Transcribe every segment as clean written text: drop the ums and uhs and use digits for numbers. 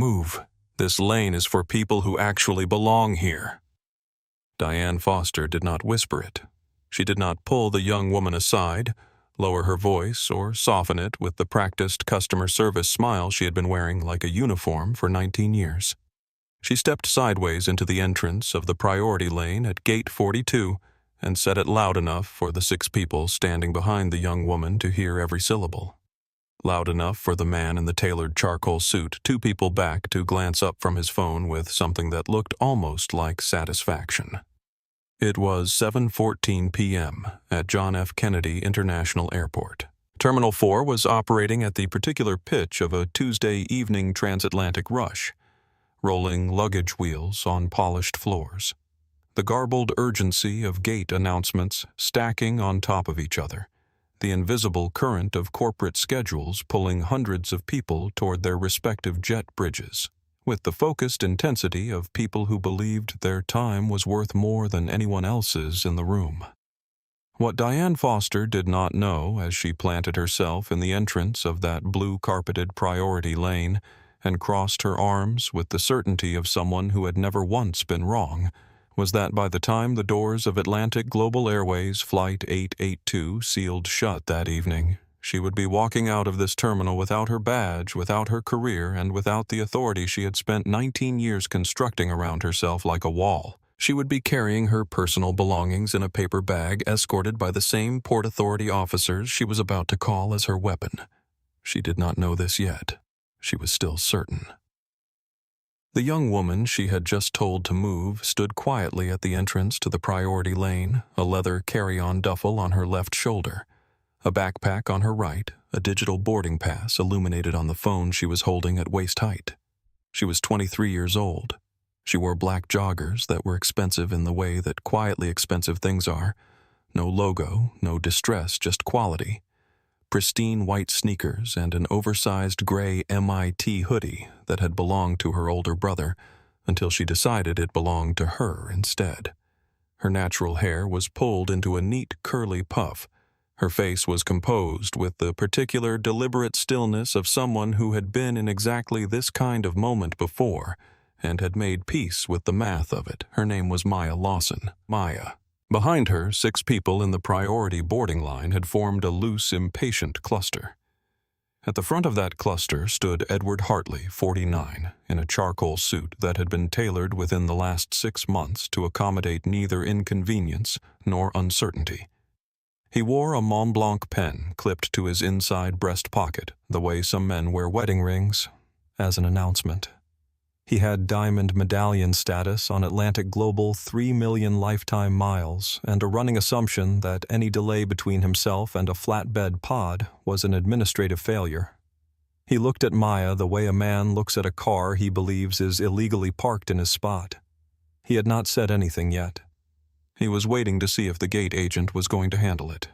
move. This lane is for people who actually belong here." Diane Foster did not whisper it. She did not pull the young woman aside, lower her voice, or soften it with the practiced customer service smile she had been wearing like a uniform for 19 years. She stepped sideways into the entrance of the priority lane at gate 42 and said it loud enough for the 6 people standing behind the young woman to hear every syllable. Loud enough for the man in the tailored charcoal suit 2 people back to glance up from his phone with something that looked almost like satisfaction. It was 7:14 p.m. at John F. Kennedy International Airport. Terminal 4 was operating at the particular pitch of a Tuesday evening transatlantic rush, rolling luggage wheels on polished floors. The garbled urgency of gate announcements stacking on top of each other. The invisible current of corporate schedules pulling hundreds of people toward their respective jet bridges, with the focused intensity of people who believed their time was worth more than anyone else's in the room. What Diane Foster did not know as she planted herself in the entrance of that blue-carpeted priority lane and crossed her arms with the certainty of someone who had never once been wrong, was that by the time the doors of Atlantic Global Airways Flight 882 sealed shut that evening, she would be walking out of this terminal without her badge, without her career, and without the authority she had spent 19 years constructing around herself like a wall. She would be carrying her personal belongings in a paper bag, escorted by the same Port Authority officers she was about to call as her weapon. She did not know this yet. She was still certain. The young woman she had just told to move stood quietly at the entrance to the priority lane, a leather carry-on duffel on her left shoulder, a backpack on her right, a digital boarding pass illuminated on the phone she was holding at waist height. She was 23 years old. She wore black joggers that were expensive in the way that quietly expensive things are. No logo, no distress, just quality. Pristine white sneakers and an oversized gray MIT hoodie that had belonged to her older brother until she decided it belonged to her instead. Her natural hair was pulled into a neat curly puff. Her face was composed with the particular deliberate stillness of someone who had been in exactly this kind of moment before and had made peace with the math of it. Her name was Maya Lawson. Maya. Behind her, 6 people in the priority boarding line had formed a loose, impatient cluster. At the front of that cluster stood Edward Hartley, 49, in a charcoal suit that had been tailored within the last 6 months to accommodate neither inconvenience nor uncertainty. He wore a Mont Blanc pen clipped to his inside breast pocket, the way some men wear wedding rings, as an announcement. He had diamond medallion status on Atlantic Global 3 million lifetime miles and a running assumption that any delay between himself and a flatbed pod was an administrative failure. He looked at Maya the way a man looks at a car he believes is illegally parked in his spot. He had not said anything yet. He was waiting to see if the gate agent was going to handle it.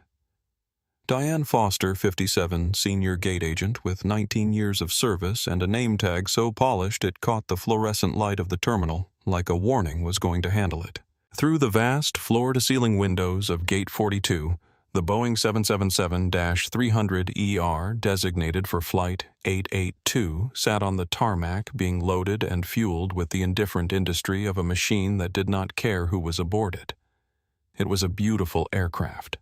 Diane Foster, 57, senior gate agent with 19 years of service and a name tag so polished it caught the fluorescent light of the terminal like a warning, was going to handle it. Through the vast floor-to-ceiling windows of Gate 42, the Boeing 777-300ER, designated for Flight 882, sat on the tarmac being loaded and fueled with the indifferent industry of a machine that did not care who was aboard it. It was a beautiful aircraft.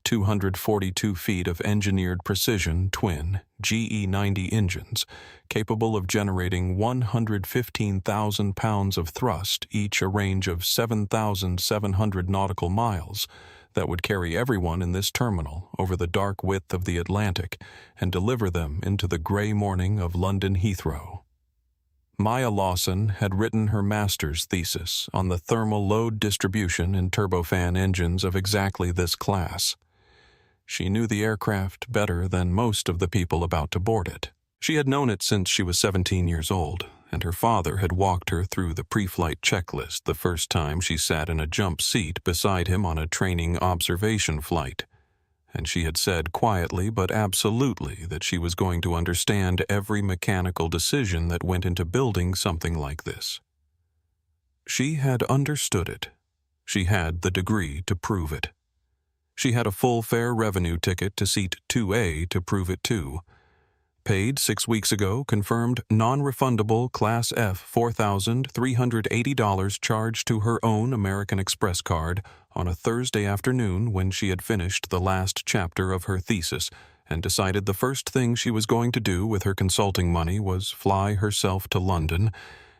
242 feet of engineered precision twin GE90 engines capable of generating 115,000 pounds of thrust, each a range of 7,700 nautical miles, that would carry everyone in this terminal over the dark width of the Atlantic and deliver them into the gray morning of London Heathrow. Maya Lawson had written her master's thesis on the thermal load distribution in turbofan engines of exactly this class. She knew the aircraft better than most of the people about to board it. She had known it since she was 17 years old, and her father had walked her through the pre-flight checklist the first time she sat in a jump seat beside him on a training observation flight. And she had said quietly but absolutely that she was going to understand every mechanical decision that went into building something like this. She had understood it. She had the degree to prove it. She had a full fare revenue ticket to seat 2A to prove it too. paid 6 weeks ago confirmed non-refundable Class F $4,380 charged to her own American Express card on a Thursday afternoon when she had finished the last chapter of her thesis and decided the first thing she was going to do with her consulting money was fly herself to London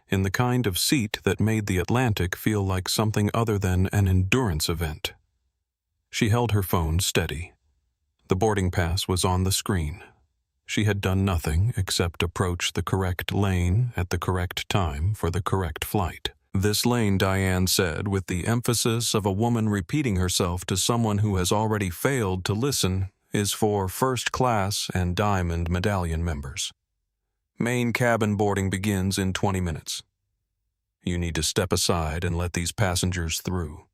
in the kind of seat that made the Atlantic feel like something other than an endurance event. She held her phone steady. The boarding pass was on the screen. She had done nothing except approach the correct lane at the correct time for the correct flight. This lane, Diane said, with the emphasis of a woman repeating herself to someone who has already failed to listen, is for first class and diamond medallion members. Main cabin boarding begins in 20 minutes. You need to step aside and let these passengers through.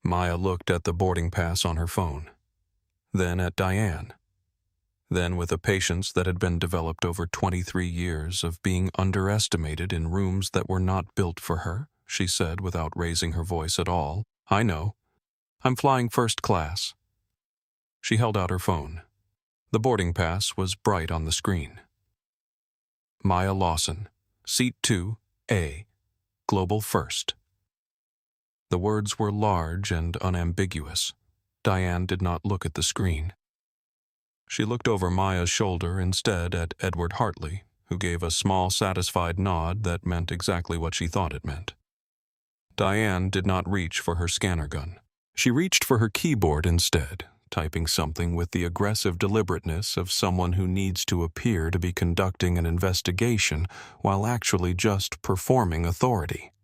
Maya looked at the boarding pass on her phone, then at Diane. Then, with a patience that had been developed over 23 years of being underestimated in rooms that were not built for her, she said without raising her voice at all, "I know. I'm flying first class." She held out her phone. The boarding pass was bright on the screen. Maya Lawson, Seat 2A, Global First. The words were large and unambiguous. Diane did not look at the screen. She looked over Maya's shoulder instead at Edward Hartley, who gave a small satisfied nod that meant exactly what she thought it meant. Diane did not reach for her scanner gun. She reached for her keyboard instead, typing something with the aggressive deliberateness of someone who needs to appear to be conducting an investigation while actually just performing authority.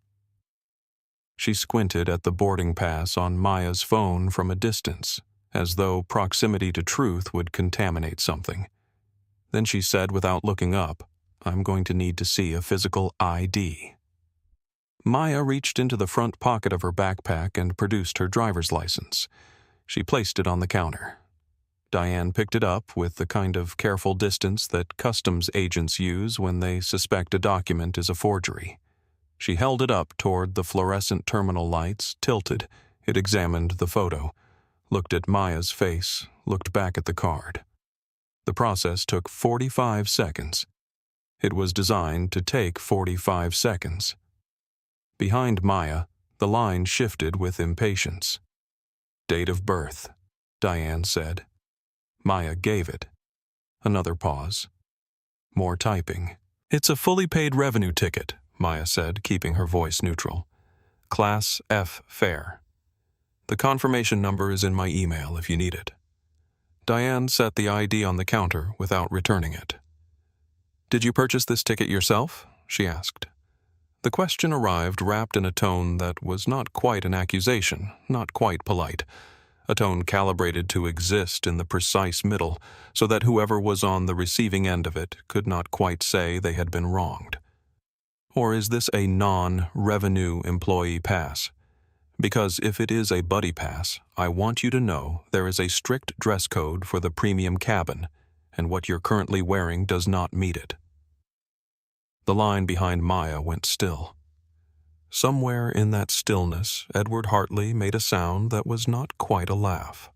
She squinted at the boarding pass on Maya's phone from a distance, as though proximity to truth would contaminate something. Then she said without looking up, "I'm going to need to see a physical ID." Maya reached into the front pocket of her backpack and produced her driver's license. She placed it on the counter. Diane picked it up with the kind of careful distance that customs agents use when they suspect a document is a forgery. She held it up toward the fluorescent terminal lights, tilted. It examined the photo, looked at Maya's face, looked back at the card. The process took 45 seconds. It was designed to take 45 seconds. Behind Maya, the line shifted with impatience. "Date of birth," Diane said. Maya gave it. Another pause. More typing. "It's a fully paid revenue ticket," Maya said, keeping her voice neutral. "Class F fare. The confirmation number is in my email if you need it." Diane set the ID on the counter without returning it. "Did you purchase this ticket yourself?" she asked. The question arrived wrapped in a tone that was not quite an accusation, not quite polite, a tone calibrated to exist in the precise middle so that whoever was on the receiving end of it could not quite say they had been wronged. Or is this a non-revenue employee pass? Because if it is a buddy pass, I want you to know there is a strict dress code for the premium cabin, and what you're currently wearing does not meet it. The line behind Maya went still. Somewhere in that stillness, Edward Hartley made a sound that was not quite a laugh.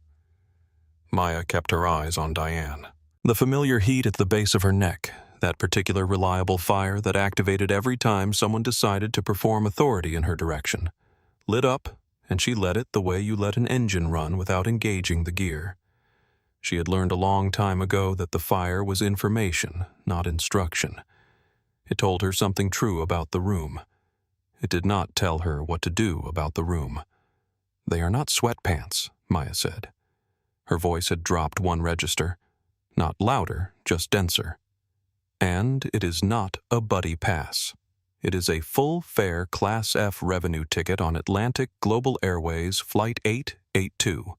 Maya kept her eyes on Diane. The familiar heat at the base of her neck, that particular reliable fire that activated every time someone decided to perform authority in her direction, lit up, and she let it the way you let an engine run without engaging the gear. She had learned a long time ago that the fire was information, not instruction. It told her something true about the room. It did not tell her what to do about the room. "They are not sweatpants," Maya said. Her voice had dropped one register. Not louder, just denser. "And it is not a buddy pass. It is a full-fare Class F revenue ticket on Atlantic Global Airways Flight 882.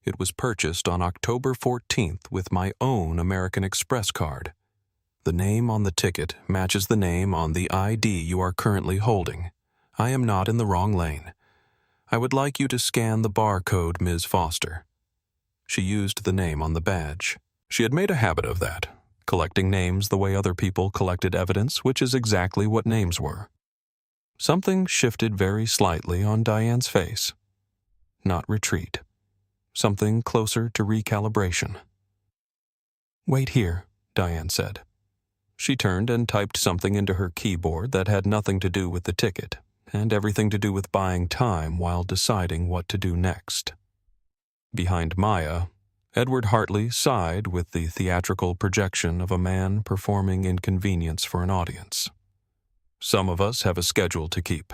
It was purchased on October 14th with my own American Express card. The name on the ticket matches the name on the ID you are currently holding. I am not in the wrong lane. I would like you to scan the barcode, Ms. Foster." She used the name on the badge. She had made a habit of that, collecting names the way other people collected evidence, which is exactly what names were. Something shifted very slightly on Diane's face. Not retreat. Something closer to recalibration. "Wait here," Diane said. She turned and typed something into her keyboard that had nothing to do with the ticket, and everything to do with buying time while deciding what to do next. Behind Maya, Edward Hartley sighed with the theatrical projection of a man performing inconvenience for an audience. "Some of us have a schedule to keep,"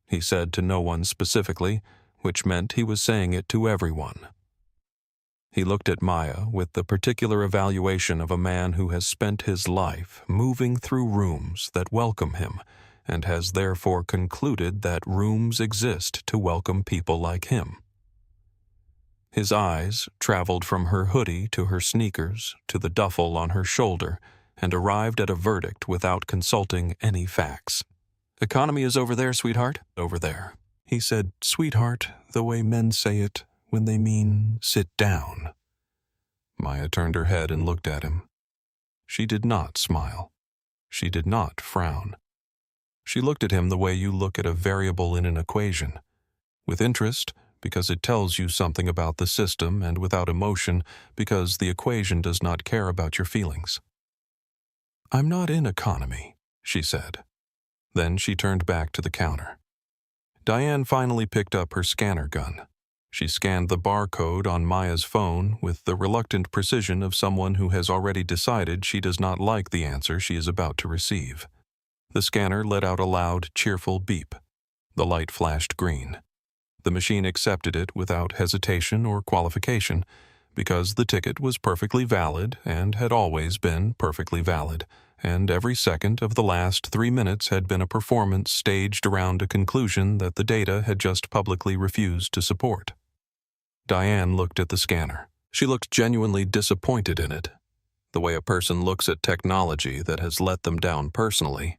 he said to no one specifically, which meant he was saying it to everyone. He looked at Maya with the particular evaluation of a man who has spent his life moving through rooms that welcome him and has therefore concluded that rooms exist to welcome people like him. His eyes traveled from her hoodie to her sneakers to the duffel on her shoulder and arrived at a verdict without consulting any facts. "Economy is over there, sweetheart." "Over there." He said "sweetheart" the way men say it when they mean sit down. Maya turned her head and looked at him. She did not smile. She did not frown. She looked at him the way you look at a variable in an equation, with interest because it tells you something about the system, and without emotion because the equation does not care about your feelings. "I'm not in economy," she said. Then she turned back to the counter. Diane finally picked up her scanner gun. She scanned the barcode on Maya's phone with the reluctant precision of someone who has already decided she does not like the answer she is about to receive. The scanner let out a loud, cheerful beep. The light flashed green. The machine accepted it without hesitation or qualification, because the ticket was perfectly valid and had always been perfectly valid, and every second of the last 3 minutes had been a performance staged around a conclusion that the data had just publicly refused to support. Diane looked at the scanner. She looked genuinely disappointed in it, the way a person looks at technology that has let them down personally.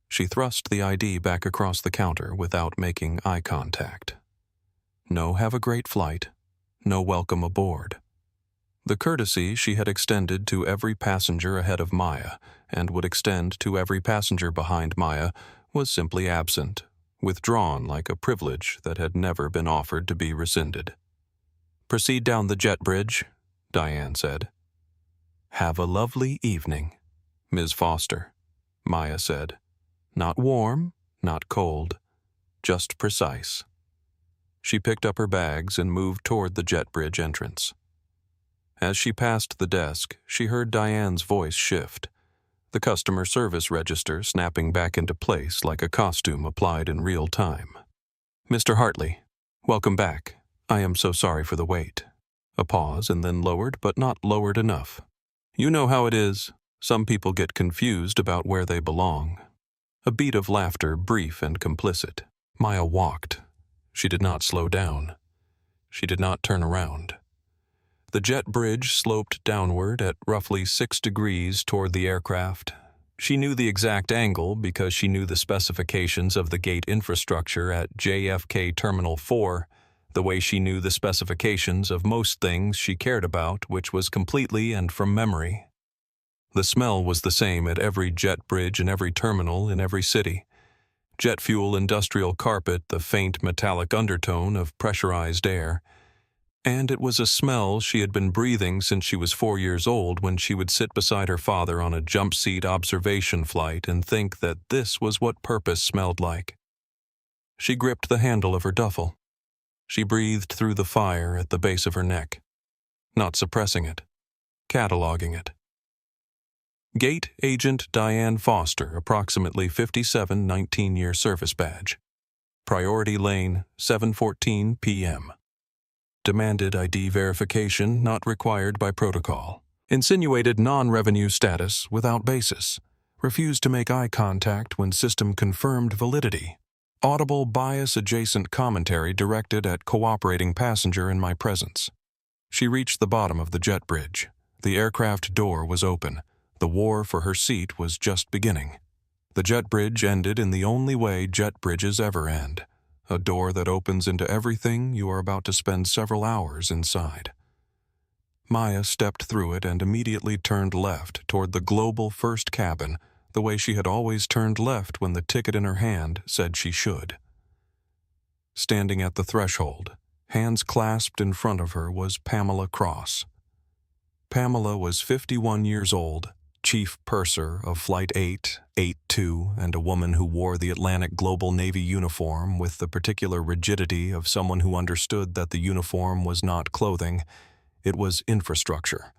She thrust the ID back across the counter without making eye contact. No "have a great flight," no "welcome aboard." The courtesy she had extended to every passenger ahead of Maya, and would extend to every passenger behind Maya, was simply absent, withdrawn like a privilege that had never been offered to be rescinded. "Proceed down the jet bridge," Diane said. "Have a lovely evening, Ms. Foster," Maya said. Not warm, not cold, just precise. She picked up her bags and moved toward the jet bridge entrance. As she passed the desk, she heard Diane's voice shift, the customer service register snapping back into place like a costume applied in real time. "Mr. Hartley, welcome back. I am so sorry for the wait." A pause and then lowered, but not lowered enough. "You know how it is. Some people get confused about where they belong." A beat of laughter, brief and complicit. Maya walked. She did not slow down. She did not turn around. The jet bridge sloped downward at roughly 6 degrees toward the aircraft. She knew the exact angle because she knew the specifications of the gate infrastructure at JFK Terminal 4, the way she knew the specifications of most things she cared about, which was completely and from memory. The smell was the same at every jet bridge and every terminal in every city. Jet fuel industrial carpet, the faint metallic undertone of pressurized air. And it was a smell she had been breathing since she was 4 years old, when she would sit beside her father on a jump seat observation flight and think that this was what purpose smelled like. She gripped the handle of her duffel. She breathed through the fire at the base of her neck, not suppressing it, cataloging it. Gate Agent Diane Foster, approximately 57, 19-year service badge. Priority lane, 7:14 p.m. Demanded ID verification not required by protocol. Insinuated non-revenue status without basis. Refused to make eye contact when system confirmed validity. Audible bias-adjacent commentary directed at cooperating passenger in my presence. She reached the bottom of the jet bridge. The aircraft door was open. The war for her seat was just beginning. The jet bridge ended in the only way jet bridges ever end, a door that opens into everything you are about to spend several hours inside. Maya stepped through it and immediately turned left toward the global first cabin, the way she had always turned left when the ticket in her hand said she should. Standing at the threshold, hands clasped in front of her, was Pamela Cross. Pamela was 51 years old, chief purser of Flight 882, and a woman who wore the Atlantic Global Navy uniform with the particular rigidity of someone who understood that the uniform was not clothing, it was infrastructure.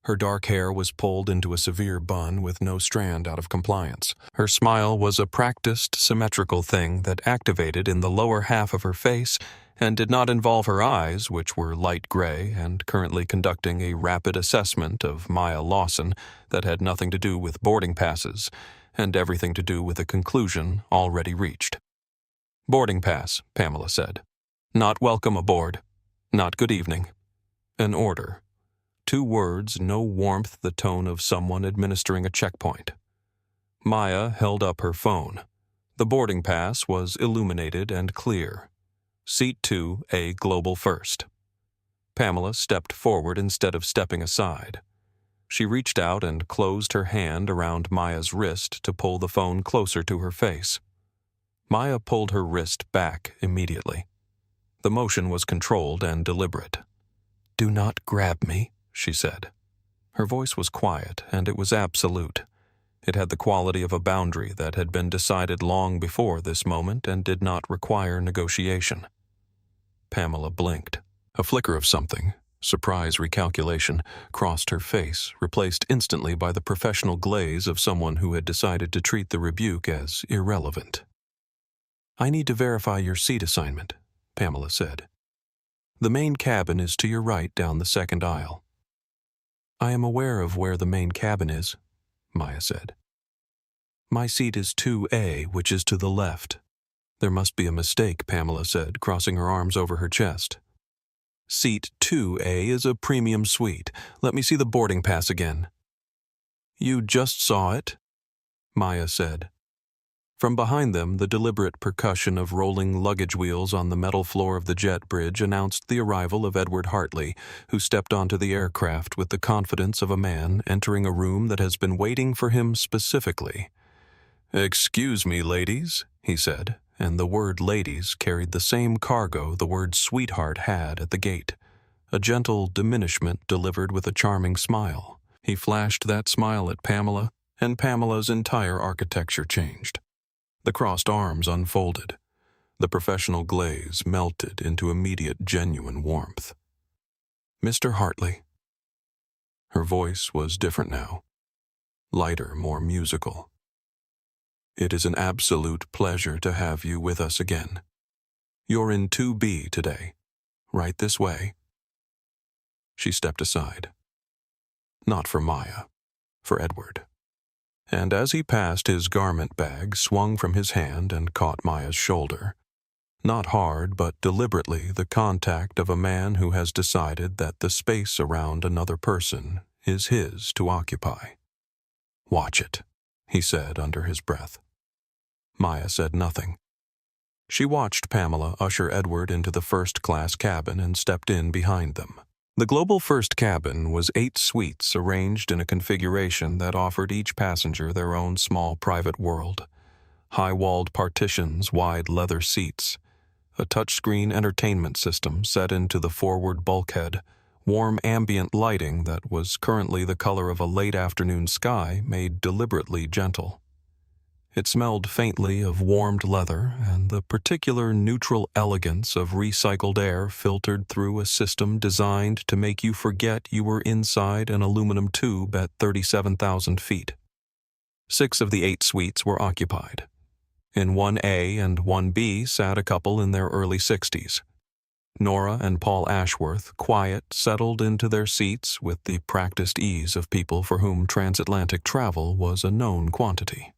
Her dark hair was pulled into a severe bun with no strand out of compliance. Her smile was a practiced, symmetrical thing that activated in the lower half of her face and did not involve her eyes, which were light gray and currently conducting a rapid assessment of Maya Lawson that had nothing to do with boarding passes and everything to do with a conclusion already reached. "Boarding pass," Pamela said. "Not welcome aboard. Not good evening." An order. 2 words, no warmth, the tone of someone administering a checkpoint. Maya held up her phone. The boarding pass was illuminated and clear. Seat 2A Global First. Pamela stepped forward instead of stepping aside. She reached out and closed her hand around Maya's wrist to pull the phone closer to her face. Maya pulled her wrist back immediately. The motion was controlled and deliberate. "Do not grab me," she said. Her voice was quiet, and it was absolute. It had the quality of a boundary that had been decided long before this moment and did not require negotiation. Pamela blinked. A flicker of something, surprise recalculation, crossed her face, replaced instantly by the professional glaze of someone who had decided to treat the rebuke as irrelevant. "I need to verify your seat assignment," Pamela said. "The main cabin is to your right down the second aisle." "I am aware of where the main cabin is," Maya said. "My seat is 2A, which is to the left." "There must be a mistake," Pamela said, crossing her arms over her chest. "Seat 2A is a premium suite. Let me see the boarding pass again." "You just saw it," Maya said. From behind them, the deliberate percussion of rolling luggage wheels on the metal floor of the jet bridge announced the arrival of Edward Hartley, who stepped onto the aircraft with the confidence of a man entering a room that has been waiting for him specifically. "Excuse me, ladies," he said, and the word ladies carried the same cargo the word sweetheart had at the gate, a gentle diminishment delivered with a charming smile. He flashed that smile at Pamela, and Pamela's entire architecture changed. The crossed arms unfolded. The professional glaze melted into immediate genuine warmth. "Mr. Hartley." Her voice was different now, lighter, more musical. "It is an absolute pleasure to have you with us again. You're in 2B today. Right this way." She stepped aside. Not for Maya, for Edward. And as he passed, his garment bag swung from his hand and caught Maya's shoulder. Not hard, but deliberately the contact of a man who has decided that the space around another person is his to occupy. "Watch it," he said under his breath. Maya said nothing. She watched Pamela usher Edward into the first-class cabin and stepped in behind them. The Global First cabin was 8 suites arranged in a configuration that offered each passenger their own small private world. High-walled partitions, wide leather seats, a touchscreen entertainment system set into the forward bulkhead, warm ambient lighting that was currently the color of a late afternoon sky made deliberately gentle. It smelled faintly of warmed leather, and the particular neutral elegance of recycled air filtered through a system designed to make you forget you were inside an aluminum tube at 37,000 feet. 6 of the 8 suites were occupied. In 1A and 1B sat a couple in their early 60s. Nora and Paul Ashworth, quiet, settled into their seats with the practiced ease of people for whom transatlantic travel was a known quantity.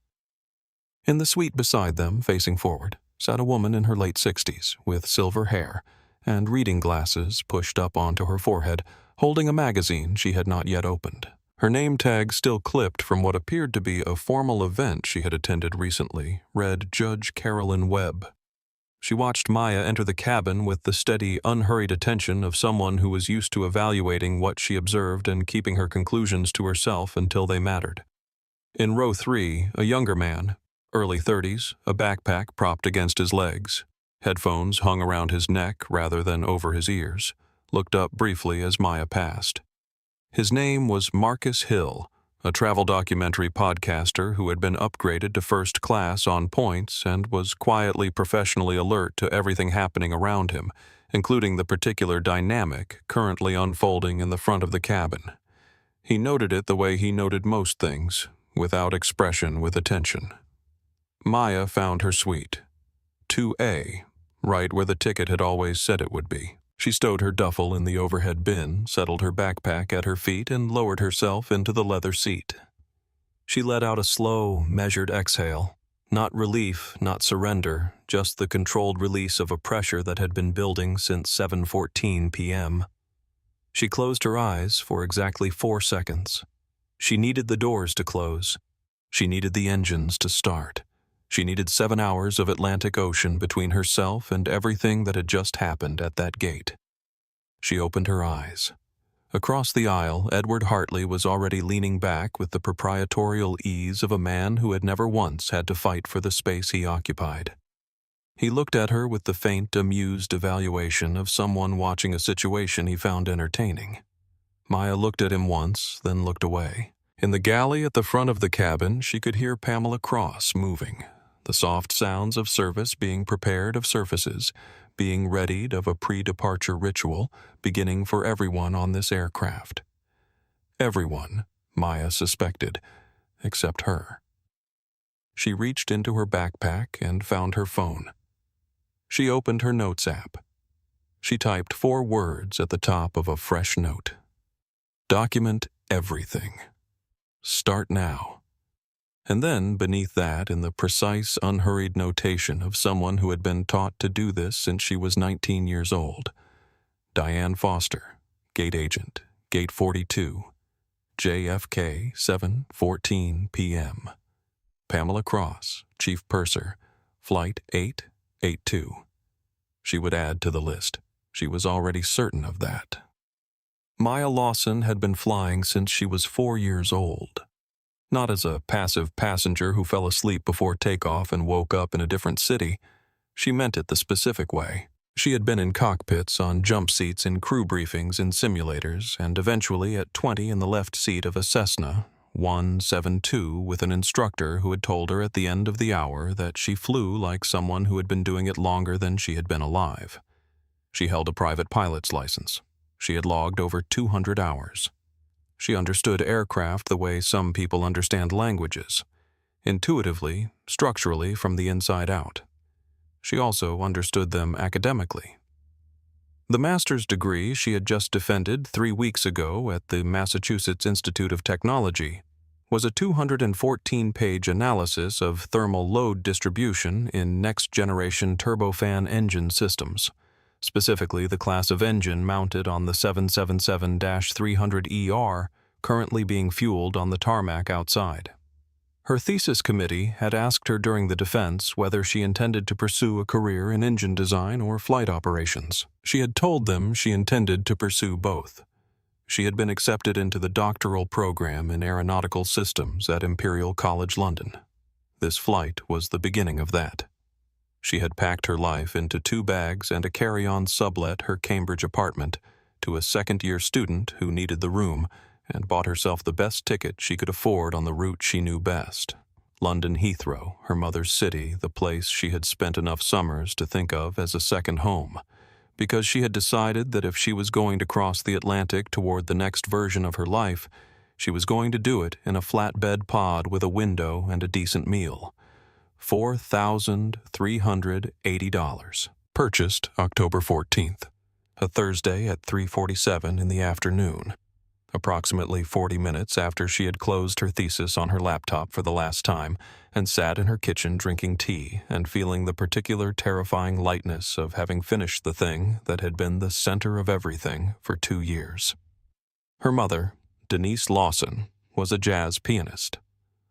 In the suite beside them, facing forward, sat a woman in her late 60s, with silver hair and reading glasses pushed up onto her forehead, holding a magazine she had not yet opened. Her name tag, still clipped from what appeared to be a formal event she had attended recently, read Judge Carolyn Webb. She watched Maya enter the cabin with the steady, unhurried attention of someone who was used to evaluating what she observed and keeping her conclusions to herself until they mattered. In row 3, a younger man, early 30s, a backpack propped against his legs, headphones hung around his neck rather than over his ears, looked up briefly as Maya passed. His name was Marcus Hill, a travel documentary podcaster who had been upgraded to first class on points and was quietly professionally alert to everything happening around him, including the particular dynamic currently unfolding in the front of the cabin. He noted it the way he noted most things, without expression, with attention. Maya found her suite, 2A, right where the ticket had always said it would be. She stowed her duffel in the overhead bin, settled her backpack at her feet, and lowered herself into the leather seat. She let out a slow, measured exhale. Not relief, not surrender, just the controlled release of a pressure that had been building since 7:14 p.m. She closed her eyes for exactly 4 seconds. She needed the doors to close. She needed the engines to start. She needed 7 hours of Atlantic Ocean between herself and everything that had just happened at that gate. She opened her eyes. Across the aisle, Edward Hartley was already leaning back with the proprietorial ease of a man who had never once had to fight for the space he occupied. He looked at her with the faint, amused evaluation of someone watching a situation he found entertaining. Maya looked at him once, then looked away. In the galley at the front of the cabin, she could hear Pamela Cross moving, the soft sounds of service being prepared of surfaces, being readied of a pre-departure ritual, beginning for everyone on this aircraft. Everyone, Maya suspected, except her. She reached into her backpack and found her phone. She opened her notes app. She typed 4 words at the top of a fresh note. Document everything. Start now. And then, beneath that, in the precise, unhurried notation of someone who had been taught to do this since she was 19 years old, Diane Foster, Gate Agent, Gate 42, JFK, 7:14 p.m. Pamela Cross, Chief Purser, Flight 882. She would add to the list. She was already certain of that. Maya Lawson had been flying since she was 4 years old. Not as a passive passenger who fell asleep before takeoff and woke up in a different city. She meant it the specific way. She had been in cockpits, on jump seats in crew briefings in simulators, and eventually at 20 in the left seat of a Cessna 172 with an instructor who had told her at the end of the hour that she flew like someone who had been doing it longer than she had been alive. She held a private pilot's license. She had logged over 200 hours. She understood aircraft the way some people understand languages, intuitively, structurally, from the inside out. She also understood them academically. The master's degree she had just defended 3 weeks ago at the Massachusetts Institute of Technology was a 214-page analysis of thermal load distribution in next-generation turbofan engine systems, specifically the class of engine mounted on the 777-300ER currently being fueled on the tarmac outside. Her thesis committee had asked her during the defense whether she intended to pursue a career in engine design or flight operations. She had told them she intended to pursue both. She had been accepted into the doctoral program in aeronautical systems at Imperial College London. This flight was the beginning of that. She had packed her life into 2 bags and a carry-on sublet her Cambridge apartment to a second-year student who needed the room, and bought herself the best ticket she could afford on the route she knew best. London Heathrow, her mother's city, the place she had spent enough summers to think of as a second home, because she had decided that if she was going to cross the Atlantic toward the next version of her life, she was going to do it in a flatbed pod with a window and a decent meal. $4,380. Purchased October 14th, a Thursday at 3:47 in the afternoon, approximately 40 minutes after she had closed her thesis on her laptop for the last time and sat in her kitchen drinking tea and feeling the particular terrifying lightness of having finished the thing that had been the center of everything for 2 years. Her mother, Denise Lawson, was a jazz pianist.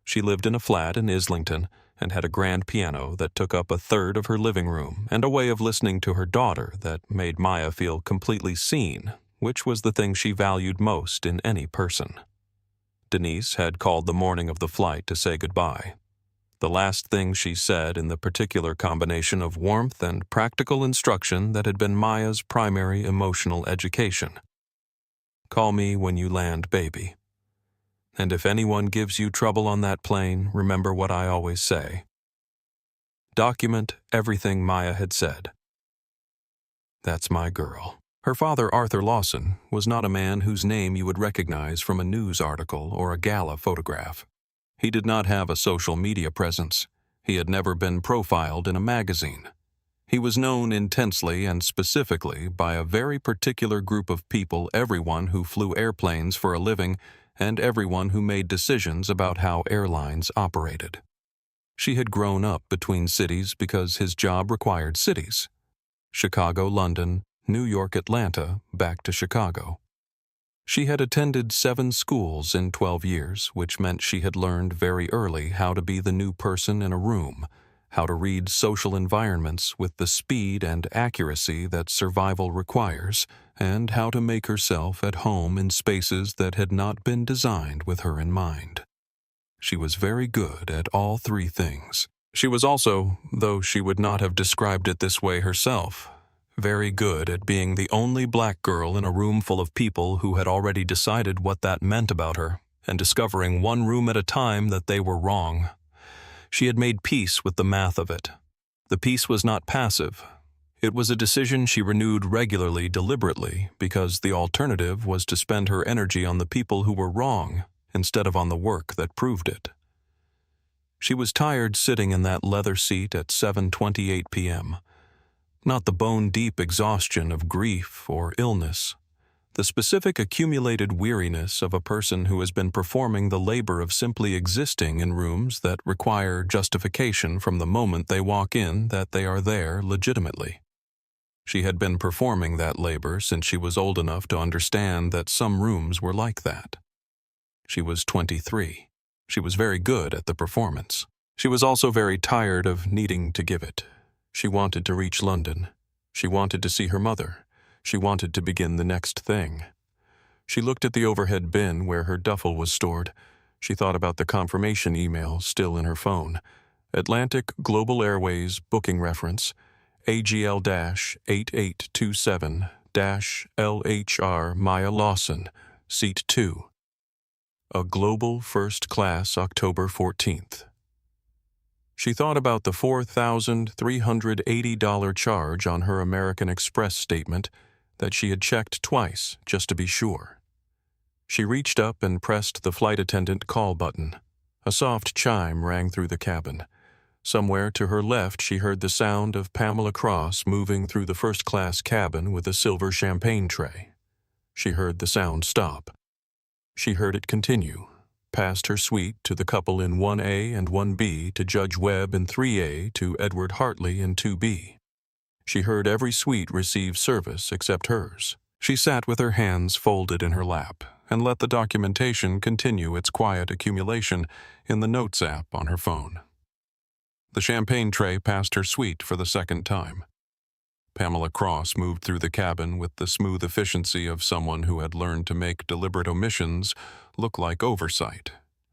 She lived in a flat in Islington and had a grand piano that took up a third of her living room and a way of listening to her daughter that made Maya feel completely seen, which was the thing she valued most in any person. Denise had called the morning of the flight to say goodbye. The last thing she said in the particular combination of warmth and practical instruction that had been Maya's primary emotional education. Call me when you land, baby. And if anyone gives you trouble on that plane, remember what I always say. Document everything Maya had said. That's my girl. Her father, Arthur Lawson, was not a man whose name you would recognize from a news article or a gala photograph. He did not have a social media presence. He had never been profiled in a magazine. He was known intensely and specifically by a very particular group of people, everyone who flew airplanes for a living and everyone who made decisions about how airlines operated. She had grown up between cities because his job required cities. Chicago, London, New York, Atlanta, back to Chicago. She had attended 7 schools in 12 years, which meant she had learned very early how to be the new person in a room, how to read social environments with the speed and accuracy that survival requires, and how to make herself at home in spaces that had not been designed with her in mind. She was very good at all 3 things. She was also, though she would not have described it this way herself, very good at being the only black girl in a room full of people who had already decided what that meant about her, and discovering one room at a time that they were wrong. She had made peace with the math of it. The peace was not passive. It was a decision she renewed regularly, deliberately, because the alternative was to spend her energy on the people who were wrong instead of on the work that proved it. She was tired sitting in that leather seat at 7:28 p.m. Not the bone-deep exhaustion of grief or illness, the specific accumulated weariness of a person who has been performing the labor of simply existing in rooms that require justification from the moment they walk in that they are there legitimately. She had been performing that labor since she was old enough to understand that some rooms were like that. She was 23. She was very good at the performance. She was also very tired of needing to give it. She wanted to reach London. She wanted to see her mother. She wanted to begin the next thing. She looked at the overhead bin where her duffel was stored. She thought about the confirmation email still in her phone. Atlantic Global Airways booking reference, AGL-8827-LHR Maya Lawson, Seat 2. A global first class, October 14th. She thought about the $4,380 charge on her American Express statement that she had checked twice just to be sure. She reached up and pressed the flight attendant call button. A soft chime rang through the cabin. Somewhere to her left she heard the sound of Pamela Cross moving through the first-class cabin with a silver champagne tray. She heard the sound stop. She heard it continue, past her suite to the couple in 1A and 1B, to Judge Webb in 3A, to Edward Hartley in 2B. She heard every suite receive service except hers. She sat with her hands folded in her lap and let the documentation continue its quiet accumulation in the Notes app on her phone. The champagne tray passed her suite for the second time. Pamela Cross moved through the cabin with the smooth efficiency of someone who had learned to make deliberate omissions look like oversight,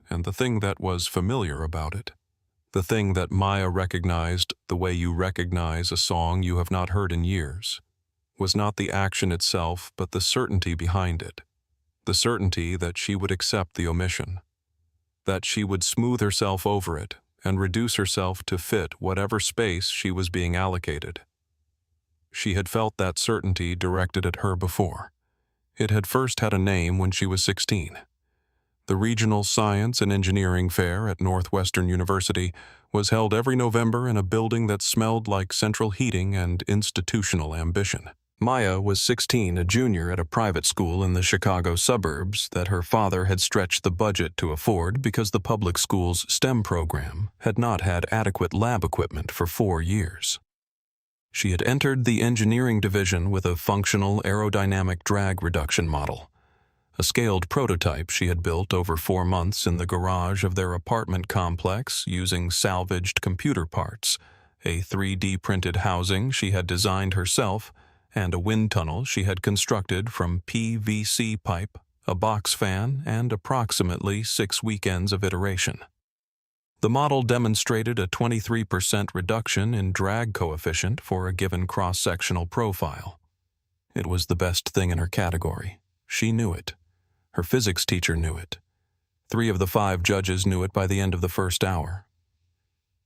and the thing that was familiar about it, the thing that Maya recognized the way you recognize a song you have not heard in years, was not the action itself but the certainty behind it, the certainty that she would accept the omission, that she would smooth herself over it and reduce herself to fit whatever space she was being allocated. She had felt that certainty directed at her before. It had first had a name when she was 16. The Regional Science and Engineering Fair at Northwestern University was held every November in a building that smelled like central heating and institutional ambition. Maya was 16, a junior at a private school in the Chicago suburbs that her father had stretched the budget to afford because the public school's STEM program had not had adequate lab equipment for 4 years. She had entered the engineering division with a functional aerodynamic drag reduction model, a scaled prototype she had built over 4 months in the garage of their apartment complex using salvaged computer parts, a 3D printed housing she had designed herself, and a wind tunnel she had constructed from PVC pipe, a box fan, and approximately 6 weekends of iteration. The model demonstrated a 23% reduction in drag coefficient for a given cross-sectional profile. It was the best thing in her category. She knew it. Her physics teacher knew it. 3 of the 5 judges knew it by the end of the first hour.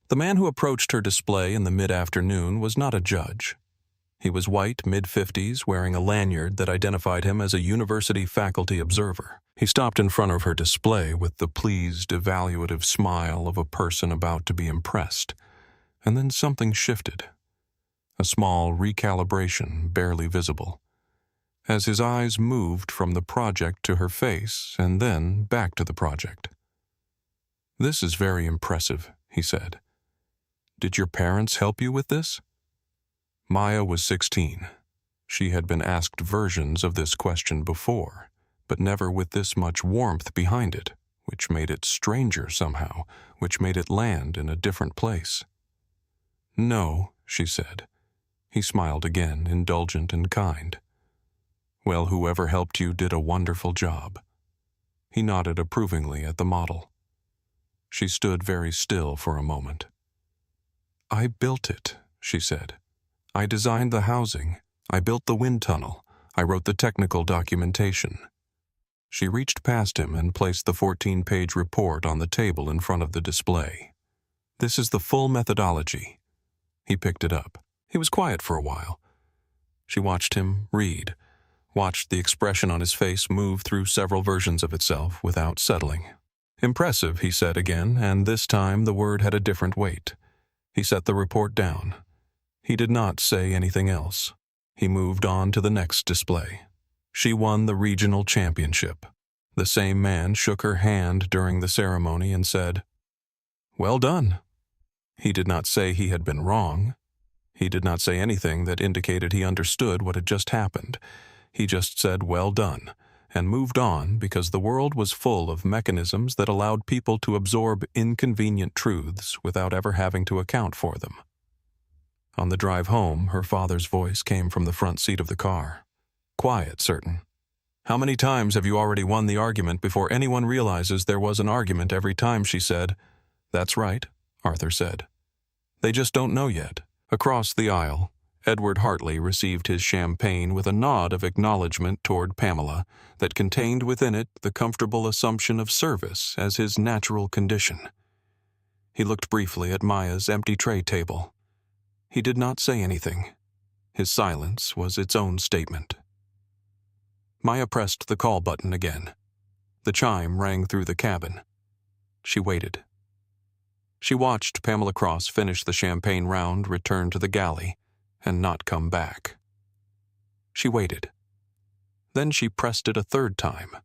The man who approached her display in the mid-afternoon was not a judge. He was white, mid-50s, wearing a lanyard that identified him as a university faculty observer. He stopped in front of her display with the pleased, evaluative smile of a person about to be impressed. And then something shifted. A small recalibration, barely visible, as his eyes moved from the project to her face and then back to the project. "This is very impressive," he said. "Did your parents help you with this?" Maya was 16. She had been asked versions of this question before, but never with this much warmth behind it, which made it stranger somehow, which made it land in a different place. "No," she said. He smiled again, indulgent and kind. "Well, whoever helped you did a wonderful job." He nodded approvingly at the model. She stood very still for a moment. "I built it," she said. "I designed the housing. I built the wind tunnel. I wrote the technical documentation." She reached past him and placed the 14-page report on the table in front of the display. "This is the full methodology." He picked it up. He was quiet for a while. She watched him read, watched the expression on his face move through several versions of itself without settling. "Impressive," he said again, and this time the word had a different weight. He set the report down. He did not say anything else. He moved on to the next display. She won the regional championship. The same man shook her hand during the ceremony and said, "Well done." He did not say he had been wrong. He did not say anything that indicated he understood what had just happened. He just said, "Well done," and moved on because the world was full of mechanisms that allowed people to absorb inconvenient truths without ever having to account for them. On the drive home, her father's voice came from the front seat of the car. Quiet, certain. "How many times have you already won the argument before anyone realizes there was an argument every time?" she said. "That's right," Arthur said. "They just don't know yet." Across the aisle, Edward Hartley received his champagne with a nod of acknowledgement toward Pamela that contained within it the comfortable assumption of service as his natural condition. He looked briefly at Maya's empty tray table. He did not say anything. His silence was its own statement. Maya pressed the call button again. The chime rang through the cabin. She waited. She watched Pamela Cross finish the champagne round, return to the galley, and not come back. She waited. Then she pressed it a third time.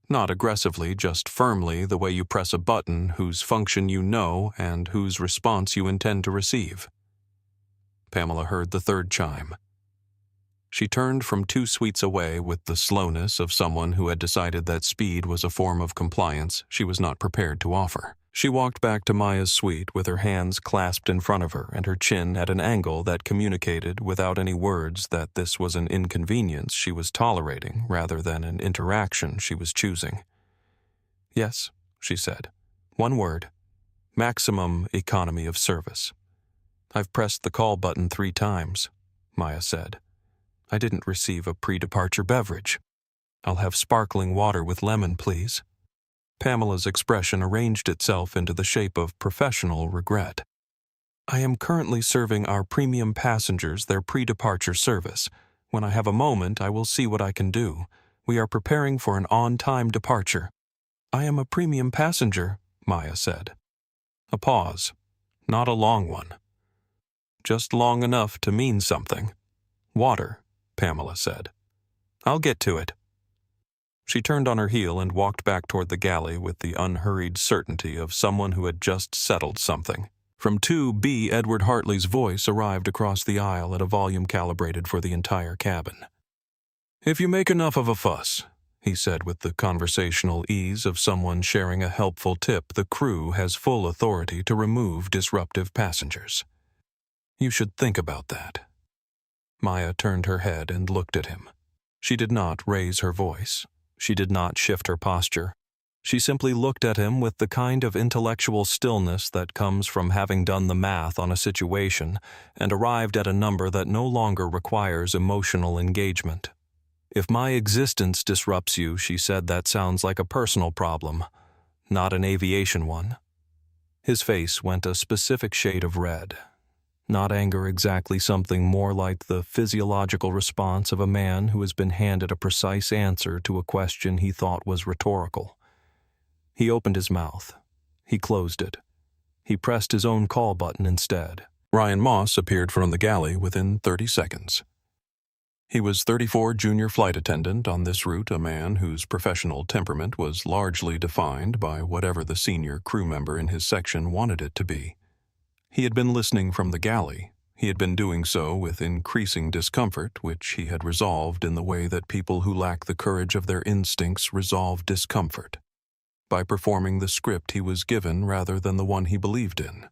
Not aggressively, just firmly, the way you press a button whose function you know and whose response you intend to receive. Pamela heard the third chime. She turned from 2 suites away with the slowness of someone who had decided that speed was a form of compliance she was not prepared to offer. She walked back to Maya's suite with her hands clasped in front of her and her chin at an angle that communicated without any words that this was an inconvenience she was tolerating rather than an interaction she was choosing. "Yes," she said. "One word. Maximum economy of service." "I've pressed the call button 3 times, Maya said. "I didn't receive a pre-departure beverage. I'll have sparkling water with lemon, please." Pamela's expression arranged itself into the shape of professional regret. "I am currently serving our premium passengers their pre-departure service. When I have a moment, I will see what I can do. We are preparing for an on-time departure." "I am a premium passenger," Maya said. A pause. Not a long one. Just long enough to mean something. "Water," Pamela said. "I'll get to it." She turned on her heel and walked back toward the galley with the unhurried certainty of someone who had just settled something. From 2B, Edward Hartley's voice arrived across the aisle at a volume calibrated for the entire cabin. "If you make enough of a fuss," he said with the conversational ease of someone sharing a helpful tip, "the crew has full authority to remove disruptive passengers. You should think about that." Maya turned her head and looked at him. She did not raise her voice. She did not shift her posture. She simply looked at him with the kind of intellectual stillness that comes from having done the math on a situation and arrived at a number that no longer requires emotional engagement. If my existence disrupts you, she said, that sounds like a personal problem, not an aviation one. His face went a specific shade of red. Not anger exactly, something more like the physiological response of a man who has been handed a precise answer to a question he thought was rhetorical. He opened his mouth. He closed it. He pressed his own call button instead. Ryan Moss appeared from the galley within 30 seconds. He was 34 junior flight attendant on this route, a man whose professional temperament was largely defined by whatever the senior crew member in his section wanted it to be. He had been listening from the galley. He had been doing so with increasing discomfort, which he had resolved in the way that people who lack the courage of their instincts resolve discomfort, by performing the script he was given rather than the one he believed in.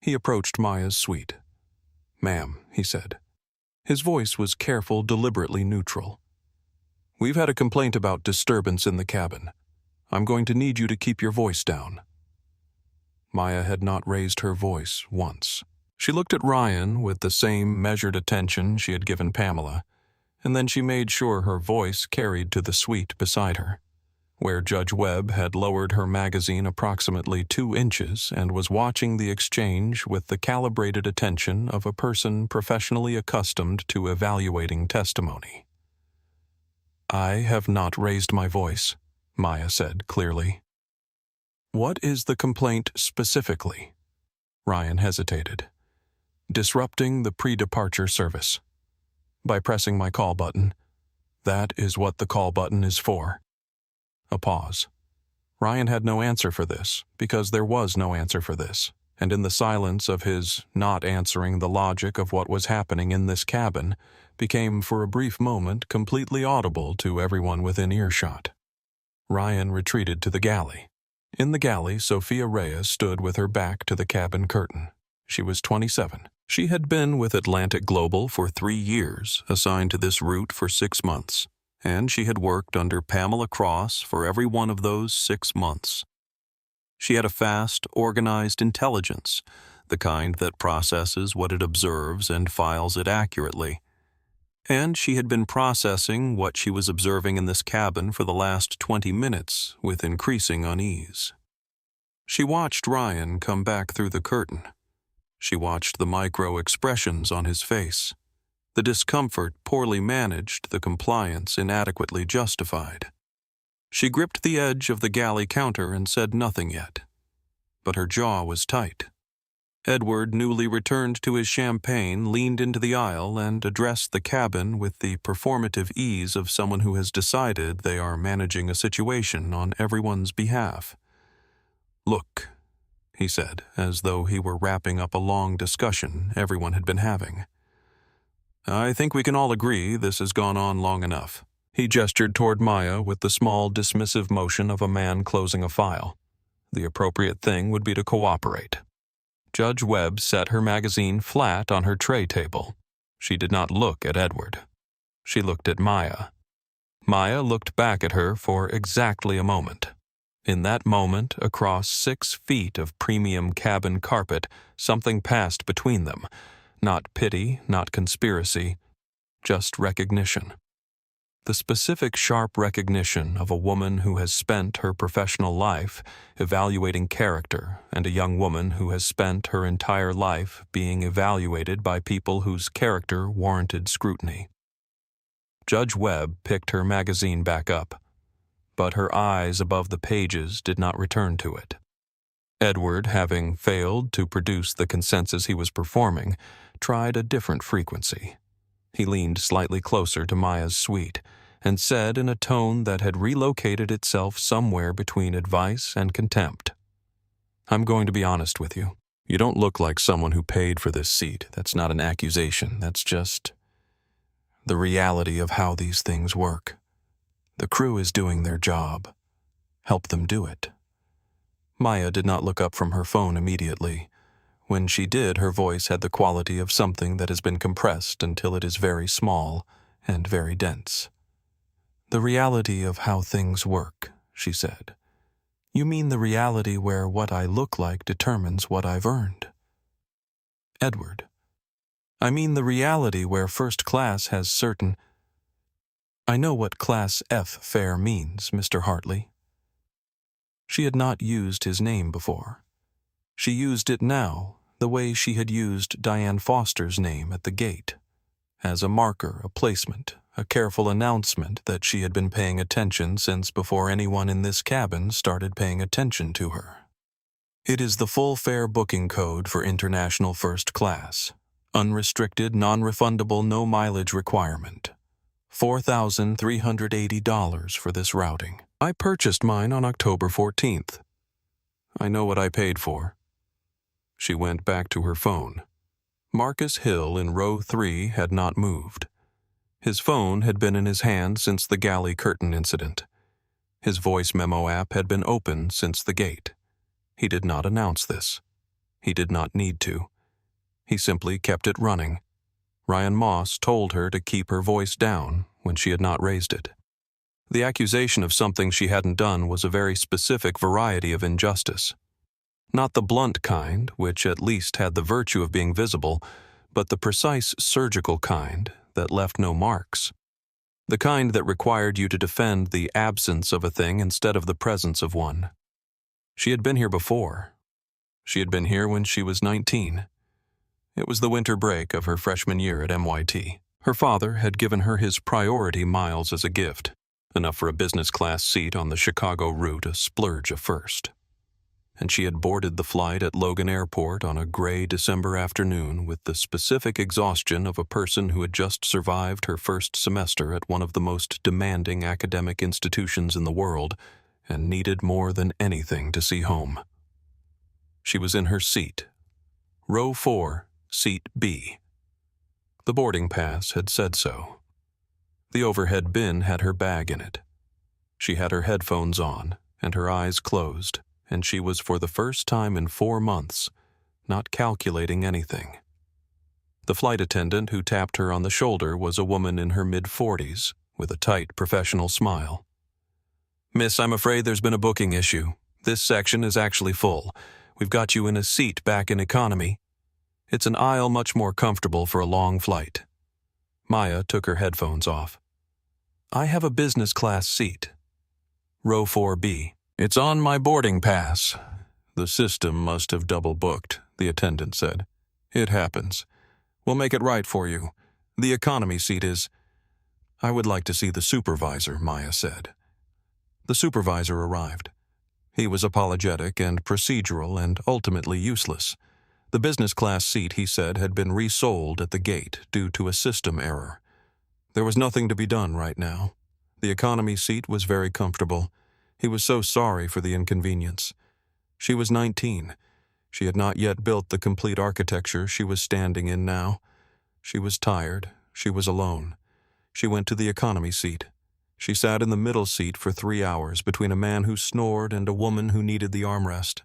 He approached Maya's suite. "Ma'am," he said. His voice was careful, deliberately neutral. "We've had a complaint about disturbance in the cabin. I'm going to need you to keep your voice down." Maya had not raised her voice once. She looked at Ryan with the same measured attention she had given Pamela, and then she made sure her voice carried to the suite beside her, where Judge Webb had lowered her magazine approximately 2 inches and was watching the exchange with the calibrated attention of a person professionally accustomed to evaluating testimony. "I have not raised my voice," Maya said clearly. "What is the complaint specifically?" Ryan hesitated. "Disrupting the pre-departure service. By pressing my call button. That is what the call button is for." A pause. Ryan had no answer for this, because there was no answer for this, and in the silence of his not answering, the logic of what was happening in this cabin became for a brief moment completely audible to everyone within earshot. Ryan retreated to the galley. In the galley, Sophia Reyes stood with her back to the cabin curtain. She was 27. She had been with Atlantic Global for 3 years, assigned to this route for 6 months, and she had worked under Pamela Cross for every one of those 6 months. She had a fast, organized intelligence, the kind that processes what it observes and files it accurately. And she had been processing what she was observing in this cabin for the last 20 minutes with increasing unease. She watched Ryan come back through the curtain. She watched the micro-expressions on his face, the discomfort poorly managed, the compliance inadequately justified. She gripped the edge of the galley counter and said nothing yet, but her jaw was tight. Edward, newly returned to his champagne, leaned into the aisle and addressed the cabin with the performative ease of someone who has decided they are managing a situation on everyone's behalf. "Look," he said, as though he were wrapping up a long discussion everyone had been having. "I think we can all agree this has gone on long enough." He gestured toward Maya with the small dismissive motion of a man closing a file. The appropriate thing would be to cooperate. Judge Webb set her magazine flat on her tray table. She did not look at Edward. She looked at Maya. Maya looked back at her for exactly a moment. In that moment, across 6 feet of premium cabin carpet, something passed between them. Not pity, not conspiracy, just recognition. The specific, sharp recognition of a woman who has spent her professional life evaluating character and a young woman who has spent her entire life being evaluated by people whose character warranted scrutiny. Judge Webb picked her magazine back up, but her eyes above the pages did not return to it. Edward, having failed to produce the consensus he was performing, tried a different frequency. He leaned slightly closer to Maya's suite and said in a tone that had relocated itself somewhere between advice and contempt, "I'm going to be honest with you. You don't look like someone who paid for this seat. That's not an accusation. That's just the reality of how these things work. The crew is doing their job. Help them do it." Maya did not look up from her phone immediately. When she did, her voice had the quality of something that has been compressed until it is very small and very dense. "The reality of how things work," she said. "You mean the reality where what I look like determines what I've earned?" "Edward, I mean the reality where first class has certain..." I know what Class F fare means, Mr. Hartley. She had not used his name before. She used it now, the way she had used Diane Foster's name at the gate, as a marker, a placement, a careful announcement that she had been paying attention since before anyone in this cabin started paying attention to her. It is the full fare booking code for international first class. Unrestricted, non-refundable, no mileage requirement. $4,380 for this routing. I purchased mine on October 14th. I know what I paid for. She went back to her phone. Marcus Hill in row 3 had not moved. His phone had been in his hand since the galley curtain incident. His voice memo app had been open since the gate. He did not announce this. He did not need to. He simply kept it running. Ryan Moss told her to keep her voice down when she had not raised it. The accusation of something she hadn't done was a very specific variety of injustice. Not the blunt kind, which at least had the virtue of being visible, but the precise surgical kind that left no marks. The kind that required you to defend the absence of a thing instead of the presence of one. She had been here before. She had been here when she was 19. It was the winter break of her freshman year at NYT. Her father had given her his priority miles as a gift, enough for a business class seat on the Chicago route, a splurge of first. And she had boarded the flight at Logan Airport on a gray December afternoon with the specific exhaustion of a person who had just survived her first semester at one of the most demanding academic institutions in the world and needed more than anything to see home. She was in her seat. Row 4, seat B. The boarding pass had said so. The overhead bin had her bag in it. She had her headphones on and her eyes closed, and she was for the first time in 4 months not calculating anything. The flight attendant who tapped her on the shoulder was a woman in her mid-40s with a tight professional smile. "Miss, I'm afraid there's been a booking issue. This section is actually full. We've got you in a seat back in economy. It's an aisle much more comfortable for a long flight." Maya took her headphones off. "I have a business class seat. Row 4B. It's on my boarding pass." "The system must have double booked," the attendant said. "It happens. We'll make it right for you. The economy seat is—" "I would like to see the supervisor," Maya said. The supervisor arrived. He was apologetic and procedural and ultimately useless. The business class seat, he said, had been resold at the gate due to a system error. There was nothing to be done right now. The economy seat was very comfortable. He was so sorry for the inconvenience. She was 19. She had not yet built the complete architecture she was standing in now. She was tired. She was alone. She went to the economy seat. She sat in the middle seat for 3 hours between a man who snored and a woman who needed the armrest.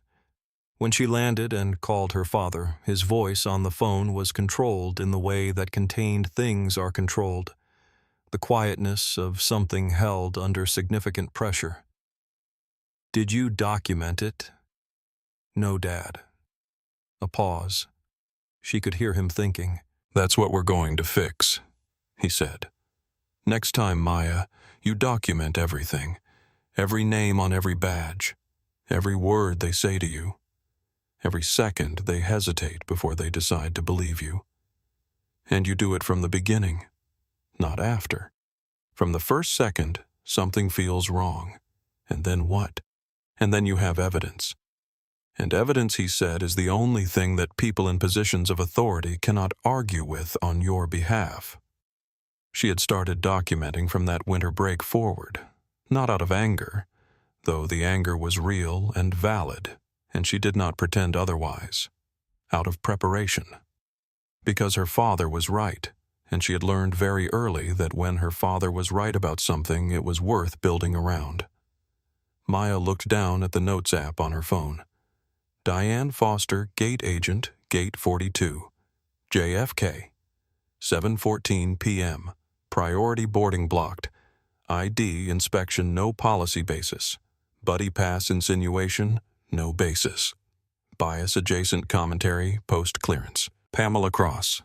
When she landed and called her father, his voice on the phone was controlled in the way that contained things are controlled. The quietness of something held under significant pressure. "Did you document it?" "No, Dad." A pause. She could hear him thinking. "That's what we're going to fix," he said. "Next time, Maya, you document everything. Every name on every badge. Every word they say to you. Every second they hesitate before they decide to believe you. And you do it from the beginning, not after. From the first second, something feels wrong. And then what? And then you have evidence. And evidence, he said, is the only thing that people in positions of authority cannot argue with on your behalf." She had started documenting from that winter break forward, not out of anger, though the anger was real and valid, and she did not pretend otherwise, out of preparation. Because her father was right, and she had learned very early that when her father was right about something, it was worth building around. Maya looked down at the notes app on her phone. Diane Foster, Gate Agent, Gate 42. JFK. 7:14 p.m. Priority boarding blocked. ID inspection no policy basis. Buddy pass insinuation no basis. Bias adjacent commentary post clearance. Pamela Cross.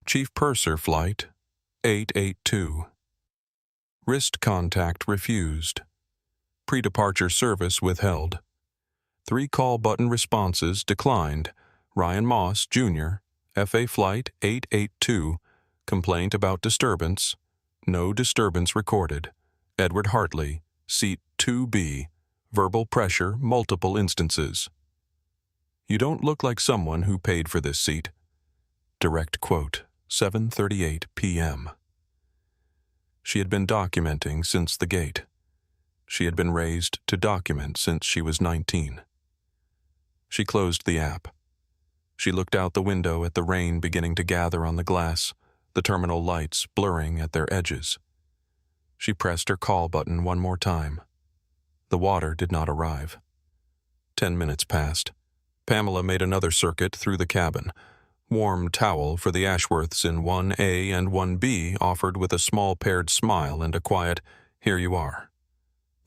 Chief Purser Flight 882. Wrist contact refused. Pre-departure service withheld. 3 call button responses declined. Ryan Moss, Jr., FA Flight 882, complaint about disturbance. No disturbance recorded. Edward Hartley, Seat 2B, verbal pressure, multiple instances. You don't look like someone who paid for this seat. Direct quote, 7:38 p.m. She had been documenting since the gate. She had been raised to document since she was 19. She closed the app. She looked out the window at the rain beginning to gather on the glass, the terminal lights blurring at their edges. She pressed her call button one more time. The water did not arrive. 10 minutes passed. Pamela made another circuit through the cabin. Warm towel for the Ashworths in 1A and 1B offered with a small paired smile and a quiet, "Here you are."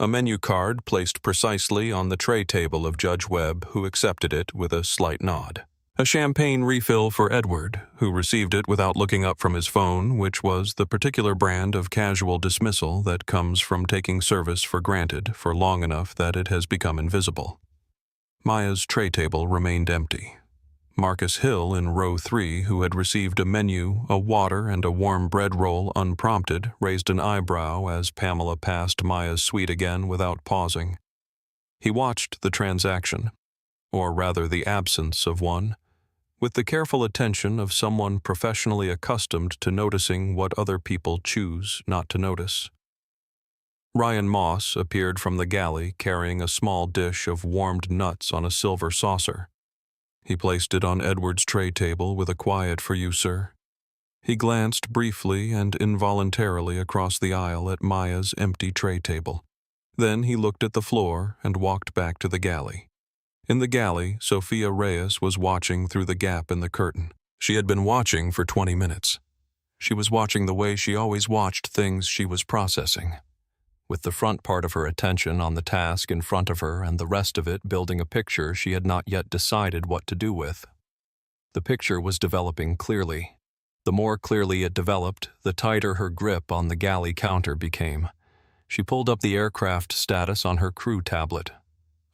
A menu card placed precisely on the tray table of Judge Webb, who accepted it with a slight nod. A champagne refill for Edward, who received it without looking up from his phone, which was the particular brand of casual dismissal that comes from taking service for granted for long enough that it has become invisible. Maya's tray table remained empty. Marcus Hill in row 3, who had received a menu, a water, and a warm bread roll unprompted, raised an eyebrow as Pamela passed Maya's suite again without pausing. He watched the transaction, or rather the absence of one, with the careful attention of someone professionally accustomed to noticing what other people choose not to notice. Ryan Moss appeared from the galley carrying a small dish of warmed nuts on a silver saucer. He placed it on Edward's tray table with a quiet "For you, sir." He glanced briefly and involuntarily across the aisle at Maya's empty tray table. Then he looked at the floor and walked back to the galley. In the galley, Sophia Reyes was watching through the gap in the curtain. She had been watching for 20 minutes. She was watching the way she always watched things she was processing, with the front part of her attention on the task in front of her and the rest of it building a picture she had not yet decided what to do with. The picture was developing clearly. The more clearly it developed, the tighter her grip on the galley counter became. She pulled up the aircraft status on her crew tablet.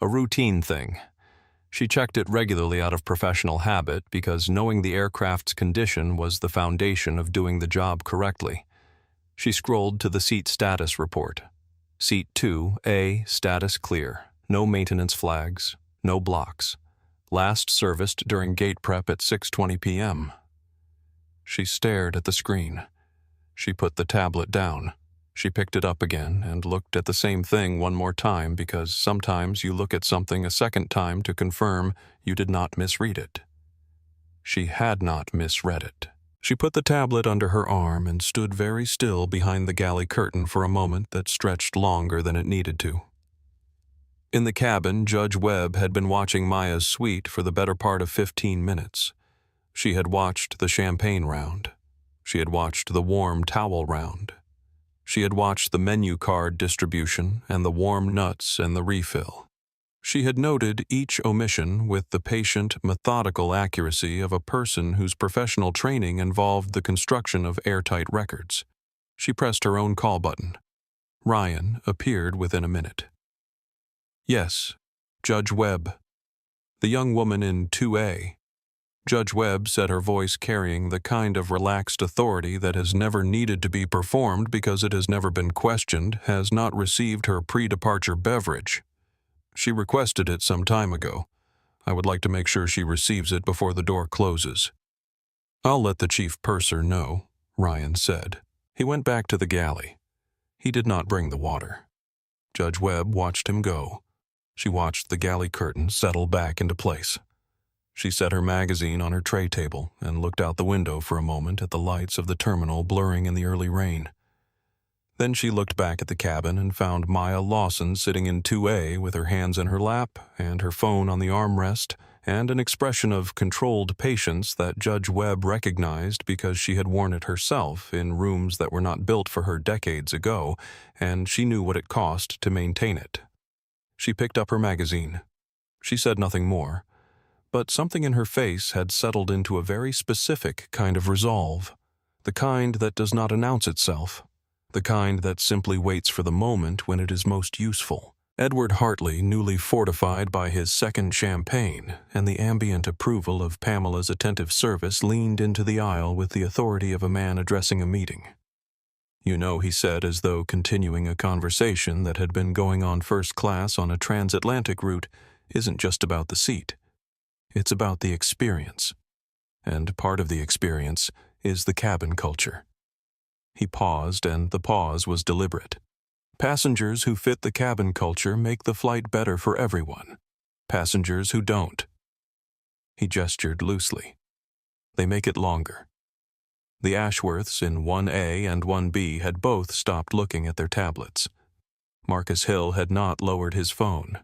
A routine thing. She checked it regularly out of professional habit because knowing the aircraft's condition was the foundation of doing the job correctly. She scrolled to the seat status report. Seat 2A, status clear. No maintenance flags. No blocks. Last serviced during gate prep at 6:20 p.m. She stared at the screen. She put the tablet down. She picked it up again and looked at the same thing one more time because sometimes you look at something a second time to confirm you did not misread it. She had not misread it. She put the tablet under her arm and stood very still behind the galley curtain for a moment that stretched longer than it needed to. In the cabin, Judge Webb had been watching Maya's suite for the better part of 15 minutes. She had watched the champagne round. She had watched the warm towel round. She had watched the menu card distribution and the warm nuts and the refill. She had noted each omission with the patient, methodical accuracy of a person whose professional training involved the construction of airtight records. She pressed her own call button. Ryan appeared within a minute. Yes, Judge Webb. The young woman in 2A. Judge Webb said, her voice carrying the kind of relaxed authority that has never needed to be performed because it has never been questioned, has not received her pre-departure beverage. She requested it some time ago. I would like to make sure she receives it before the door closes. I'll let the chief purser know, Ryan said. He went back to the galley. He did not bring the water. Judge Webb watched him go. She watched the galley curtain settle back into place. She set her magazine on her tray table and looked out the window for a moment at the lights of the terminal blurring in the early rain. Then she looked back at the cabin and found Maya Lawson sitting in 2A with her hands in her lap and her phone on the armrest and an expression of controlled patience that Judge Webb recognized because she had worn it herself in rooms that were not built for her decades ago, and she knew what it cost to maintain it. She picked up her magazine. She said nothing more, but something in her face had settled into a very specific kind of resolve, the kind that does not announce itself, the kind that simply waits for the moment when it is most useful. Edward Hartley, newly fortified by his second champagne and the ambient approval of Pamela's attentive service, leaned into the aisle with the authority of a man addressing a meeting. "You know," he said, as though continuing a conversation that had been going on first class on a transatlantic route, "isn't just about the seat. It's about the experience. And part of the experience is the cabin culture." He paused, and the pause was deliberate. "Passengers who fit the cabin culture make the flight better for everyone. Passengers who don't." He gestured loosely. "They make it longer." The Ashworths in 1A and 1B had both stopped looking at their tablets. Marcus Hill had not lowered his phone.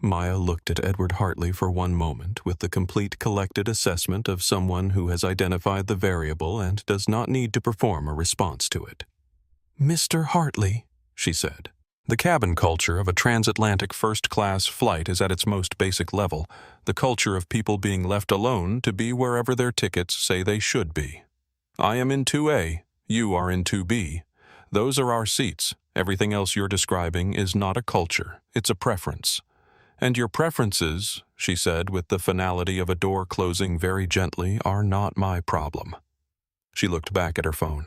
Maya looked at Edward Hartley for one moment with the complete collected assessment of someone who has identified the variable and does not need to perform a response to it. "Mr. Hartley," she said, "the cabin culture of a transatlantic first-class flight is at its most basic level, the culture of people being left alone to be wherever their tickets say they should be. I am in 2A, you are in 2B. Those are our seats. Everything else you're describing is not a culture, it's a preference. And your preferences," she said with the finality of a door closing very gently, "are not my problem." She looked back at her phone.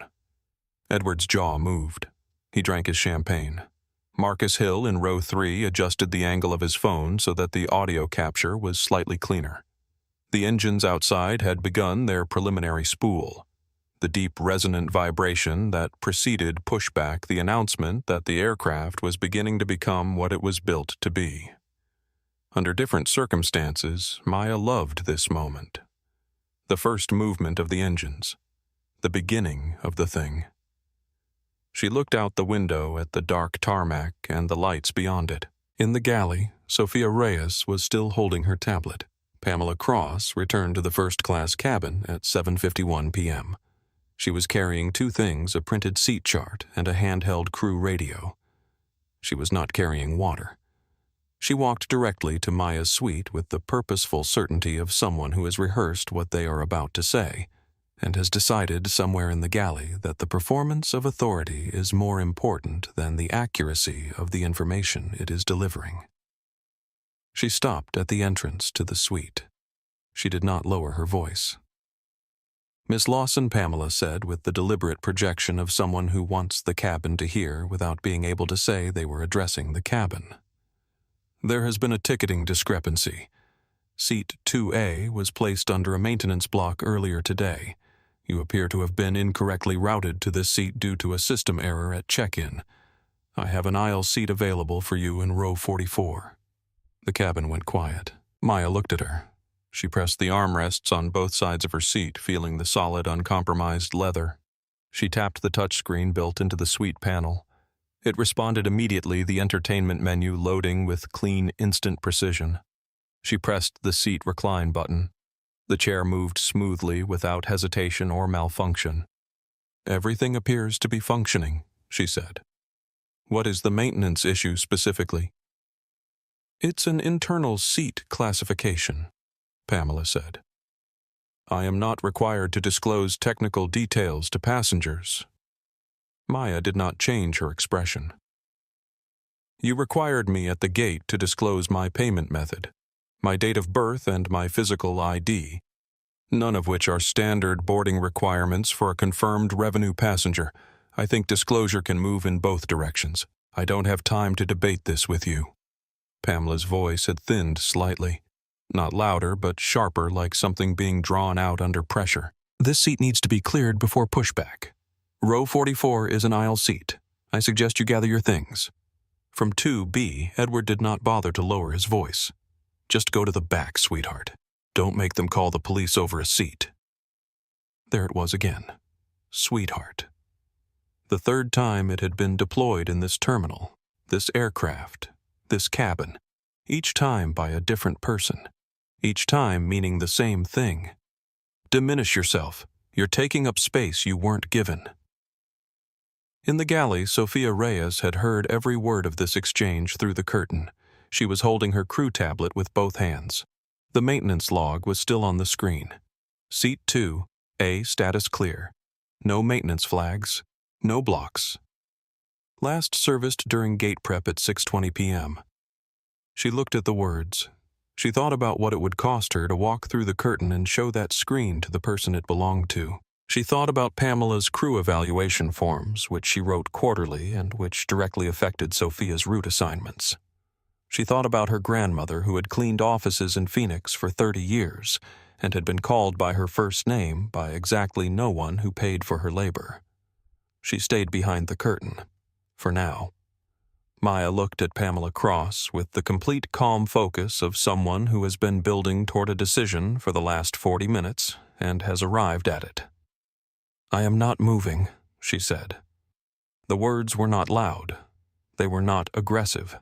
Edward's jaw moved. He drank his champagne. Marcus Hill in row 3 adjusted the angle of his phone so that the audio capture was slightly cleaner. The engines outside had begun their preliminary spool. The deep resonant vibration that preceded pushed back the announcement that the aircraft was beginning to become what it was built to be. Under different circumstances, Maya loved this moment. The first movement of the engines. The beginning of the thing. She looked out the window at the dark tarmac and the lights beyond it. In the galley, Sophia Reyes was still holding her tablet. Pamela Cross returned to the first-class cabin at 7:51 p.m. She was carrying two things, a printed seat chart and a handheld crew radio. She was not carrying water. She walked directly to Maya's suite with the purposeful certainty of someone who has rehearsed what they are about to say, and has decided somewhere in the galley that the performance of authority is more important than the accuracy of the information it is delivering. She stopped at the entrance to the suite. She did not lower her voice. "Miss Lawson," Pamela said with the deliberate projection of someone who wants the cabin to hear without being able to say they were addressing the cabin. "There has been a ticketing discrepancy. Seat 2A was placed under a maintenance block earlier today. You appear to have been incorrectly routed to this seat due to a system error at check-in. I have an aisle seat available for you in row 44. The cabin went quiet. Maya looked at her. She pressed the armrests on both sides of her seat, feeling the solid, uncompromised leather. She tapped the touchscreen built into the suite panel. It responded immediately, the entertainment menu loading with clean, instant precision. She pressed the seat recline button. The chair moved smoothly without hesitation or malfunction. "Everything appears to be functioning," she said. "What is the maintenance issue specifically?" "It's an internal seat classification," Pamela said. "I am not required to disclose technical details to passengers." Maya did not change her expression. "You required me at the gate to disclose my payment method, my date of birth and my physical ID, none of which are standard boarding requirements for a confirmed revenue passenger. I think disclosure can move in both directions. I don't have time to debate this with you." Pamela's voice had thinned slightly. Not louder, but sharper, like something being drawn out under pressure. "This seat needs to be cleared before pushback. Row 44 is an aisle seat. I suggest you gather your things." From 2B, Edward did not bother to lower his voice. "Just go to the back, sweetheart. Don't make them call the police over a seat." There it was again. Sweetheart. The third time it had been deployed in this terminal, this aircraft, this cabin, each time by a different person, each time meaning the same thing. Diminish yourself. You're taking up space you weren't given. In the galley, Sophia Reyes had heard every word of this exchange through the curtain. She was holding her crew tablet with both hands. The maintenance log was still on the screen. Seat 2, A status clear. No maintenance flags, no blocks, Last serviced during gate prep at 6:20 p.m. She looked at the words. She thought about what it would cost her to walk through the curtain and show that screen to the person it belonged to. She thought about Pamela's crew evaluation forms, which she wrote quarterly and which directly affected Sophia's route assignments. She thought about her grandmother who had cleaned offices in Phoenix for 30 years and had been called by her first name by exactly no one who paid for her labor. She stayed behind the curtain, for now. Maya looked at Pamela Cross with the complete calm focus of someone who has been building toward a decision for the last 40 minutes and has arrived at it. "I am not moving," she said. The words were not loud. They were not aggressive.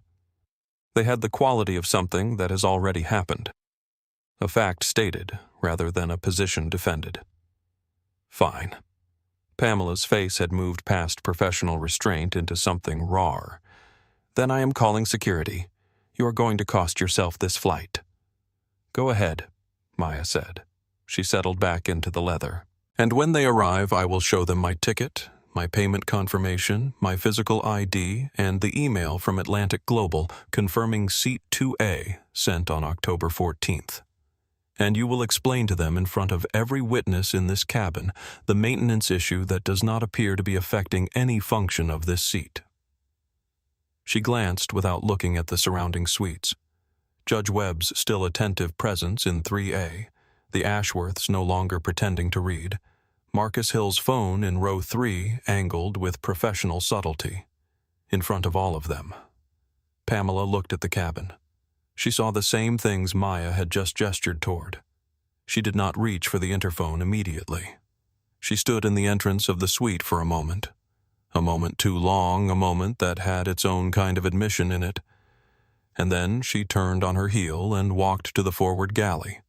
They had the quality of something that has already happened. A fact stated, rather than a position defended. Fine. Pamela's face had moved past professional restraint into something raw. "Then I am calling security. You are going to cost yourself this flight." "Go ahead," Maya said. She settled back into the leather. "And when they arrive, I will show them my ticket, my payment confirmation, my physical ID, and the email from Atlantic Global confirming Seat 2A sent on October 14th. And you will explain to them in front of every witness in this cabin the maintenance issue that does not appear to be affecting any function of this seat." She glanced without looking at the surrounding suites. Judge Webb's still attentive presence in 3A, the Ashworths no longer pretending to read, Marcus Hill's phone in row 3 angled with professional subtlety. In front of all of them. Pamela looked at the cabin. She saw the same things Maya had just gestured toward. She did not reach for the interphone immediately. She stood in the entrance of the suite for a moment too long, a moment that had its own kind of admission in it. And then she turned on her heel and walked to the forward galley.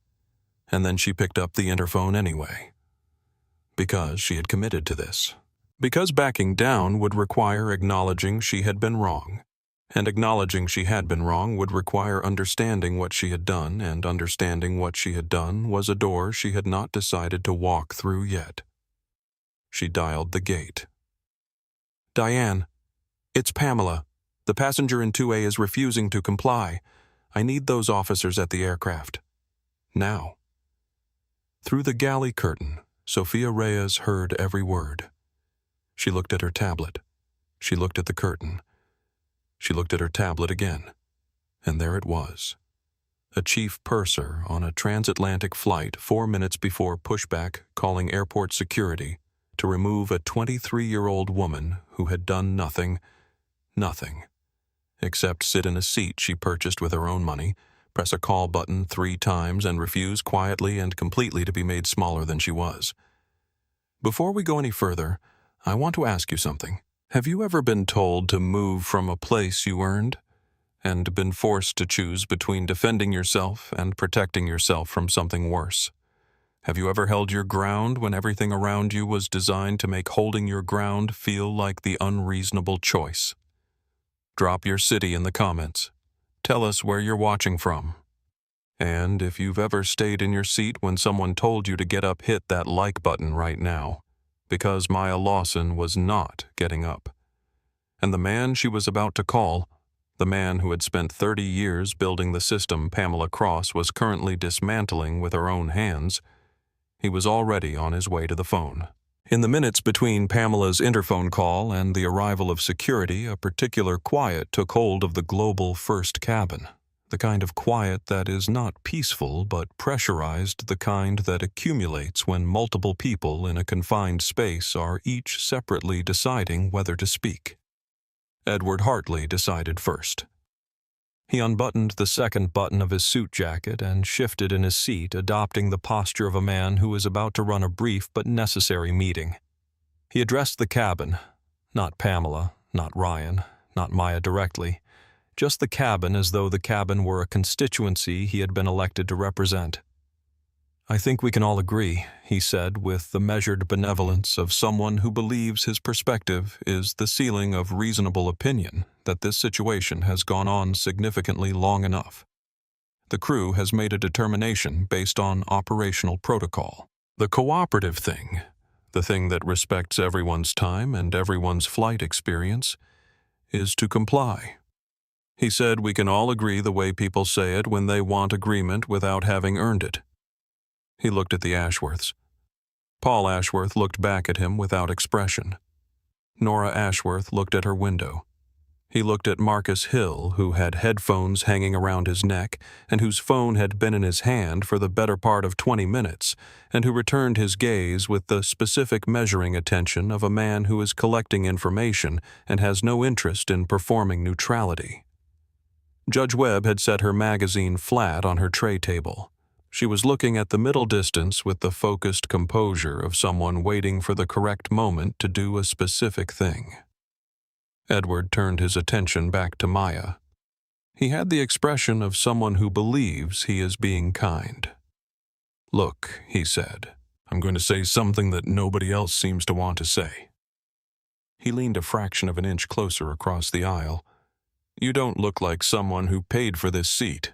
And then she picked up the interphone anyway. Because she had committed to this. Because backing down would require acknowledging she had been wrong. And acknowledging she had been wrong would require understanding what she had done, and understanding what she had done was a door she had not decided to walk through yet. She dialed the gate. "Diane, it's Pamela. The passenger in 2A is refusing to comply. I need those officers at the aircraft. Now." Through the galley curtain, Sophia Reyes heard every word. She looked at her tablet. She looked at the curtain. She looked at her tablet again. And there it was. A chief purser on a transatlantic flight 4 minutes before pushback calling airport security to remove a 23-year-old woman who had done nothing, except sit in a seat she purchased with her own money, press a call button 3 times, and refuse quietly and completely to be made smaller than she was. Before we go any further, I want to ask you something. Have you ever been told to move from a place you earned, and been forced to choose between defending yourself and protecting yourself from something worse? Have you ever held your ground when everything around you was designed to make holding your ground feel like the unreasonable choice? Drop your city in the comments. Tell us where you're watching from. And if you've ever stayed in your seat when someone told you to get up, hit that like button right now, because Maya Lawson was not getting up. And the man she was about to call, the man who had spent 30 years building the system Pamela Cross was currently dismantling with her own hands, he was already on his way to the phone. In the minutes between Pamela's interphone call and the arrival of security, a particular quiet took hold of the global first cabin. The kind of quiet that is not peaceful but pressurized, the kind that accumulates when multiple people in a confined space are each separately deciding whether to speak. Edward Hartley decided first. He unbuttoned the second button of his suit jacket and shifted in his seat, adopting the posture of a man who is about to run a brief but necessary meeting. He addressed the cabin, not Pamela, not Ryan, not Maya directly, just the cabin as though the cabin were a constituency he had been elected to represent. "I think we can all agree," he said with the measured benevolence of someone who believes his perspective is the ceiling of reasonable opinion, that this situation has gone on significantly long enough. The crew has made a determination based on operational protocol. The cooperative thing, the thing that respects everyone's time and everyone's flight experience, is to comply. He said we can all agree the way people say it when they want agreement without having earned it. He looked at the Ashworths. Paul Ashworth looked back at him without expression. Nora Ashworth looked at her window. He looked at Marcus Hill, who had headphones hanging around his neck and whose phone had been in his hand for the better part of 20 minutes, and who returned his gaze with the specific measuring attention of a man who is collecting information and has no interest in performing neutrality. Judge Webb had set her magazine flat on her tray table. She was looking at the middle distance with the focused composure of someone waiting for the correct moment to do a specific thing. Edward turned his attention back to Maya. He had the expression of someone who believes he is being kind. "Look," he said, "I'm going to say something that nobody else seems to want to say." He leaned a fraction of an inch closer across the aisle. "You don't look like someone who paid for this seat.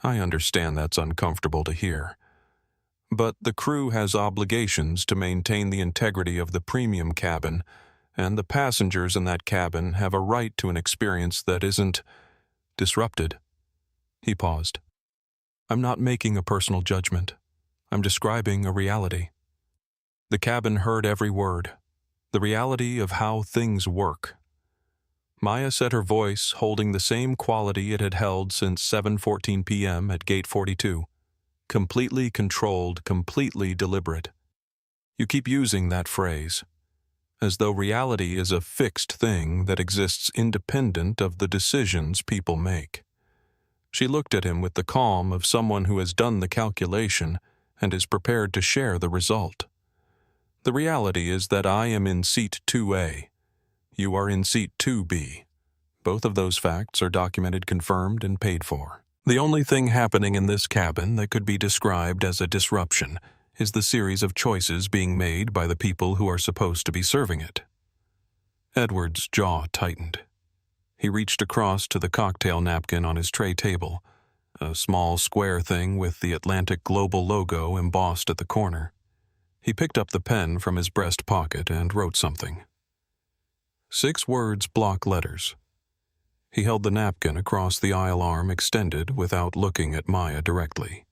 I understand that's uncomfortable to hear. But the crew has obligations to maintain the integrity of the premium cabin, and the passengers in that cabin have a right to an experience that isn't disrupted." He paused. "I'm not making a personal judgment. I'm describing a reality." The cabin heard every word. The reality of how things work. Maya said, her voice holding the same quality it had held since 7:14 p.m. at Gate 42. Completely controlled, completely deliberate. You keep using that phrase, as though reality is a fixed thing that exists independent of the decisions people make. She looked at him with the calm of someone who has done the calculation and is prepared to share the result. The reality is that I am in seat 2A. You are in seat 2B. Both of those facts are documented, confirmed, and paid for. The only thing happening in this cabin that could be described as a disruption is the series of choices being made by the people who are supposed to be serving it. Edward's jaw tightened. He reached across to the cocktail napkin on his tray table, a small square thing with the Atlantic Global logo embossed at the corner. He picked up the pen from his breast pocket and wrote something. 6 words, block letters. He held the napkin across the aisle arm extended without looking at Maya directly.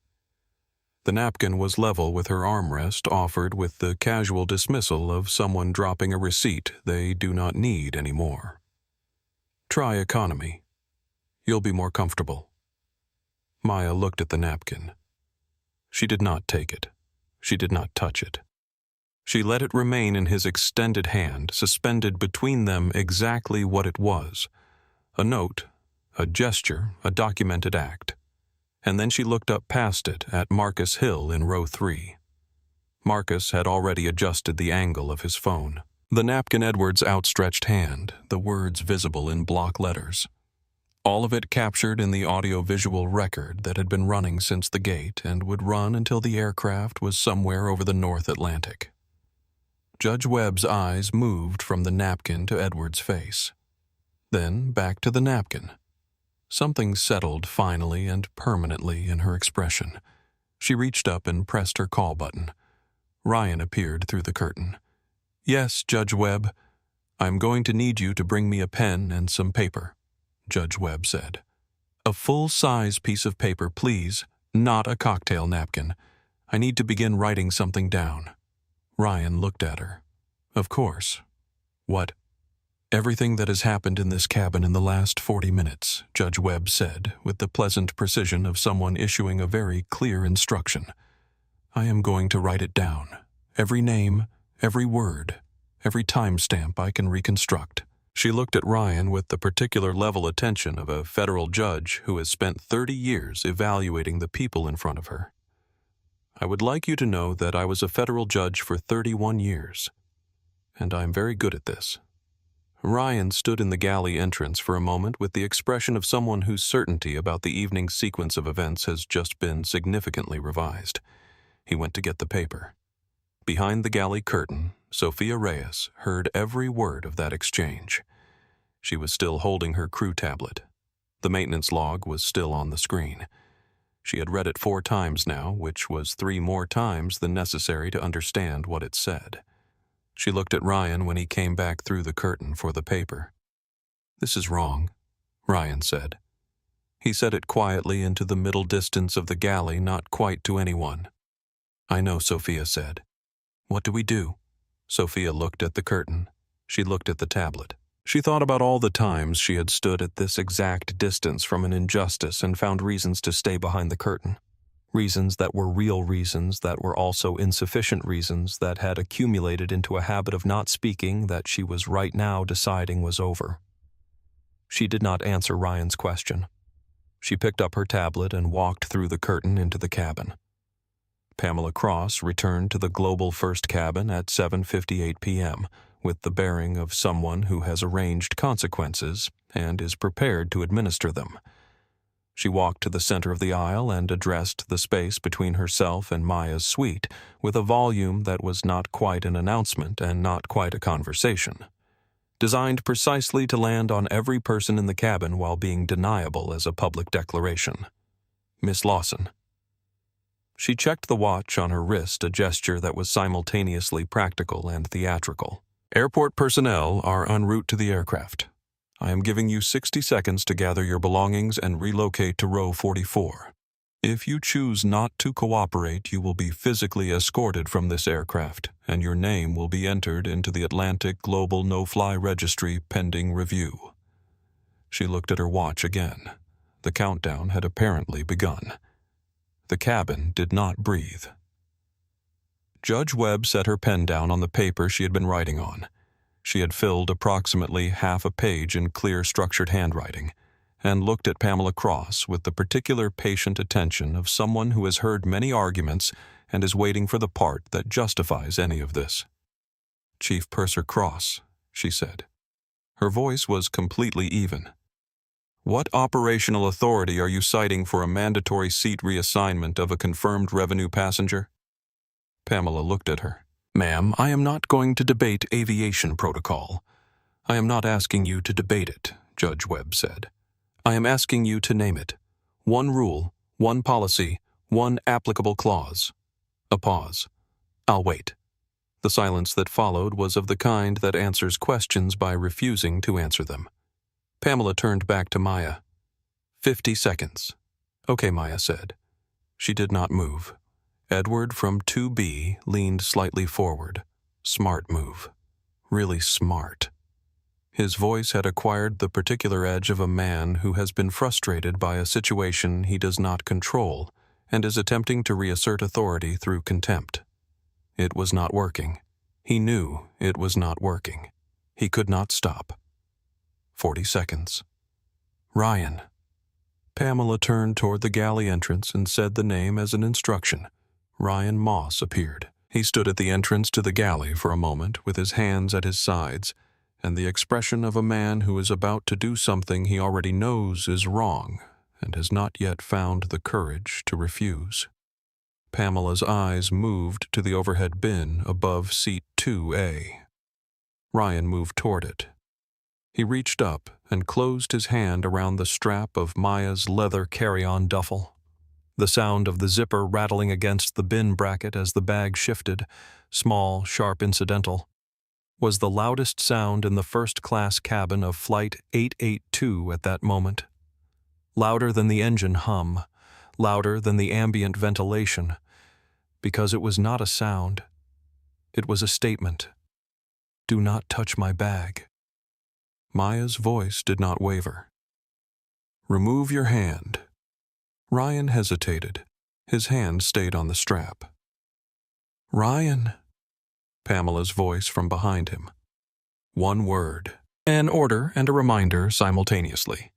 The napkin was level with her armrest, offered with the casual dismissal of someone dropping a receipt they do not need anymore. Try economy. You'll be more comfortable. Maya looked at the napkin. She did not take it. She did not touch it. She let it remain in his extended hand, suspended between them exactly what it was. A note, a gesture, a documented act. And then she looked up past it at Marcus Hill in row 3. Marcus had already adjusted the angle of his phone. The napkin Edward's outstretched hand, the words visible in block letters. All of it captured in the audio-visual record that had been running since the gate and would run until the aircraft was somewhere over the North Atlantic. Judge Webb's eyes moved from the napkin to Edward's face. Then back to the napkin. Something settled finally and permanently in her expression. She reached up and pressed her call button. Ryan appeared through the curtain. "Yes, Judge Webb. I'm going to need you to bring me a pen and some paper," Judge Webb said. "A full-size piece of paper, please, not a cocktail napkin. I need to begin writing something down." Ryan looked at her. "Of course. What?" "Everything that has happened in this cabin in the last 40 minutes, Judge Webb said, with the pleasant precision of someone issuing a very clear instruction. "I am going to write it down. Every name, every word, every timestamp I can reconstruct." She looked at Ryan with the particular level attention of a federal judge who has spent 30 years evaluating the people in front of her. "I would like you to know that I was a federal judge for 31 years, and I'm very good at this." Ryan stood in the galley entrance for a moment with the expression of someone whose certainty about the evening's sequence of events has just been significantly revised. He went to get the paper. Behind the galley curtain, Sophia Reyes heard every word of that exchange. She was still holding her crew tablet. The maintenance log was still on the screen. She had read it 4 times now, which was 3 more times than necessary to understand what it said. She looked at Ryan when he came back through the curtain for the paper. "This is wrong," Ryan said. He said it quietly into the middle distance of the galley, not quite to anyone. "I know," Sophia said. "What do we do?" Sophia looked at the curtain. She looked at the tablet. She thought about all the times she had stood at this exact distance from an injustice and found reasons to stay behind the curtain. Reasons that were real reasons that were also insufficient reasons that had accumulated into a habit of not speaking that she was right now deciding was over. She did not answer Ryan's question. She picked up her tablet and walked through the curtain into the cabin. Pamela Cross returned to the Global First cabin at 7:58 p.m. with the bearing of someone who has arranged consequences and is prepared to administer them. She walked to the center of the aisle and addressed the space between herself and Maya's suite with a volume that was not quite an announcement and not quite a conversation, designed precisely to land on every person in the cabin while being deniable as a public declaration. "Miss Lawson." She checked the watch on her wrist, a gesture that was simultaneously practical and theatrical. "Airport personnel are en route to the aircraft. I am giving you 60 seconds to gather your belongings and relocate to row 44. If you choose not to cooperate, you will be physically escorted from this aircraft, and your name will be entered into the Atlantic Global No-Fly Registry pending review." She looked at her watch again. The countdown had apparently begun. The cabin did not breathe. Judge Webb set her pen down on the paper she had been writing on. She had filled approximately half a page in clear, structured handwriting, and looked at Pamela Cross with the particular patient attention of someone who has heard many arguments and is waiting for the part that justifies any of this. "Chief Purser Cross," she said. Her voice was completely even. "What operational authority are you citing for a mandatory seat reassignment of a confirmed revenue passenger?" Pamela looked at her. "Ma'am, I am not going to debate aviation protocol. I am not asking you to debate it," Judge Webb said. "I am asking you to name it. One rule, one policy, one applicable clause." A pause. "I'll wait." The silence that followed was of the kind that answers questions by refusing to answer them. Pamela turned back to Maya. 50 seconds. "Okay," Maya said. She did not move. Edward from 2B leaned slightly forward. Smart move. Really smart. His voice had acquired the particular edge of a man who has been frustrated by a situation he does not control and is attempting to reassert authority through contempt. It was not working. He knew it was not working. He could not stop. 40 seconds. "Ryan." Pamela turned toward the galley entrance and said the name as an instruction. Ryan Moss appeared. He stood at the entrance to the galley for a moment with his hands at his sides and the expression of a man who is about to do something he already knows is wrong and has not yet found the courage to refuse. Pamela's eyes moved to the overhead bin above seat 2A. Ryan moved toward it. He reached up and closed his hand around the strap of Maya's leather carry-on duffel. The sound of the zipper rattling against the bin bracket as the bag shifted, small, sharp incidental, was the loudest sound in the first-class cabin of Flight 882 at that moment. Louder than the engine hum, louder than the ambient ventilation, because it was not a sound. It was a statement. "Do not touch my bag." Maya's voice did not waver. "Remove your hand." Ryan hesitated. His hand stayed on the strap. "Ryan," Pamela's voice from behind him. One word. An order and a reminder simultaneously.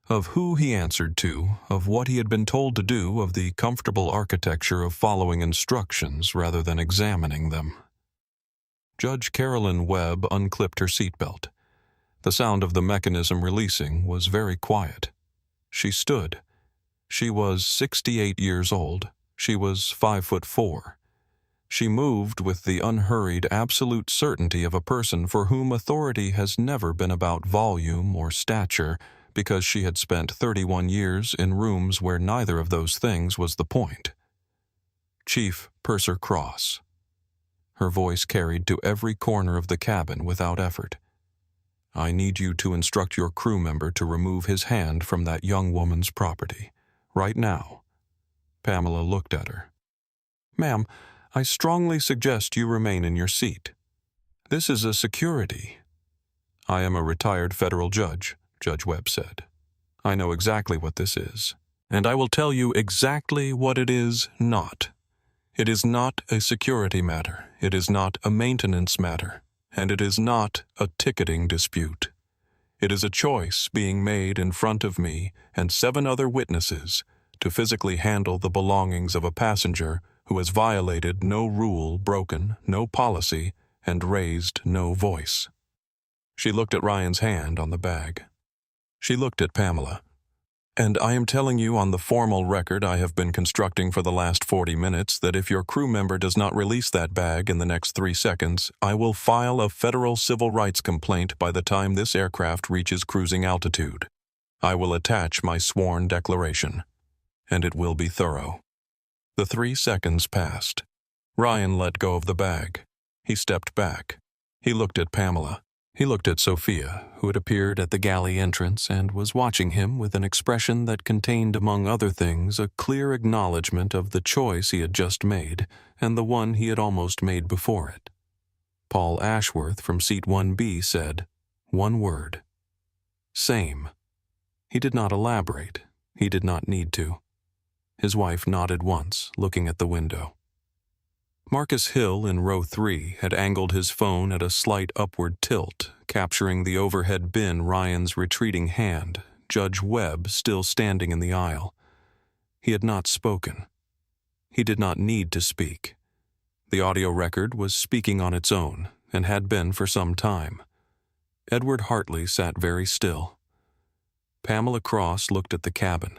Of who he answered to, of what he had been told to do, of the comfortable architecture of following instructions rather than examining them. Judge Carolyn Webb unclipped her seatbelt. The sound of the mechanism releasing was very quiet. She stood. She was 68 years old. She was 5'4". She moved with the unhurried, absolute certainty of a person for whom authority has never been about volume or stature, because she had spent 31 years in rooms where neither of those things was the point. "Chief Purser Cross." Her voice carried to every corner of the cabin without effort. I need you to instruct your crew member to remove his hand from that young woman's property. Right now." Pamela looked at her. "Ma'am, I strongly suggest you remain in your seat. This is a security." "I am a retired federal judge," Judge Webb said. "I know exactly what this is, and I will tell you exactly what it is not. It is not a security matter, it is not a maintenance matter, and it is not a ticketing dispute. It is a choice being made in front of me and 7 other witnesses to physically handle the belongings of a passenger who has violated no rule, broken no policy, and raised no voice." She looked at Ryan's hand on the bag. She looked at Pamela. "And I am telling you on the formal record I have been constructing for the last 40 minutes that if your crew member does not release that bag in the next 3 seconds, I will file a federal civil rights complaint by the time this aircraft reaches cruising altitude. I will attach my sworn declaration, and it will be thorough." The 3 seconds passed. Ryan let go of the bag. He stepped back. He looked at Pamela. He looked at Sophia, who had appeared at the galley entrance and was watching him with an expression that contained, among other things, a clear acknowledgement of the choice he had just made and the one he had almost made before it. Paul Ashworth from seat 1B said, "One word. Same." He did not elaborate. He did not need to. His wife nodded once, looking at the window. Marcus Hill in row 3 had angled his phone at a slight upward tilt, capturing the overhead bin Ryan's retreating hand, Judge Webb still standing in the aisle. He had not spoken. He did not need to speak. The audio record was speaking on its own, and had been for some time. Edward Hartley sat very still. Pamela Cross looked at the cabin.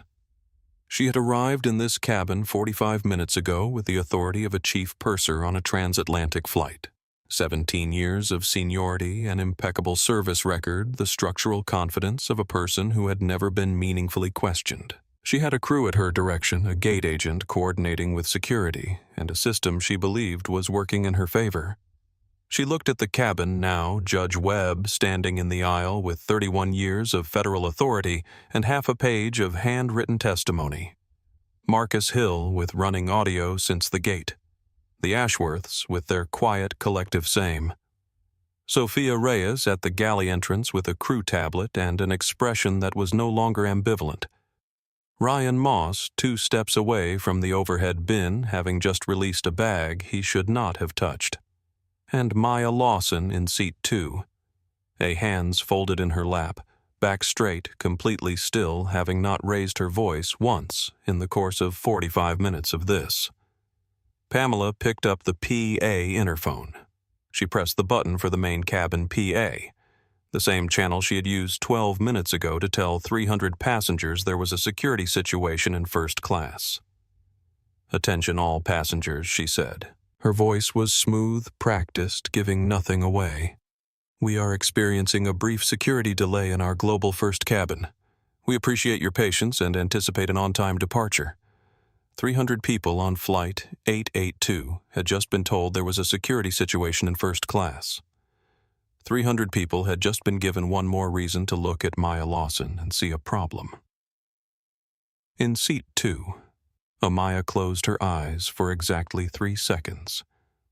She had arrived in this cabin 45 minutes ago with the authority of a chief purser on a transatlantic flight. 17 years of seniority, an impeccable service record, the structural confidence of a person who had never been meaningfully questioned. She had a crew at her direction, a gate agent coordinating with security, and a system she believed was working in her favor. She looked at the cabin now, Judge Webb standing in the aisle with 31 years of federal authority and half a page of handwritten testimony. Marcus Hill with running audio since the gate. The Ashworths with their quiet collective same. Sophia Reyes at the galley entrance with a crew tablet and an expression that was no longer ambivalent. Ryan Moss 2 steps away from the overhead bin, having just released a bag he should not have touched. And Maya Lawson in seat 2, a hands folded in her lap, back straight, completely still, having not raised her voice once in the course of 45 minutes of this. Pamela picked up the PA interphone. She pressed the button for the main cabin PA, the same channel she had used 12 minutes ago to tell 300 passengers there was a security situation in first class. "Attention all passengers," she said. Her voice was smooth, practiced, giving nothing away. "We are experiencing a brief security delay in our global first cabin. We appreciate your patience and anticipate an on-time departure. 300 people on flight 882 had just been told there was a security situation in first class. 300 people had just been given one more reason to look at Maya Lawson and see a problem." In seat 2, Amaya closed her eyes for exactly 3 seconds.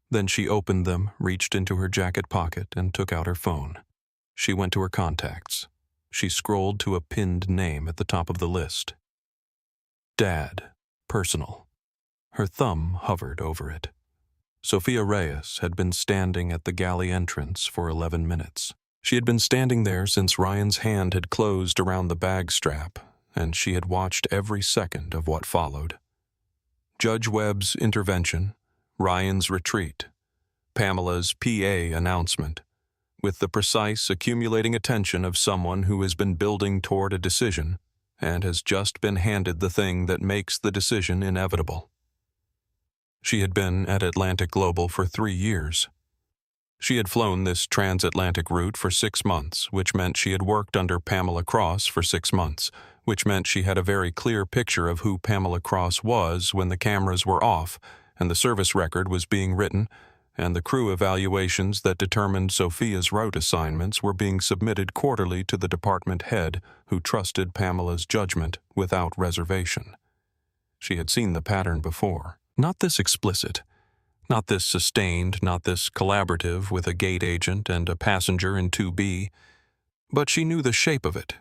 Then she opened them, reached into her jacket pocket, and took out her phone. She went to her contacts. She scrolled to a pinned name at the top of the list. Dad, personal. Her thumb hovered over it. Sophia Reyes had been standing at the galley entrance for 11 minutes. She had been standing there since Ryan's hand had closed around the bag strap, and she had watched every second of what followed. Judge Webb's intervention, Ryan's retreat, Pamela's PA announcement, with the precise accumulating attention of someone who has been building toward a decision and has just been handed the thing that makes the decision inevitable. She had been at Atlantic Global for 3 years. She had flown this transatlantic route for 6 months, which meant she had worked under Pamela Cross for 6 months, which meant she had a very clear picture of who Pamela Cross was when the cameras were off and the service record was being written, and the crew evaluations that determined Sophia's route assignments were being submitted quarterly to the department head, who trusted Pamela's judgment without reservation. She had seen the pattern before. Not this explicit, not this sustained, not this collaborative with a gate agent and a passenger in 2B, but she knew the shape of it,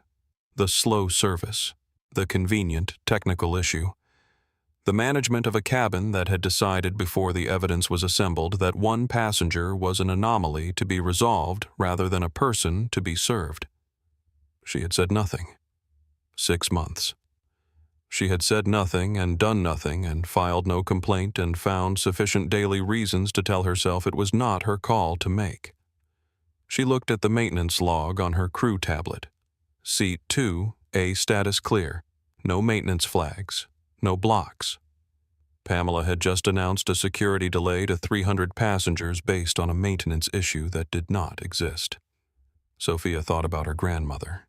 the slow service, the convenient technical issue, the management of a cabin that had decided before the evidence was assembled that one passenger was an anomaly to be resolved rather than a person to be served. She had said nothing. 6 months. She had said nothing and done nothing and filed no complaint and found sufficient daily reasons to tell herself it was not her call to make. She looked at the maintenance log on her crew tablet. Seat 2, A status clear. No maintenance flags. No blocks. Pamela had just announced a security delay to 300 passengers based on a maintenance issue that did not exist. Sophia thought about her grandmother.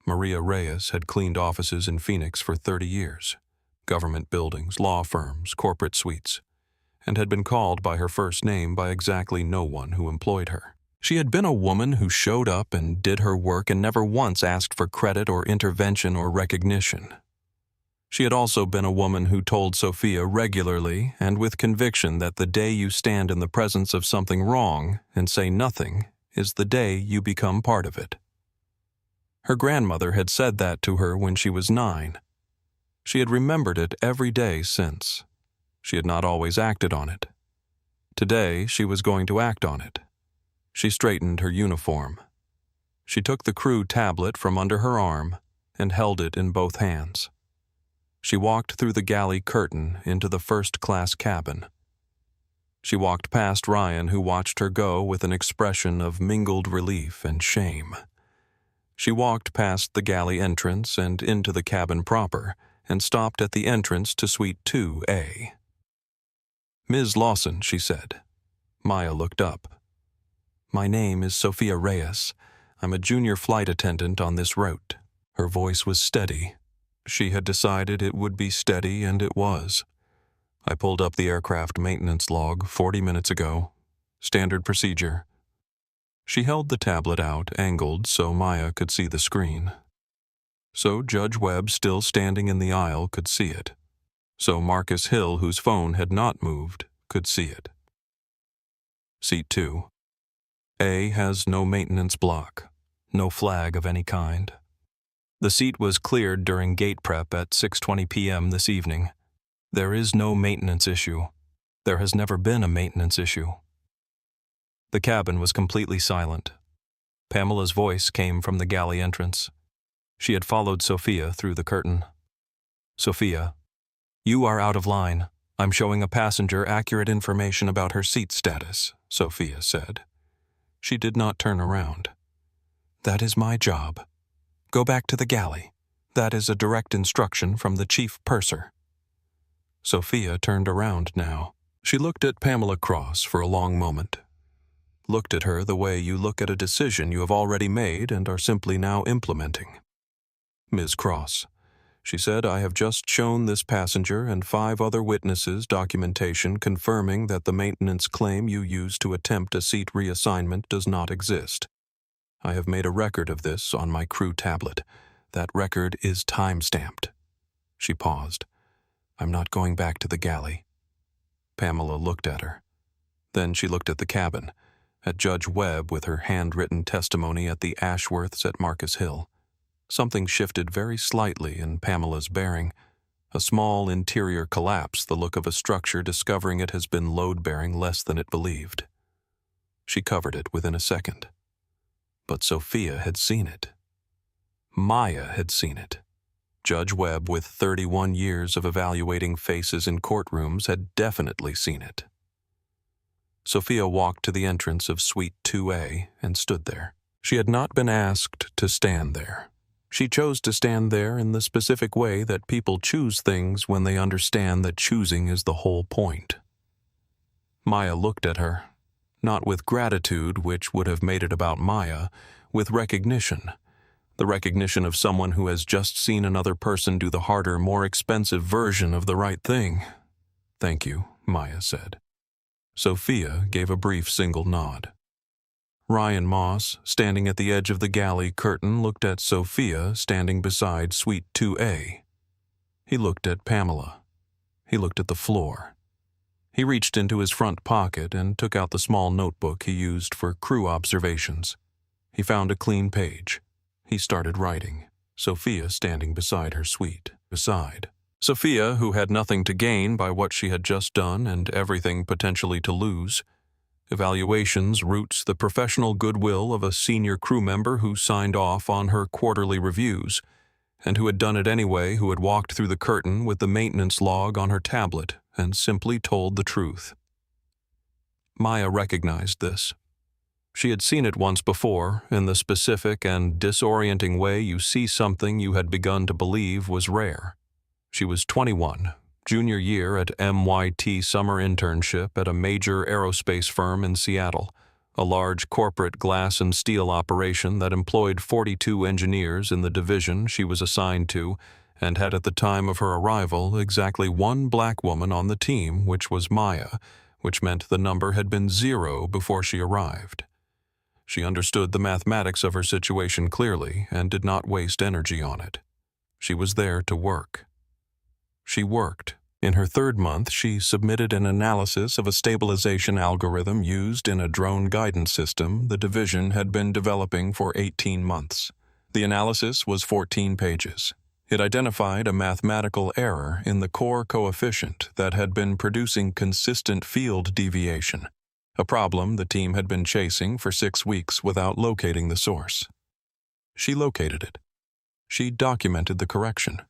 Maria Reyes had cleaned offices in Phoenix for 30 years, government buildings, law firms, corporate suites, and had been called by her first name by exactly no one who employed her. She had been a woman who showed up and did her work and never once asked for credit or intervention or recognition. She had also been a woman who told Sophia regularly and with conviction that the day you stand in the presence of something wrong and say nothing is the day you become part of it. Her grandmother had said that to her when she was 9. She had remembered it every day since. She had not always acted on it. Today, she was going to act on it. She straightened her uniform. She took the crew tablet from under her arm and held it in both hands. She walked through the galley curtain into the first-class cabin. She walked past Ryan, who watched her go with an expression of mingled relief and shame. She walked past the galley entrance and into the cabin proper, and stopped at the entrance to Suite 2A. "Ms. Lawson," she said. Maya looked up. "My name is Sophia Reyes. I'm a junior flight attendant on this route." Her voice was steady. She had decided it would be steady, and it was. "I pulled up the aircraft maintenance log 40 minutes ago. Standard procedure." She held the tablet out, angled so Maya could see the screen. So Judge Webb, still standing in the aisle, could see it. So Marcus Hill, whose phone had not moved, could see it. Seat 2. A has no maintenance block, no flag of any kind. The seat was cleared during gate prep at 6:20 p.m. this evening. There is no maintenance issue. There has never been a maintenance issue. The cabin was completely silent. Pamela's voice came from the galley entrance. She had followed Sophia through the curtain. "Sophia, you are out of line. I'm showing a passenger accurate information about her seat status," Sophia said. She did not turn around. "That is my job. Go back to the galley. That is a direct instruction from the chief purser." Sophia turned around now. She looked at Pamela Cross for a long moment. Looked at her the way you look at a decision you have already made and are simply now implementing. "Ms. Cross," she said, "I have just shown this passenger and 5 other witnesses documentation confirming that the maintenance claim you used to attempt a seat reassignment does not exist. I have made a record of this on my crew tablet. That record is time-stamped." She paused. "I'm not going back to the galley." Pamela looked at her. Then she looked at the cabin, at Judge Webb with her handwritten testimony at the Ashworths at Marcus Hill. Something shifted very slightly in Pamela's bearing. A small interior collapse, the look of a structure discovering it has been load-bearing less than it believed. She covered it within a second. But Sophia had seen it. Maya had seen it. Judge Webb, with 31 years of evaluating faces in courtrooms, had definitely seen it. Sophia walked to the entrance of Suite 2A and stood there. She had not been asked to stand there. She chose to stand there in the specific way that people choose things when they understand that choosing is the whole point. Maya looked at her, not with gratitude, which would have made it about Maya, with recognition. The recognition of someone who has just seen another person do the harder, more expensive version of the right thing. "Thank you," Maya said. Sophia gave a brief single nod. Ryan Moss, standing at the edge of the galley curtain, looked at Sophia standing beside Suite 2A. He looked at Pamela. He looked at the floor. He reached into his front pocket and took out the small notebook he used for crew observations. He found a clean page. He started writing, Sophia standing beside her suite. Sophia, who had nothing to gain by what she had just done and everything potentially to lose. Evaluations, roots, the professional goodwill of a senior crew member who signed off on her quarterly reviews, and who had done it anyway, who had walked through the curtain with the maintenance log on her tablet and simply told the truth. Maya recognized this. She had seen it once before, in the specific and disorienting way you see something you had begun to believe was rare. She was 21, junior year at MYT summer internship at a major aerospace firm in Seattle, a large corporate glass and steel operation that employed 42 engineers in the division she was assigned to, and had at the time of her arrival exactly one black woman on the team, which was Maya, which meant the number had been 0 before she arrived. She understood the mathematics of her situation clearly and did not waste energy on it. She was there to work. She worked. In her 3rd month, she submitted an analysis of a stabilization algorithm used in a drone guidance system the division had been developing for 18 months. The analysis was 14 pages. It identified a mathematical error in the core coefficient that had been producing consistent field deviation, a problem the team had been chasing for 6 weeks without locating the source. She located it. She documented the correction.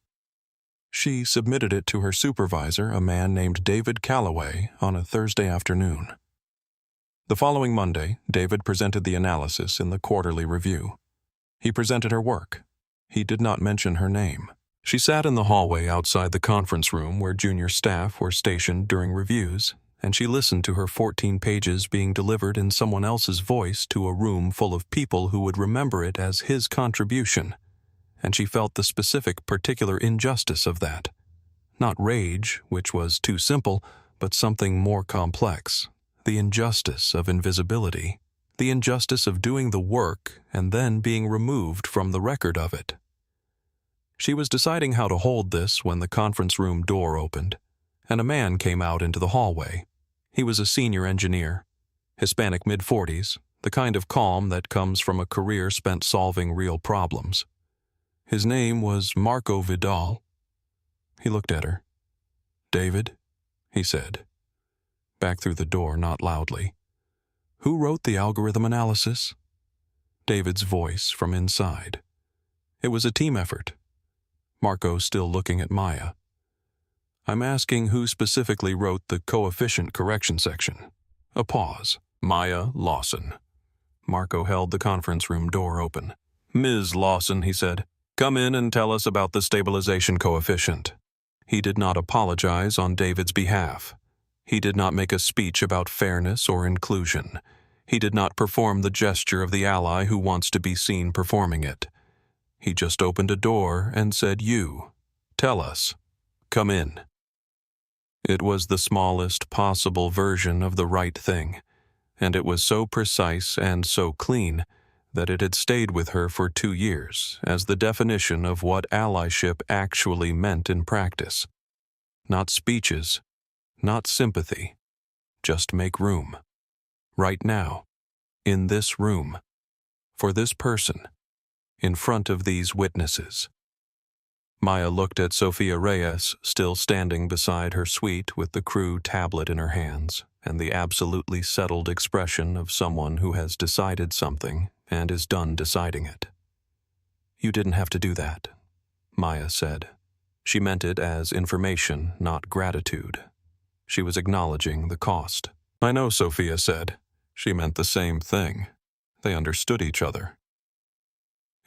She submitted it to her supervisor, a man named David Calloway, on a Thursday afternoon. The following Monday, David presented the analysis in the quarterly review. He presented her work. He did not mention her name. She sat in the hallway outside the conference room where junior staff were stationed during reviews, and she listened to her 14 pages being delivered in someone else's voice to a room full of people who would remember it as his contribution. And she felt the specific particular injustice of that. Not rage, which was too simple, but something more complex. The injustice of invisibility. The injustice of doing the work and then being removed from the record of it. She was deciding how to hold this when the conference room door opened, and a man came out into the hallway. He was a senior engineer, Hispanic mid-40s, the kind of calm that comes from a career spent solving real problems. His name was Marco Vidal. He looked at her. "David," he said. Back through the door, not loudly. "Who wrote the algorithm analysis?" David's voice from inside. It was a team effort. Marco still looking at Maya. "I'm asking who specifically wrote the coefficient correction section." A pause. "Maya Lawson." Marco held the conference room door open. "Ms. Lawson," he said. "Come in and tell us about the stabilization coefficient." He did not apologize on David's behalf. He did not make a speech about fairness or inclusion. He did not perform the gesture of the ally who wants to be seen performing it. He just opened a door and said, "You, tell us. Come in." It was the smallest possible version of the right thing, and it was so precise and so clean that it had stayed with her for 2 years as the definition of what allyship actually meant in practice. Not speeches, not sympathy, just make room. Right now, in this room, for this person, in front of these witnesses. Maya looked at Sophia Reyes, still standing beside her suite with the crew tablet in her hands, and the absolutely settled expression of someone who has decided something and is done deciding it. "You didn't have to do that," Maya said. She meant it as information, not gratitude. She was acknowledging the cost. "I know," Sophia said. She meant the same thing. They understood each other.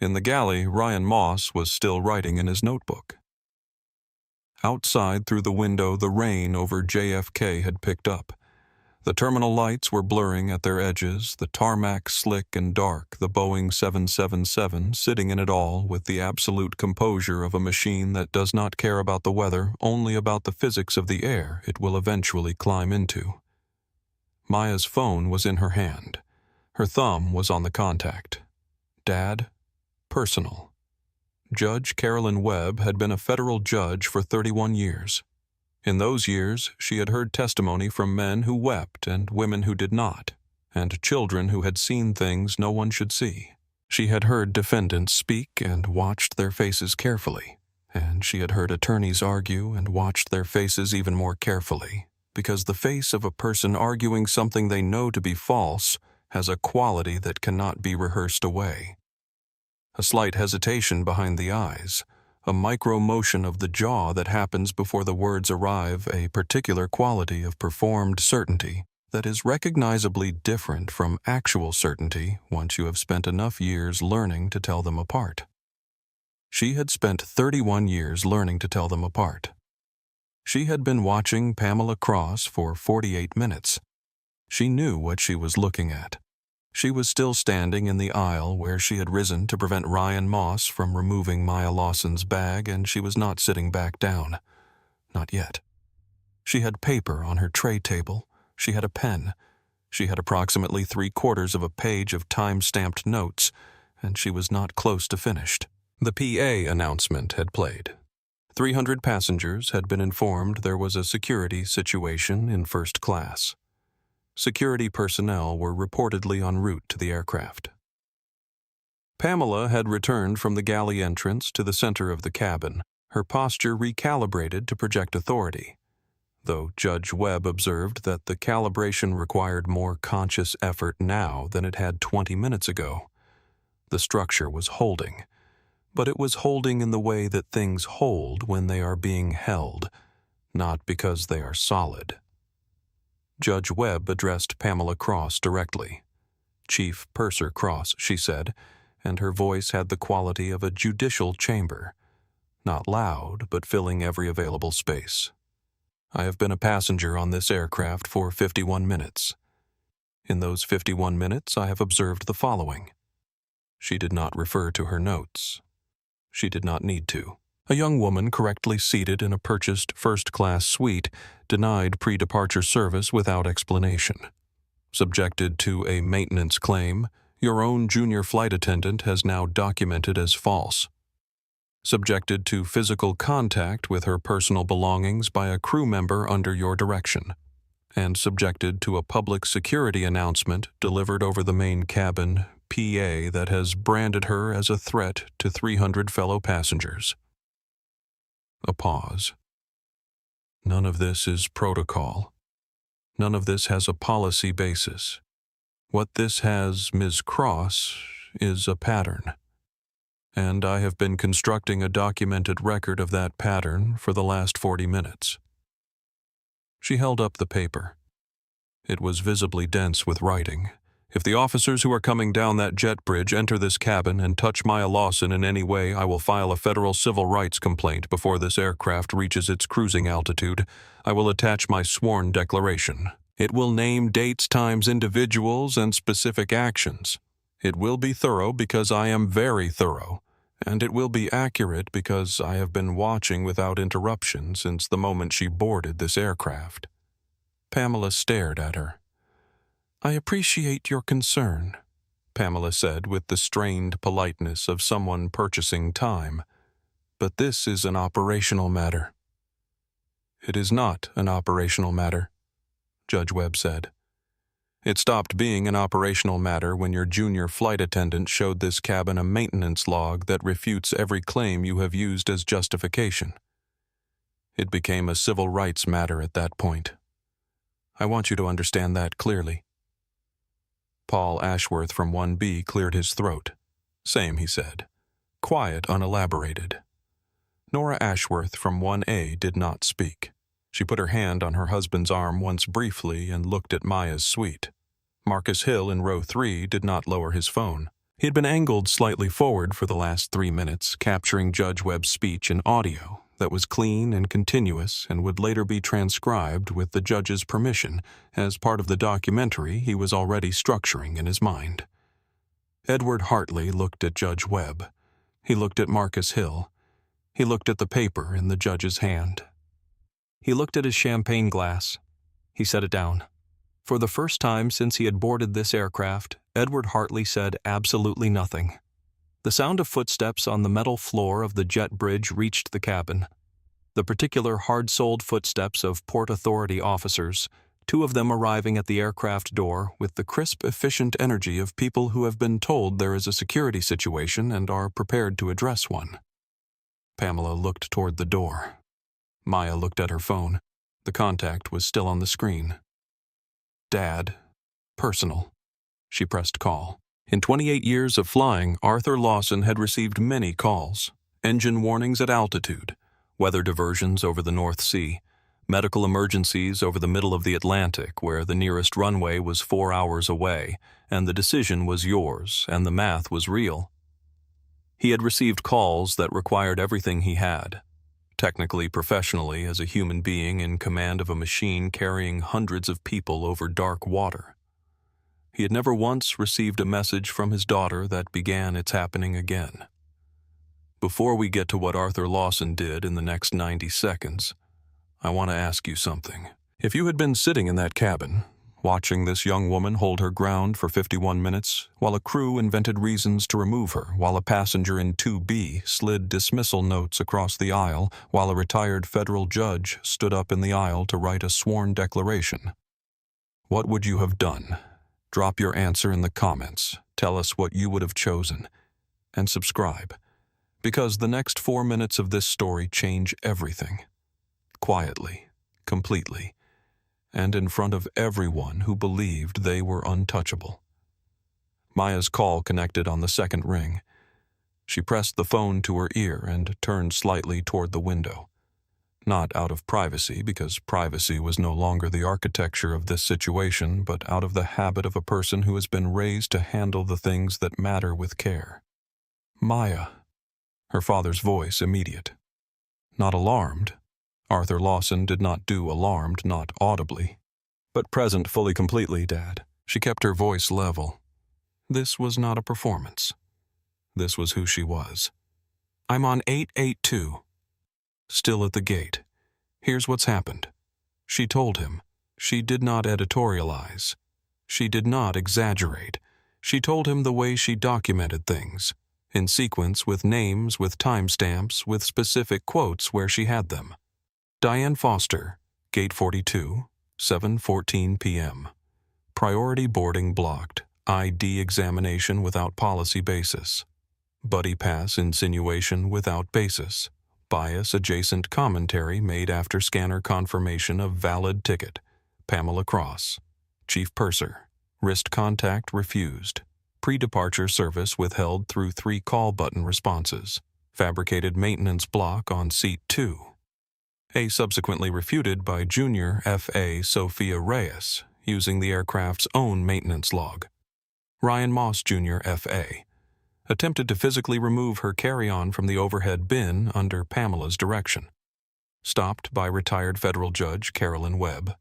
In the galley, Ryan Moss was still writing in his notebook. Outside through the window, the rain over JFK had picked up. The terminal lights were blurring at their edges, the tarmac slick and dark, the Boeing 777 sitting in it all with the absolute composure of a machine that does not care about the weather, only about the physics of the air it will eventually climb into. Maya's phone was in her hand. Her thumb was on the contact. Dad, personal. Judge Carolyn Webb had been a federal judge for 31 years. In those years, she had heard testimony from men who wept and women who did not, and children who had seen things no one should see. She had heard defendants speak and watched their faces carefully, and she had heard attorneys argue and watched their faces even more carefully, because the face of a person arguing something they know to be false has a quality that cannot be rehearsed away. A slight hesitation behind the eyes, a micro-motion of the jaw that happens before the words arrive, a particular quality of performed certainty that is recognizably different from actual certainty once you have spent enough years learning to tell them apart. She had spent 31 years learning to tell them apart. She had been watching Pamela Cross for 48 minutes. She knew what she was looking at. She was still standing in the aisle where she had risen to prevent Ryan Moss from removing Maya Lawson's bag, and she was not sitting back down. Not yet. She had paper on her tray table. She had a pen. She had approximately 3/4 of a page of time-stamped notes, and she was not close to finished. The PA announcement had played. 300 passengers had been informed there was a security situation in first class. Security personnel were reportedly en route to the aircraft. Pamela had returned from the galley entrance to the center of the cabin, her posture recalibrated to project authority, though Judge Webb observed that the calibration required more conscious effort now than it had 20 minutes ago. The structure was holding, but it was holding in the way that things hold when they are being held, not because they are solid. Judge Webb addressed Pamela Cross directly. Chief Purser Cross, she said, and her voice had the quality of a judicial chamber, not loud, but filling every available space. I have been a passenger on this aircraft for 51 minutes. In those 51 minutes, I have observed the following. She did not refer to her notes. She did not need to. A young woman correctly seated in a purchased first-class suite denied pre-departure service without explanation. Subjected to a maintenance claim, your own junior flight attendant has now documented as false. Subjected to physical contact with her personal belongings by a crew member under your direction, and subjected to a public security announcement delivered over the main cabin PA that has branded her as a threat to 300 fellow passengers. A pause. None of this is protocol. None of this has a policy basis. What this has, Ms. Cross, is a pattern. And I have been constructing a documented record of that pattern for the last 40 minutes. She held up the paper. It was visibly dense with writing. If the officers who are coming down that jet bridge enter this cabin and touch Maya Lawson in any way, I will file a federal civil rights complaint before this aircraft reaches its cruising altitude. I will attach my sworn declaration. It will name dates, times, individuals, and specific actions. It will be thorough because I am very thorough, and it will be accurate because I have been watching without interruption since the moment she boarded this aircraft. Pamela stared at her. I appreciate your concern, Pamela said with the strained politeness of someone purchasing time, but this is an operational matter. It is not an operational matter, Judge Webb said. It stopped being an operational matter when your junior flight attendant showed this cabin a maintenance log that refutes every claim you have used as justification. It became a civil rights matter at that point. I want you to understand that clearly. Paul Ashworth from 1B cleared his throat. Same, he said. Quiet, unelaborated. Nora Ashworth from 1A did not speak. She put her hand on her husband's arm once briefly and looked at Maya's suite. Marcus Hill in row 3 did not lower his phone. He had been angled slightly forward for the last 3 minutes, capturing Judge Webb's speech in audio that was clean and continuous and would later be transcribed with the judge's permission as part of the documentary he was already structuring in his mind. Edward Hartley looked at Judge Webb. He looked at Marcus Hill. He looked at the paper in the judge's hand. He looked at his champagne glass. He set it down. For the first time since he had boarded this aircraft, Edward Hartley said absolutely nothing. The sound of footsteps on the metal floor of the jet bridge reached the cabin. The particular hard-soled footsteps of Port Authority officers, two of them arriving at the aircraft door with the crisp, efficient energy of people who have been told there is a security situation and are prepared to address one. Pamela looked toward the door. Maya looked at her phone. The contact was still on the screen. Dad. Personal. She pressed call. In 28 years of flying, Arthur Lawson had received many calls. Engine warnings at altitude, weather diversions over the North Sea, medical emergencies over the middle of the Atlantic where the nearest runway was 4 hours away, and the decision was yours, and the math was real. He had received calls that required everything he had. Technically, professionally, as a human being in command of a machine carrying hundreds of people over dark water. He had never once received a message from his daughter that began its happening again. Before we get to what Arthur Lawson did in the next 90 seconds, I want to ask you something. If you had been sitting in that cabin, watching this young woman hold her ground for 51 minutes, while a crew invented reasons to remove her, while a passenger in 2B slid dismissal notes across the aisle, while a retired federal judge stood up in the aisle to write a sworn declaration, what would you have done? Drop your answer in the comments. Tell us what you would have chosen. And subscribe, because the next 4 minutes of this story change everything. Quietly, completely, and in front of everyone who believed they were untouchable. Maya's call connected on the second ring. She pressed the phone to her ear and turned slightly toward the window. Not out of privacy, because privacy was no longer the architecture of this situation, but out of the habit of a person who has been raised to handle the things that matter with care. Maya. Her father's voice immediate. Not alarmed. Arthur Lawson did not do alarmed, not audibly. But present fully completely, Dad. She kept her voice level. This was not a performance. This was who she was. I'm on 882. Still at the gate. Here's what's happened. She told him. She did not editorialize. She did not exaggerate. She told him the way she documented things, in sequence with names, with timestamps, with specific quotes where she had them. Diane Foster, Gate 42, 7:14 p.m. Priority boarding blocked. ID examination without policy basis. Buddy pass insinuation without basis. Bias adjacent commentary made after scanner confirmation of valid ticket. Pamela Cross. Chief Purser. Wrist contact refused. Pre-departure service withheld through 3 call button responses. Fabricated maintenance block on seat 2. A subsequently refuted by Junior F.A. Sophia Reyes, using the aircraft's own maintenance log. Ryan Moss Jr. F.A. attempted to physically remove her carry-on from the overhead bin under Pamela's direction. Stopped by retired federal judge Carolyn Webb.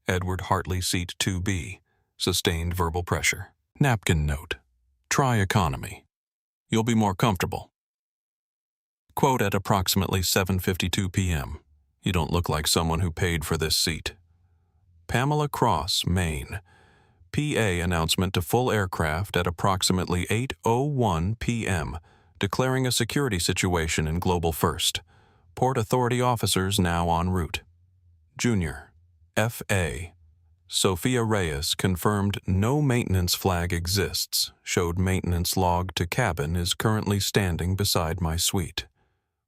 Edward Hartley seat 2B. Sustained verbal pressure. Napkin note. Try economy. You'll be more comfortable. Quote at approximately 7:52 p.m. You don't look like someone who paid for this seat. Pamela Cross, Maine. PA announcement to full aircraft at approximately 8:01 p.m., declaring a security situation in Global First. Port Authority officers now en route. Junior. F.A. Sophia Reyes confirmed no maintenance flag exists, showed maintenance log to cabin is currently standing beside my suite.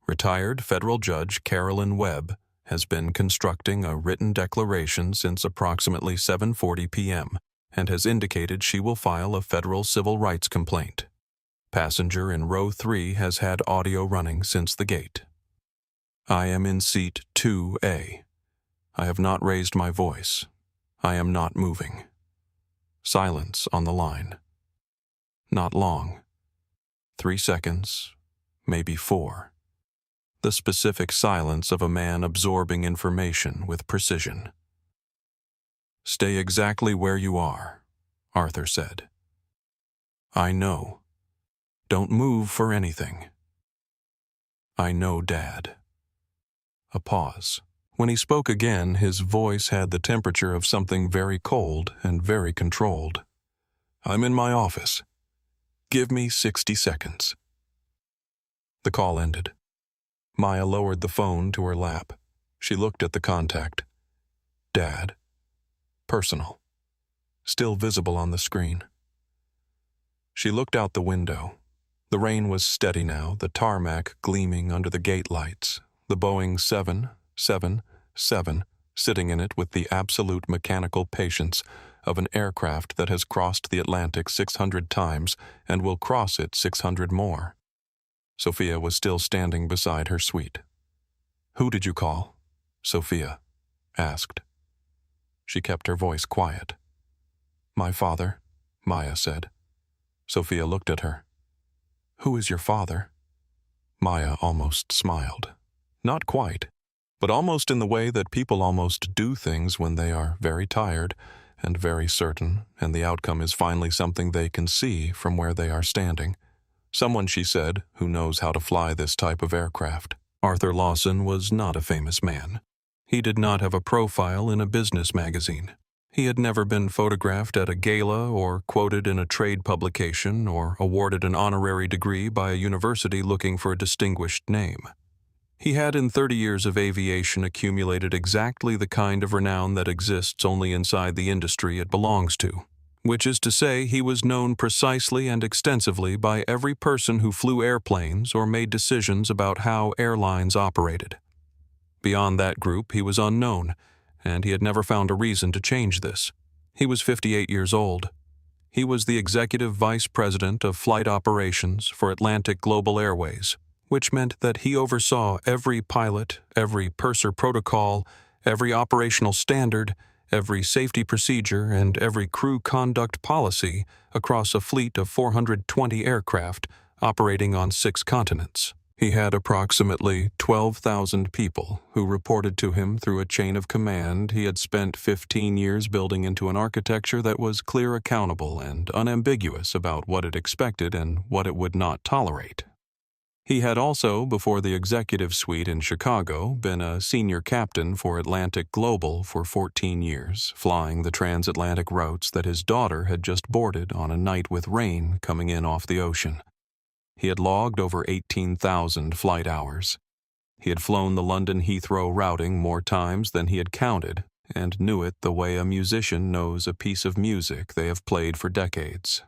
Retired federal judge Carolyn Webb has been constructing a written declaration since approximately 7:40 p.m. and has indicated she will file a federal civil rights complaint. Passenger in row 3 has had audio running since the gate. I am in seat 2A. I have not raised my voice. I am not moving. Silence on the line. Not long. 3 seconds, maybe 4. The specific silence of a man absorbing information with precision. Stay exactly where you are, Arthur said. I know. Don't move for anything. I know, Dad. A pause. When he spoke again, his voice had the temperature of something very cold and very controlled. "I'm in my office. Give me 60 seconds." The call ended. Maya lowered the phone to her lap. She looked at the contact. Dad. Personal. Still visible on the screen. She looked out the window. The rain was steady now, the tarmac gleaming under the gate lights, the Boeing 777 sitting in it with the absolute mechanical patience of an aircraft that has crossed the Atlantic 600 times and will cross it 600 more. Sophia was still standing beside her suite. "Who did you call?" Sophia asked. She kept her voice quiet. "My father," Maya said. Sophia looked at her. "Who is your father?" Maya almost smiled. Not quite, but almost in the way that people almost do things when they are very tired and very certain, and the outcome is finally something they can see from where they are standing. Someone, she said, who knows how to fly this type of aircraft. Arthur Lawson was not a famous man. He did not have a profile in a business magazine. He had never been photographed at a gala or quoted in a trade publication or awarded an honorary degree by a university looking for a distinguished name. He had in 30 years of aviation accumulated exactly the kind of renown that exists only inside the industry it belongs to, which is to say he was known precisely and extensively by every person who flew airplanes or made decisions about how airlines operated. Beyond that group, he was unknown, and he had never found a reason to change this. He was 58 years old. He was the executive vice president of flight operations for Atlantic Global Airways, which meant that he oversaw every pilot, every purser protocol, every operational standard, every safety procedure, and every crew conduct policy across a fleet of 420 aircraft operating on 6 continents. He had approximately 12,000 people who reported to him through a chain of command he had spent 15 years building into an architecture that was clear, accountable, and unambiguous about what it expected and what it would not tolerate. He had also, before the executive suite in Chicago, been a senior captain for Atlantic Global for 14 years, flying the transatlantic routes that his daughter had just boarded on a night with rain coming in off the ocean. He had logged over 18,000 flight hours. He had flown the London Heathrow routing more times than he had counted, and knew it the way a musician knows a piece of music they have played for decades.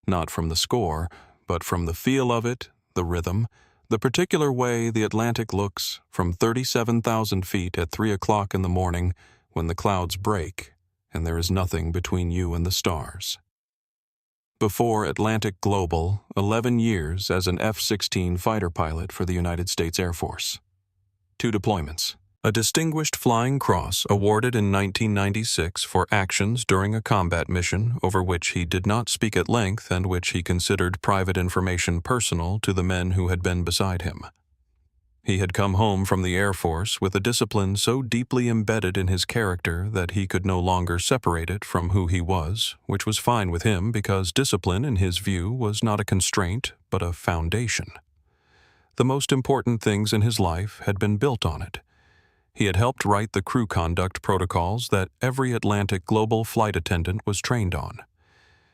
Not from the score, but from the feel of it, the rhythm, the particular way the Atlantic looks from 37,000 feet at 3 o'clock in the morning when the clouds break and there is nothing between you and the stars. Before Atlantic Global, 11 years as an F-16 fighter pilot for the United States Air Force. 2 deployments. A Distinguished Flying Cross awarded in 1996 for actions during a combat mission over which he did not speak at length and which he considered private information personal to the men who had been beside him. He had come home from the Air Force with a discipline so deeply embedded in his character that he could no longer separate it from who he was, which was fine with him because discipline, in his view, was not a constraint but a foundation. The most important things in his life had been built on it. He had helped write the crew conduct protocols that every Atlantic Global flight attendant was trained on.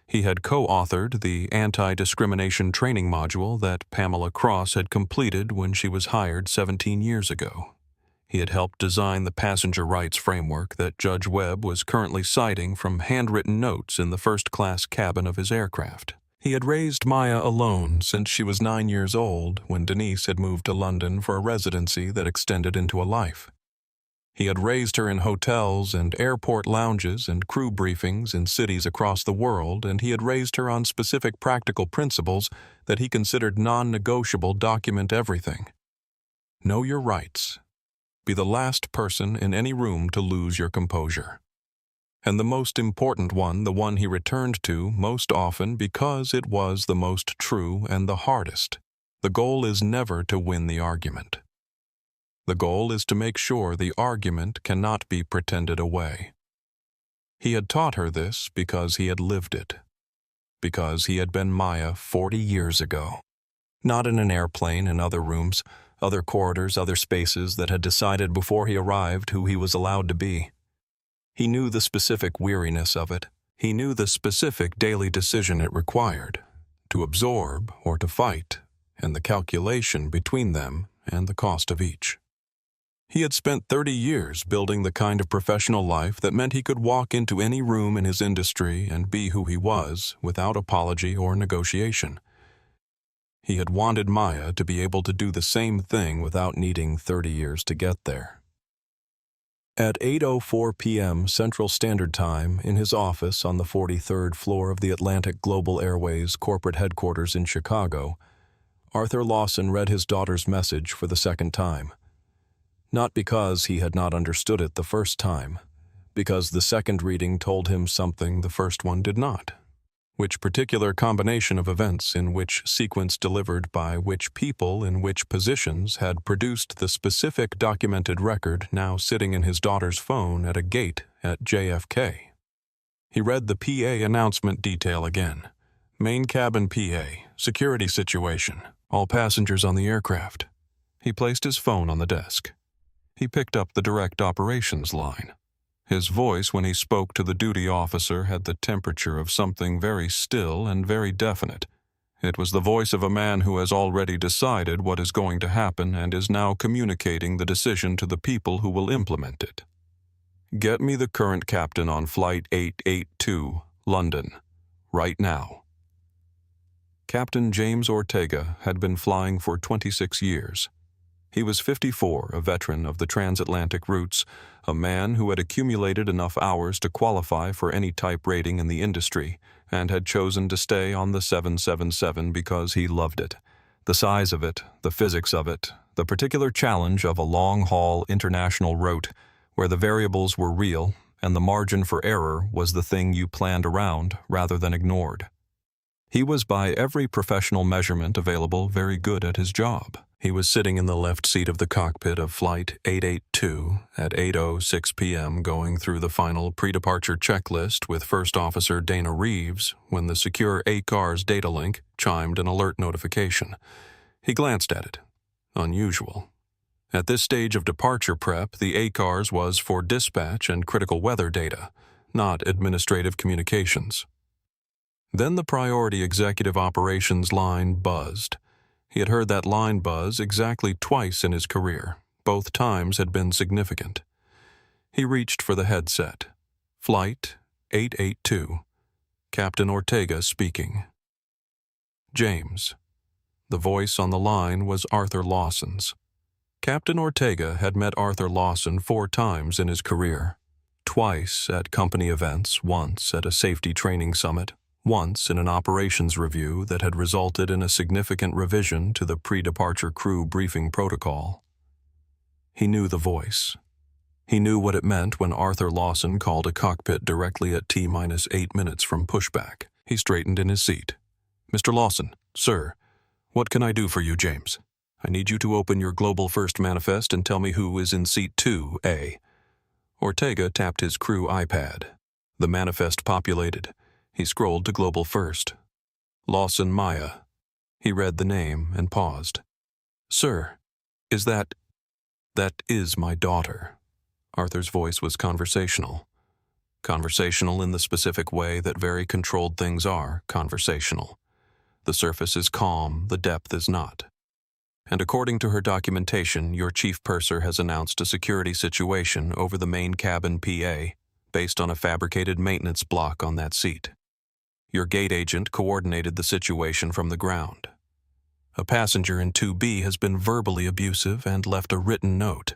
He had co-authored the anti-discrimination training module that Pamela Cross had completed when she was hired 17 years ago. He had helped design the passenger rights framework that Judge Webb was currently citing from handwritten notes in the first-class cabin of his aircraft. He had raised Maya alone since she was 9 years old when Denise had moved to London for a residency that extended into a life. He had raised her in hotels and airport lounges and crew briefings in cities across the world, and he had raised her on specific practical principles that he considered non-negotiable. Document everything. Know your rights. Be the last person in any room to lose your composure. And the most important one, the one he returned to most often because it was the most true and the hardest. The goal is never to win the argument. The goal is to make sure the argument cannot be pretended away. He had taught her this because he had lived it. Because he had been Maya 40 years ago. Not in an airplane in other rooms, other corridors, other spaces that had decided before he arrived who he was allowed to be. He knew the specific weariness of it. He knew the specific daily decision it required, to absorb or to fight, and the calculation between them and the cost of each. He had spent 30 years building the kind of professional life that meant he could walk into any room in his industry and be who he was without apology or negotiation. He had wanted Maya to be able to do the same thing without needing 30 years to get there. At 8:04 p.m. Central Standard Time in his office on the 43rd floor of the Atlantic Global Airways corporate headquarters in Chicago, Arthur Lawson read his daughter's message for the second time. Not because he had not understood it the first time, because the second reading told him something the first one did not. Which particular combination of events in which sequence delivered by which people in which positions had produced the specific documented record now sitting in his daughter's phone at a gate at JFK. He read the PA announcement detail again. Main cabin PA, security situation, all passengers on the aircraft. He placed his phone on the desk. He picked up the direct operations line. His voice when he spoke to the duty officer had the temperature of something very still and very definite. It was the voice of a man who has already decided what is going to happen and is now communicating the decision to the people who will implement it. Get me the current captain on Flight 882, London, right now. Captain James Ortega had been flying for 26 years. He was 54, a veteran of the transatlantic routes, a man who had accumulated enough hours to qualify for any type rating in the industry, and had chosen to stay on the 777 because he loved it. The size of it, the physics of it, the particular challenge of a long-haul international route, where the variables were real and the margin for error was the thing you planned around rather than ignored. He was by every professional measurement available very good at his job. He was sitting in the left seat of the cockpit of Flight 882 at 8:06 p.m. going through the final pre-departure checklist with First Officer Dana Reeves when the secure ACARS data link chimed an alert notification. He glanced at it. Unusual. At this stage of departure prep, the ACARS was for dispatch and critical weather data, not administrative communications. Then the priority executive operations line buzzed. He had heard that line buzz exactly twice in his career. Both times had been significant. He reached for the headset. Flight 882. Captain Ortega speaking. James. The voice on the line was Arthur Lawson's. Captain Ortega had met Arthur Lawson 4 times in his career. Twice at company events, once at a safety training summit, once in an operations review that had resulted in a significant revision to the pre-departure crew briefing protocol. He knew the voice. He knew what it meant when Arthur Lawson called a cockpit directly at T-8 minutes from pushback. He straightened in his seat. Mr. Lawson, sir, what can I do for you, James? I need you to open your Global First manifest and tell me who is in seat 2A. Ortega tapped his crew iPad. The manifest populated. He scrolled to Global First. Lawson Maya. He read the name and paused. Sir, is that... That is my daughter. Arthur's voice was conversational. Conversational in the specific way that very controlled things are conversational. The surface is calm, the depth is not. And according to her documentation, your chief purser has announced a security situation over the main cabin PA based on a fabricated maintenance block on that seat. Your gate agent coordinated the situation from the ground. A passenger in 2B has been verbally abusive and left a written note.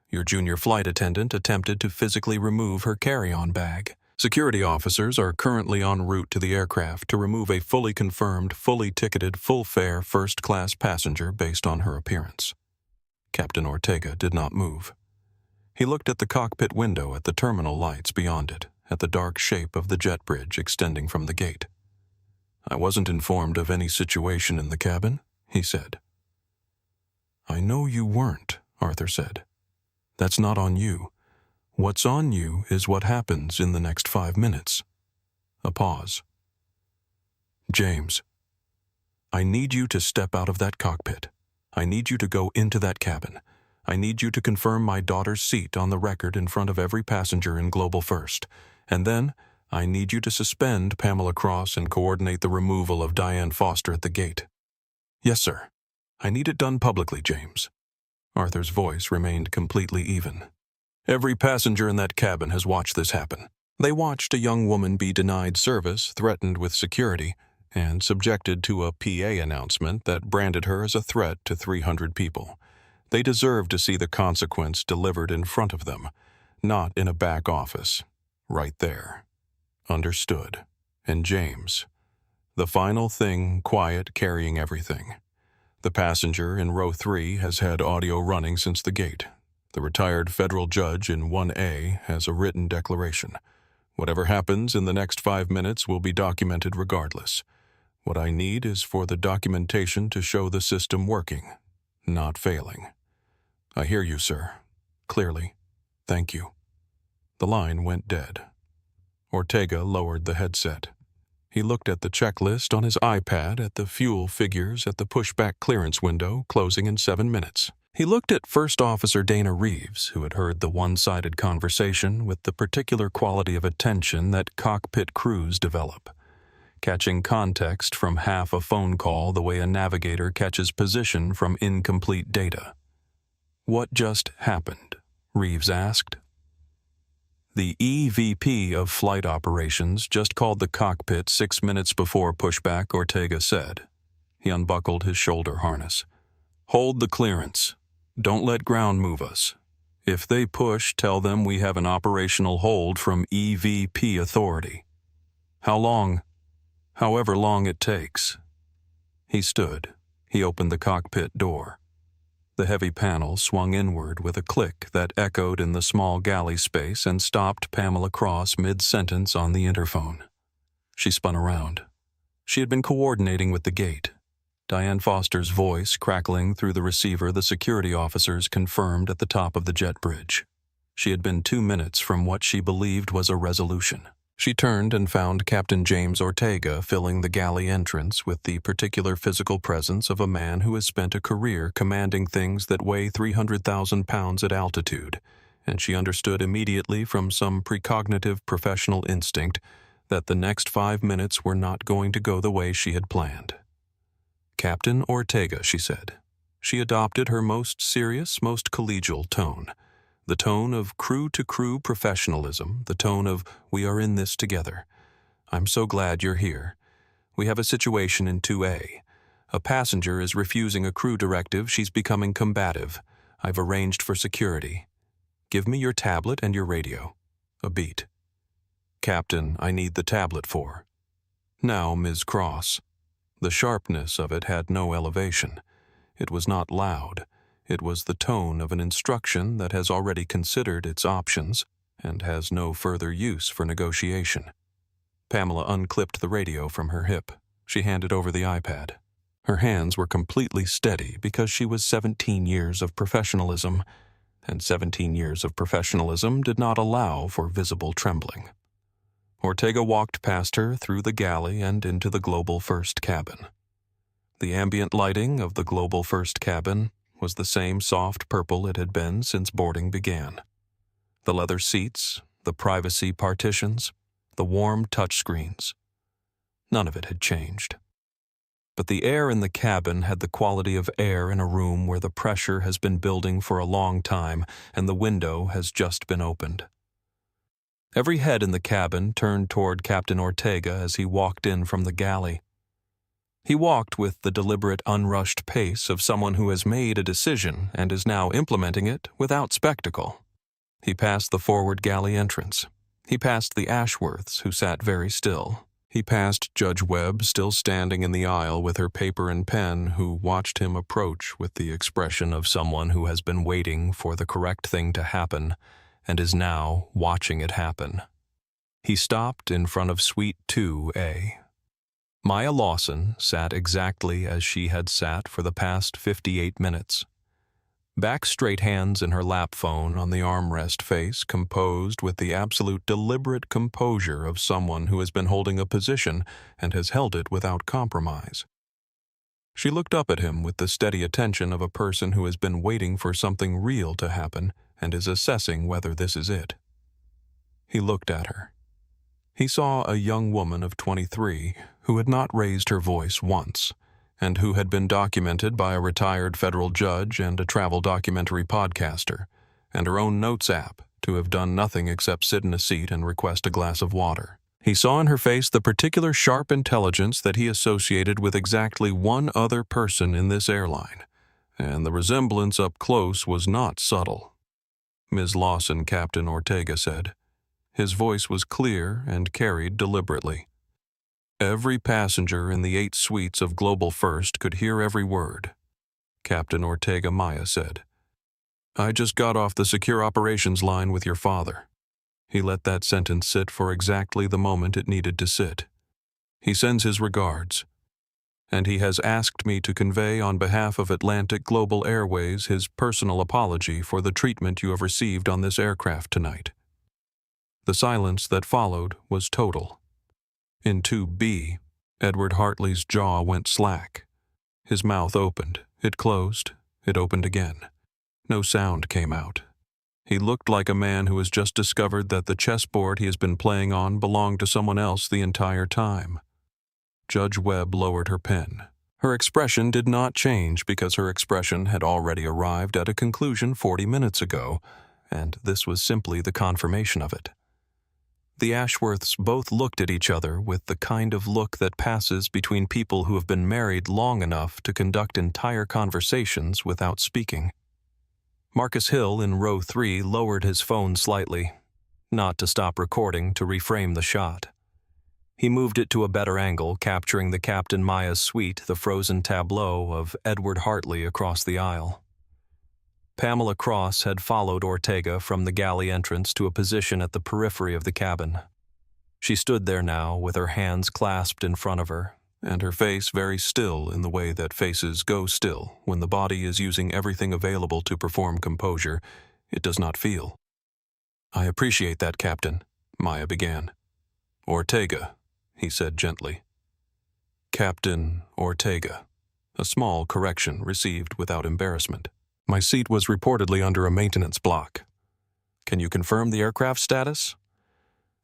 Your junior flight attendant attempted to physically remove her carry-on bag. Security officers are currently en route to the aircraft to remove a fully confirmed, fully ticketed, full-fare first-class passenger based on her appearance. Captain Ortega did not move. He looked at the cockpit window at the terminal lights beyond it, at the dark shape of the jet bridge extending from the gate. I wasn't informed of any situation in the cabin, he said. I know you weren't, Arthur said. That's not on you. What's on you is what happens in the next 5 minutes. A pause. James, I need you to step out of that cockpit. I need you to go into that cabin. I need you to confirm my daughter's seat on the record in front of every passenger in Global First. And then, I need you to suspend Pamela Cross and coordinate the removal of Diane Foster at the gate." "Yes, sir. I need it done publicly, James." Arthur's voice remained completely even. "Every passenger in that cabin has watched this happen. They watched a young woman be denied service, threatened with security, and subjected to a PA announcement that branded her as a threat to 300 people. They deserve to see the consequence delivered in front of them, not in a back office. Right there. Understood. And James, the final thing, quiet, carrying everything. The passenger in row 3 has had audio running since the gate. The retired federal judge in 1A has a written declaration. Whatever happens in the next 5 minutes will be documented regardless. What I need is for the documentation to show the system working, not failing." "I hear you, sir. Clearly. Thank you." The line went dead. Ortega lowered the headset. He looked at the checklist on his iPad, at the fuel figures at the pushback clearance window closing in 7 minutes. He looked at First Officer Dana Reeves, who had heard the one-sided conversation with the particular quality of attention that cockpit crews develop, catching context from half a phone call the way a navigator catches position from incomplete data. "What just happened?" Reeves asked. "The EVP of Flight Operations just called the cockpit 6 minutes before pushback," Ortega said. He unbuckled his shoulder harness. "Hold the clearance. Don't let ground move us. If they push, tell them we have an operational hold from EVP authority. How long? However long it takes." He stood. He opened the cockpit door. The heavy panel swung inward with a click that echoed in the small galley space and stopped Pamela Cross mid-sentence on the interphone. She spun around. She had been coordinating with the gate. Diane Foster's voice crackling through the receiver the security officers confirmed at the top of the jet bridge. She had been 2 minutes from what she believed was a resolution. She turned and found Captain James Ortega filling the galley entrance with the particular physical presence of a man who has spent a career commanding things that weigh 300,000 pounds at altitude, and she understood immediately from some precognitive professional instinct that the next 5 minutes were not going to go the way she had planned. "Captain Ortega," she said. She adopted her most serious, most collegial tone. The tone of crew-to-crew professionalism, the tone of "we are in this together. I'm so glad you're here. We have a situation in 2A. A passenger is refusing a crew directive. She's becoming combative. I've arranged for security. Give me your tablet and your radio." A beat. "Captain, I need the tablet for." "Now, Ms. Cross." The sharpness of it had no elevation. It was not loud. It was the tone of an instruction that has already considered its options and has no further use for negotiation. Pamela unclipped the radio from her hip. She handed over the iPad. Her hands were completely steady because she was 17 years of professionalism, and 17 years of professionalism did not allow for visible trembling. Ortega walked past her through the galley and into the Global First cabin. The ambient lighting of the Global First cabin was the same soft purple it had been since boarding began. The leather seats, the privacy partitions, the warm touchscreens. None of it had changed. But the air in the cabin had the quality of air in a room where the pressure has been building for a long time and the window has just been opened. Every head in the cabin turned toward Captain Ortega as he walked in from the galley. He walked with the deliberate, unrushed pace of someone who has made a decision and is now implementing it without spectacle. He passed the forward galley entrance. He passed the Ashworths, who sat very still. He passed Judge Webb, still standing in the aisle with her paper and pen, who watched him approach with the expression of someone who has been waiting for the correct thing to happen and is now watching it happen. He stopped in front of Suite 2A. Maya Lawson sat exactly as she had sat for the past 58 minutes. Back straight, hands in her lap phone on the armrest, face composed with the absolute deliberate composure of someone who has been holding a position and has held it without compromise. She looked up at him with the steady attention of a person who has been waiting for something real to happen and is assessing whether this is it. He looked at her. He saw a young woman of 23 who had not raised her voice once, and who had been documented by a retired federal judge and a travel documentary podcaster, and her own notes app, to have done nothing except sit in a seat and request a glass of water. He saw in her face the particular sharp intelligence that he associated with exactly one other person in this airline, and the resemblance up close was not subtle. "Ms. Lawson," Captain Ortega said. His voice was clear and carried deliberately. Every passenger in the 8 suites of Global First could hear every word. Captain Ortega Maya said, "I just got off the secure operations line with your father." He let that sentence sit for exactly the moment it needed to sit. "He sends his regards, and he has asked me to convey on behalf of Atlantic Global Airways his personal apology for the treatment you have received on this aircraft tonight." The silence that followed was total. In 2B, Edward Hartley's jaw went slack. His mouth opened, it closed, it opened again. No sound came out. He looked like a man who has just discovered that the chessboard he has been playing on belonged to someone else the entire time. Judge Webb lowered her pen. Her expression did not change because her expression had already arrived at a conclusion 40 minutes ago, and this was simply the confirmation of it. The Ashworths both looked at each other with the kind of look that passes between people who have been married long enough to conduct entire conversations without speaking. Marcus Hill in row 3 lowered his phone slightly, not to stop recording, to reframe the shot. He moved it to a better angle, capturing the Captain Maya's suite, the frozen tableau of Edward Hartley across the aisle. Pamela Cross had followed Ortega from the galley entrance to a position at the periphery of the cabin. She stood there now with her hands clasped in front of her, and her face very still in the way that faces go still when the body is using everything available to perform composure it does not feel. "I appreciate that, Captain," Maya began. "Ortega," he said gently. "Captain Ortega." A small correction received without embarrassment. "My seat was reportedly under a maintenance block. Can you confirm the aircraft status?"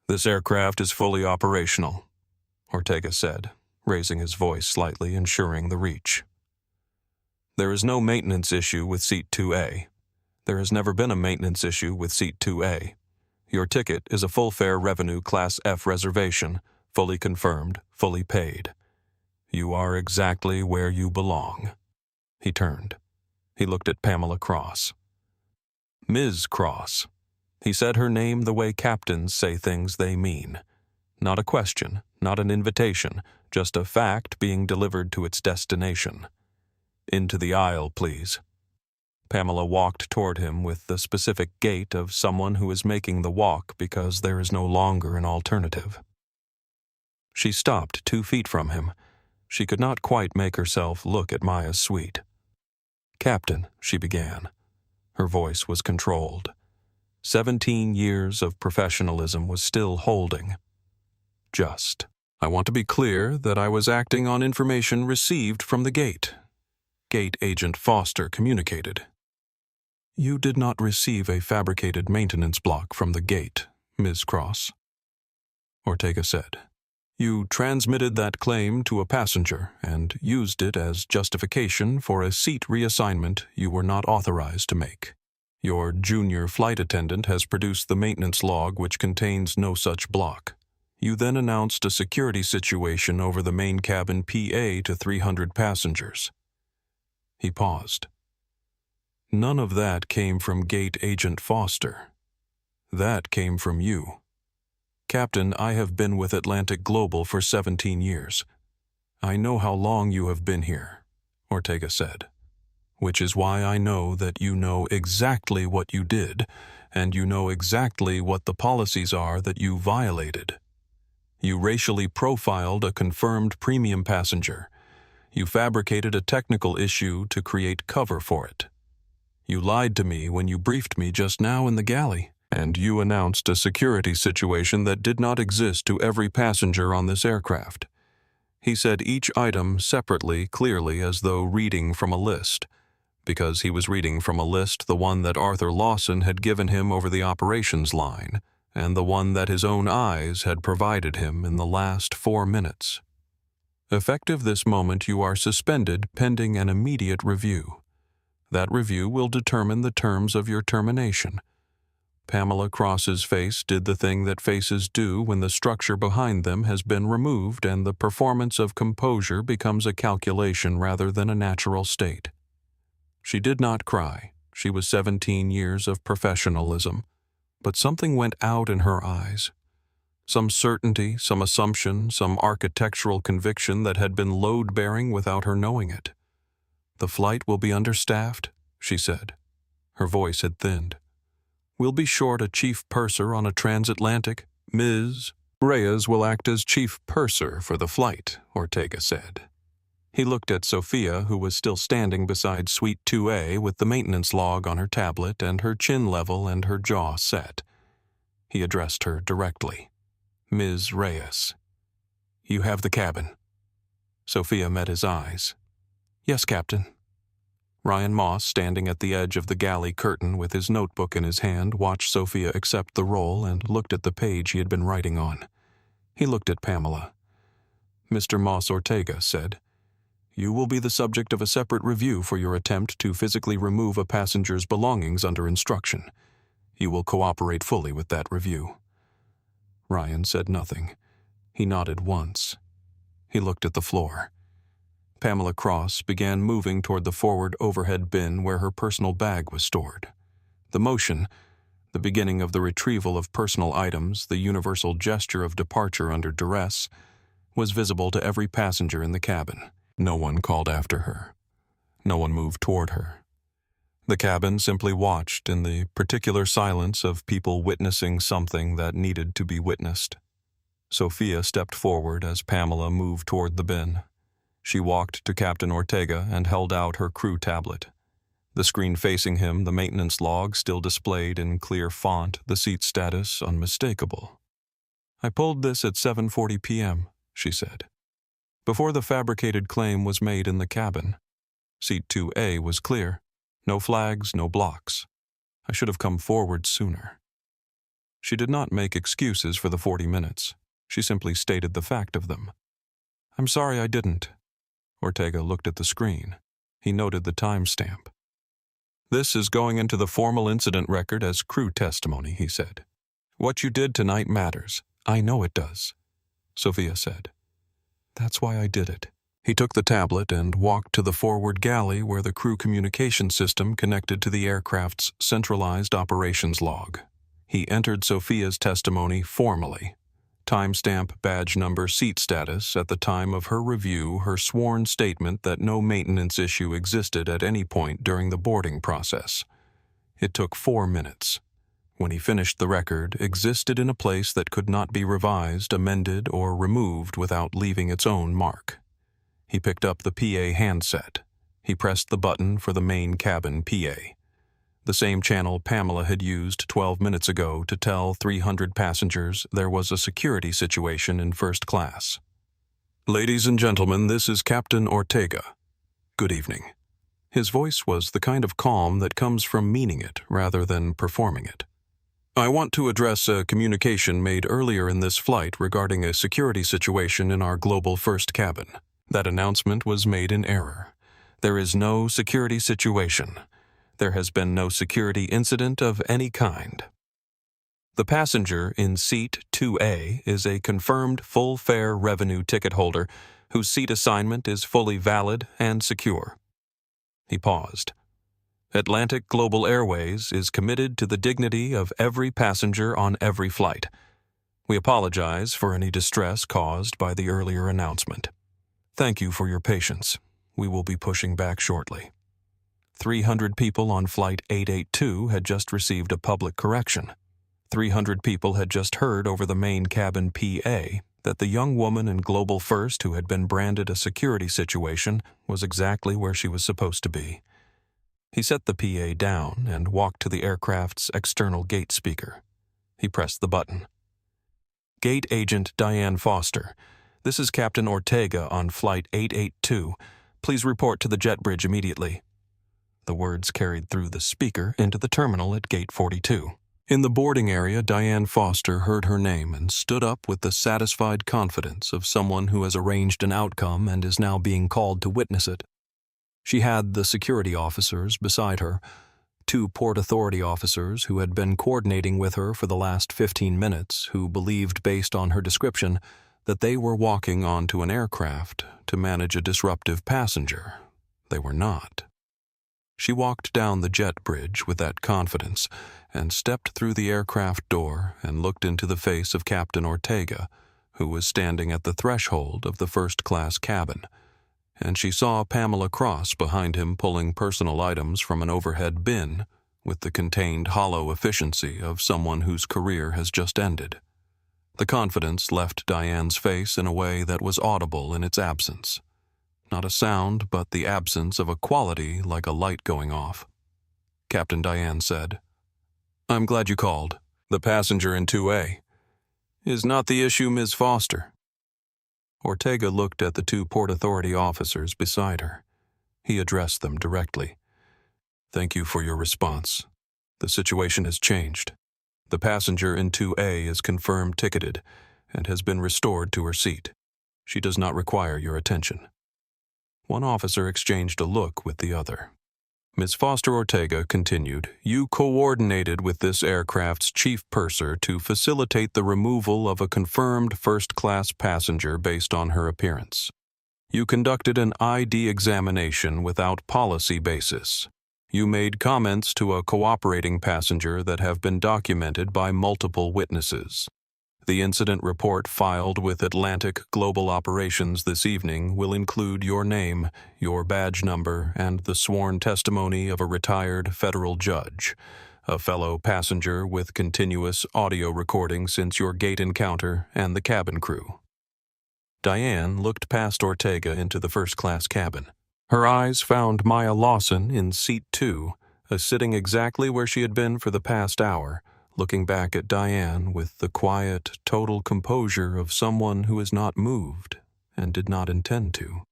"This aircraft is fully operational," Ortega said, raising his voice slightly, ensuring the reach. "There is no maintenance issue with seat 2A. There has never been a maintenance issue with seat 2A. Your ticket is a full-fare revenue Class F reservation, fully confirmed, fully paid. You are exactly where you belong." He turned. He looked at Pamela Cross. "Ms. Cross." He said her name the way captains say things they mean. Not a question, not an invitation, just a fact being delivered to its destination. "Into the aisle, please." Pamela walked toward him with the specific gait of someone who is making the walk because there is no longer an alternative. She stopped 2 feet from him. She could not quite make herself look at Maya's suite. "Captain," she began. Her voice was controlled. 17 years of professionalism was still holding. I want to be clear that I was acting on information received from the gate. Gate Agent Foster communicated." "You did not receive a fabricated maintenance block from the gate, Ms. Cross," Ortega said. "You transmitted that claim to a passenger and used it as justification for a seat reassignment you were not authorized to make. Your junior flight attendant has produced the maintenance log which contains no such block. You then announced a security situation over the main cabin PA to 300 passengers." He paused. "None of that came from Gate Agent Foster. That came from you. Captain, I have been with Atlantic Global for 17 years. I know how long you have been here," Ortega said, "which is why I know that you know exactly what you did, and you know exactly what the policies are that you violated. You racially profiled a confirmed premium passenger. You fabricated a technical issue to create cover for it. You lied to me when you briefed me just now in the galley, and you announced a security situation that did not exist to every passenger on this aircraft. He said each item separately, clearly, as though reading from a list, because he was reading from a list, the one that Arthur Lawson had given him over the operations line, and the one that his own eyes had provided him in the last 4 minutes. Effective this moment, you are suspended pending an immediate review. That review will determine the terms of your termination. Pamela Cross's face did the thing that faces do when the structure behind them has been removed and the performance of composure becomes a calculation rather than a natural state. She did not cry. She was 17 years of professionalism, but something went out in her eyes. Some certainty, some assumption, some architectural conviction that had been load-bearing without her knowing it. "The flight will be understaffed," she said. Her voice had thinned. "We'll be short a chief purser on a transatlantic. Ms. Reyes will act as chief purser for the flight," Ortega said. He looked at Sophia, who was still standing beside Suite 2A with the maintenance log on her tablet and her chin level and her jaw set. He addressed her directly. "Ms. Reyes, you have the cabin." Sophia met his eyes. "Yes, Captain." Ryan Moss, standing at the edge of the galley curtain with his notebook in his hand, watched Sophia accept the role and looked at the page he had been writing on. He looked at Pamela. Mr. Moss Ortega said, "You will be the subject of a separate review for your attempt to physically remove a passenger's belongings under instruction. You will cooperate fully with that review." Ryan said nothing. He nodded once. He looked at the floor. Pamela Cross began moving toward the forward overhead bin where her personal bag was stored. The motion, the beginning of the retrieval of personal items, the universal gesture of departure under duress, was visible to every passenger in the cabin. No one called after her. No one moved toward her. The cabin simply watched in the particular silence of people witnessing something that needed to be witnessed. Sophia stepped forward as Pamela moved toward the bin. She walked to Captain Ortega and held out her crew tablet. The screen facing him, the maintenance log still displayed in clear font, the seat status unmistakable. "I pulled this at 7:40 p.m., she said. "Before the fabricated claim was made in the cabin. Seat 2A was clear. No flags, no blocks. I should have come forward sooner." She did not make excuses for the 40 minutes. She simply stated the fact of them. "I'm sorry I didn't." Ortega looked at the screen. He noted the timestamp. "This is going into the formal incident record as crew testimony," he said. "What you did tonight matters. I know it does," Sophia said. "That's why I did it." He took the tablet and walked to the forward galley where the crew communication system connected to the aircraft's centralized operations log. He entered Sophia's testimony formally. Timestamp, badge number, seat status, at the time of her review, her sworn statement that no maintenance issue existed at any point during the boarding process. It took 4 minutes. When he finished, the record existed in a place that could not be revised, amended, or removed without leaving its own mark. He picked up the PA handset. He pressed the button for the main cabin PA. The same channel Pamela had used 12 minutes ago to tell 300 passengers there was a security situation in first class. "Ladies and gentlemen, this is Captain Ortega. Good evening." His voice was the kind of calm that comes from meaning it rather than performing it. "I want to address a communication made earlier in this flight regarding a security situation in our global first cabin. That announcement was made in error. There is no security situation. There has been no security incident of any kind. The passenger in seat 2A is a confirmed full-fare revenue ticket holder whose seat assignment is fully valid and secure." He paused. "Atlantic Global Airways is committed to the dignity of every passenger on every flight. We apologize for any distress caused by the earlier announcement. Thank you for your patience. We will be pushing back shortly." 300 people on Flight 882 had just received a public correction. 300 people had just heard over the main cabin PA that the young woman in Global First who had been branded a security situation was exactly where she was supposed to be. He set the PA down and walked to the aircraft's external gate speaker. He pressed the button. "Gate Agent Diane Foster, This is Captain Ortega on Flight 882. Please report to the jet bridge immediately." The words carried through the speaker into the terminal at Gate 42. In the boarding area, Diane Foster heard her name and stood up with the satisfied confidence of someone who has arranged an outcome and is now being called to witness it. She had the security officers beside her, 2 Port Authority officers who had been coordinating with her for the last 15 minutes, who believed, based on her description, that they were walking onto an aircraft to manage a disruptive passenger. They were not. She walked down the jet bridge with that confidence and stepped through the aircraft door and looked into the face of Captain Ortega, who was standing at the threshold of the first-class cabin, and she saw Pamela Cross behind him pulling personal items from an overhead bin with the contained hollow efficiency of someone whose career has just ended. The confidence left Diane's face in a way that was audible in its absence. Not a sound, but the absence of a quality like a light going off. Captain Diane said, "I'm glad you called. The passenger in 2A. Is not the issue Ms. Foster?" Ortega looked at the 2 Port Authority officers beside her. He addressed them directly. "Thank you for your response. The situation has changed. The passenger in 2A is confirmed ticketed and has been restored to her seat. She does not require your attention." One officer exchanged a look with the other. Ms. Foster Ortega continued, "You coordinated with this aircraft's chief purser to facilitate the removal of a confirmed first-class passenger based on her appearance. You conducted an ID examination without policy basis. You made comments to a cooperating passenger that have been documented by multiple witnesses. The incident report filed with Atlantic Global Operations this evening will include your name, your badge number, and the sworn testimony of a retired federal judge, a fellow passenger with continuous audio recording since your gate encounter, and the cabin crew." Diane looked past Ortega into the first-class cabin. Her eyes found Maya Lawson in Seat 2, sitting exactly where she had been for the past hour, looking back at Diane with the quiet, total composure of someone who has not moved and did not intend to.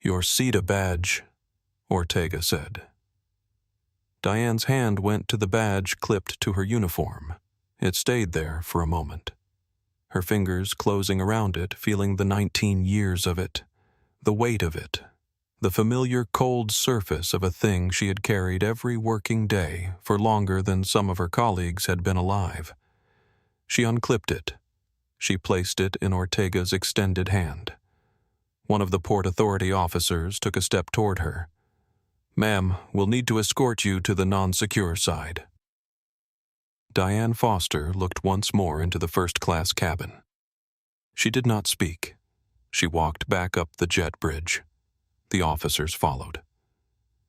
"Your SETA badge," Ortega said. Diane's hand went to the badge clipped to her uniform. It stayed there for a moment, her fingers closing around it, feeling the 19 years of it, the weight of it, the familiar cold surface of a thing she had carried every working day for longer than some of her colleagues had been alive. She unclipped it. She placed it in Ortega's extended hand. One of the Port Authority officers took a step toward her. "Ma'am, we'll need to escort you to the non-secure side." Diane Foster looked once more into the first-class cabin. She did not speak. She walked back up the jet bridge. The officers followed.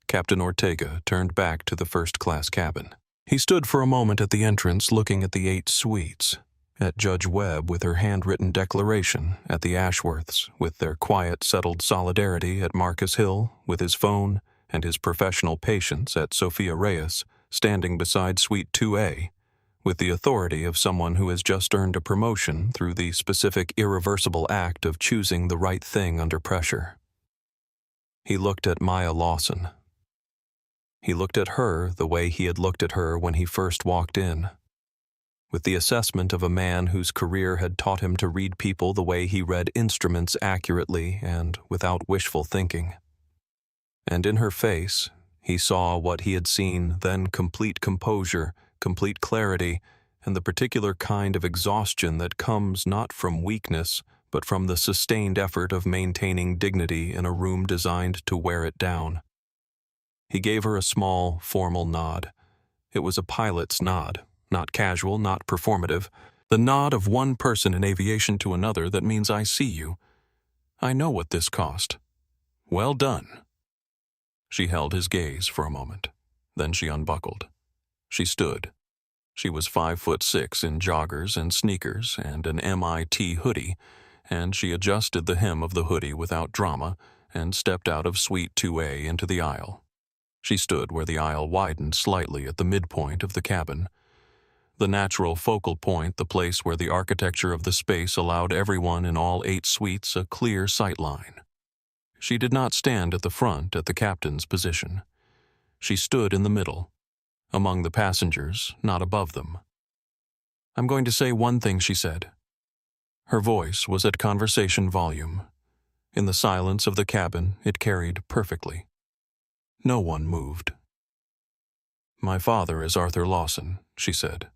Captain Ortega turned back to the first-class cabin. He stood for a moment at the entrance looking at the 8 suites, at Judge Webb with her handwritten declaration, at the Ashworths with their quiet, settled solidarity, at Marcus Hill with his phone and his professional patience, at Sophia Reyes standing beside Suite 2A, with the authority of someone who has just earned a promotion through the specific, irreversible act of choosing the right thing under pressure. He looked at Maya Lawson. He looked at her the way he had looked at her when he first walked in, with the assessment of a man whose career had taught him to read people the way he read instruments accurately and without wishful thinking. And in her face, he saw what he had seen then: complete composure, complete clarity, and the particular kind of exhaustion that comes not from weakness, but from the sustained effort of maintaining dignity in a room designed to wear it down. He gave her a small, formal nod. It was a pilot's nod, not casual, not performative, the nod of one person in aviation to another that means I see you. I know what this cost. Well done. She held his gaze for a moment. Then she unbuckled. She stood. She was 5'6" in joggers and sneakers and an MIT hoodie, and she adjusted the hem of the hoodie without drama and stepped out of Suite 2A into the aisle. She stood where the aisle widened slightly at the midpoint of the cabin. the natural focal point, the place where the architecture of the space allowed everyone in all 8 suites a clear sight line. She did not stand at the front at the captain's position. She stood in the middle, among the passengers, not above them. "I'm going to say one thing," she said. Her voice was at conversation volume. In the silence of the cabin, it carried perfectly. No one moved. "My father is Arthur Lawson," she said.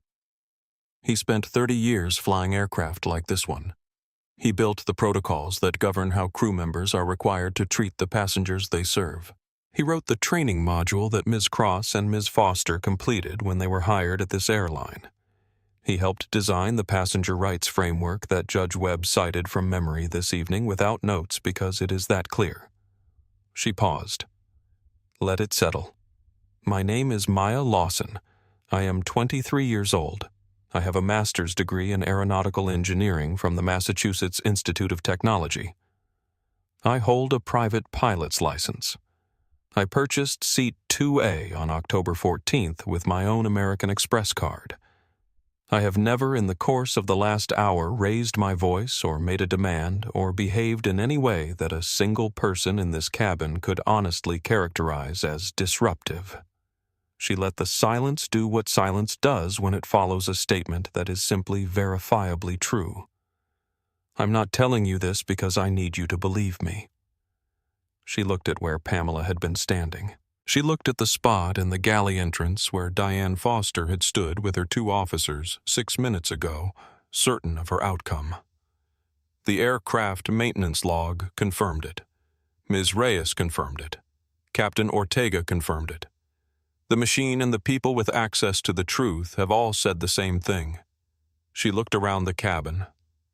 "He spent 30 years flying aircraft like this one. He built the protocols that govern how crew members are required to treat the passengers they serve. He wrote the training module that Ms. Cross and Ms. Foster completed when they were hired at this airline. He helped design the passenger rights framework that Judge Webb cited from memory this evening without notes because it is that clear." She paused. "Let it settle. My name is Maya Lawson. I am 23 years old. I have a master's degree in aeronautical engineering from the Massachusetts Institute of Technology. I hold a private pilot's license. I purchased seat 2A on October 14th with my own American Express card. I have never in the course of the last hour raised my voice or made a demand or behaved in any way that a single person in this cabin could honestly characterize as disruptive." She let the silence do what silence does when it follows a statement that is simply verifiably true. "I'm not telling you this because I need you to believe me." She looked at where Pamela had been standing. She looked at the spot in the galley entrance where Diane Foster had stood with her 2 officers 6 minutes ago, certain of her outcome. The aircraft maintenance log confirmed it. Ms. Reyes confirmed it. Captain Ortega confirmed it. The machine and the people with access to the truth have all said the same thing. She looked around the cabin,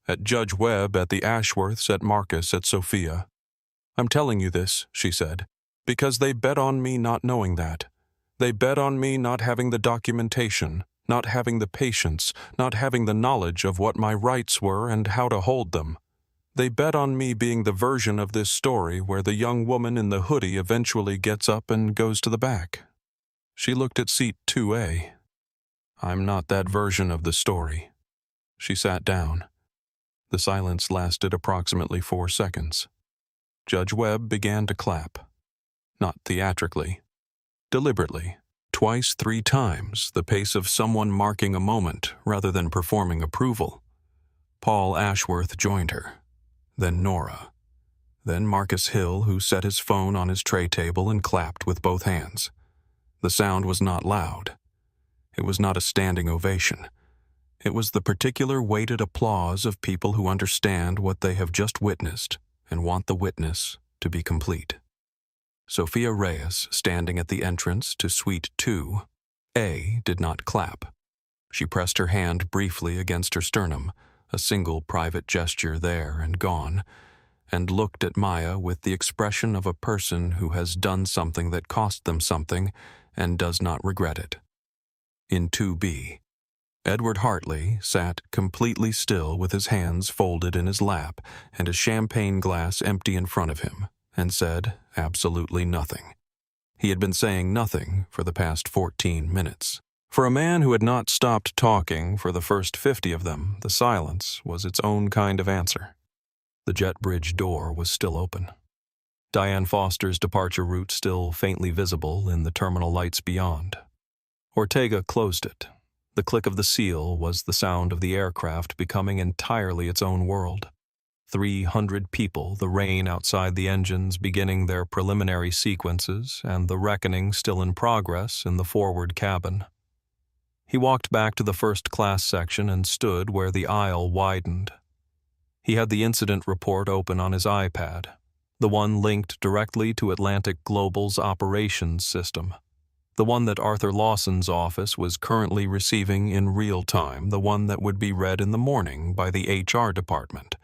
at Judge Webb, at the Ashworths, at Marcus, at Sophia. "I'm telling you this," she said, "because they bet on me not knowing that. They bet on me not having the documentation, not having the patience, not having the knowledge of what my rights were and how to hold them. They bet on me being the version of this story where the young woman in the hoodie eventually gets up and goes to the back." She looked at seat 2A. "I'm not that version of the story." She sat down. The silence lasted approximately 4 seconds. Judge Webb began to clap. Not theatrically. Deliberately. Twice, 3 times, the pace of someone marking a moment rather than performing approval. Paul Ashworth joined her. Then Nora. Then Marcus Hill, who set his phone on his tray table and clapped with both hands. The sound was not loud. It was not a standing ovation. It was the particular weighted applause of people who understand what they have just witnessed and want the witness to be complete. Sophia Reyes, standing at the entrance to Suite 2A, did not clap. She pressed her hand briefly against her sternum, a single private gesture there and gone, and looked at Maya with the expression of a person who has done something that cost them something and does not regret it. In 2B, Edward Hartley sat completely still with his hands folded in his lap and a champagne glass empty in front of him, and said absolutely nothing. He had been saying nothing for the past 14 minutes. For a man who had not stopped talking for the first 50 of them, the silence was its own kind of answer. The jet bridge door was still open. Diane Foster's departure route still faintly visible in the terminal lights beyond. Ortega closed it. The click of the seal was the sound of the aircraft becoming entirely its own world. 300 people, the rain outside the engines beginning their preliminary sequences, and the reckoning still in progress in the forward cabin. He walked back to the first-class section and stood where the aisle widened. He had the incident report open on his iPad, the one linked directly to Atlantic Global's operations system, the one that Arthur Lawson's office was currently receiving in real time, the one that would be read in the morning by the HR department,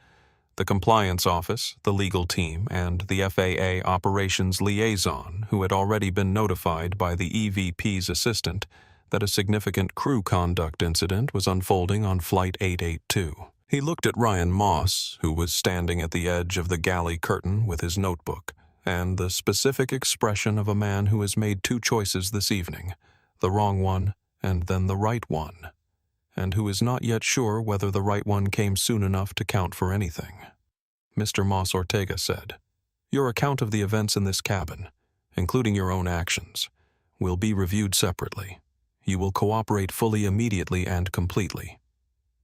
the compliance office, the legal team, and the FAA operations liaison, who had already been notified by the EVP's assistant that a significant crew conduct incident was unfolding on Flight 882. He looked at Ryan Moss, who was standing at the edge of the galley curtain with his notebook, and the specific expression of a man who has made 2 choices this evening, the wrong one and then the right one. and who is not yet sure whether the right one came soon enough to count for anything. Mr. Moss Ortega said, "Your account of the events in this cabin, including your own actions, will be reviewed separately. You will cooperate fully, immediately, and completely."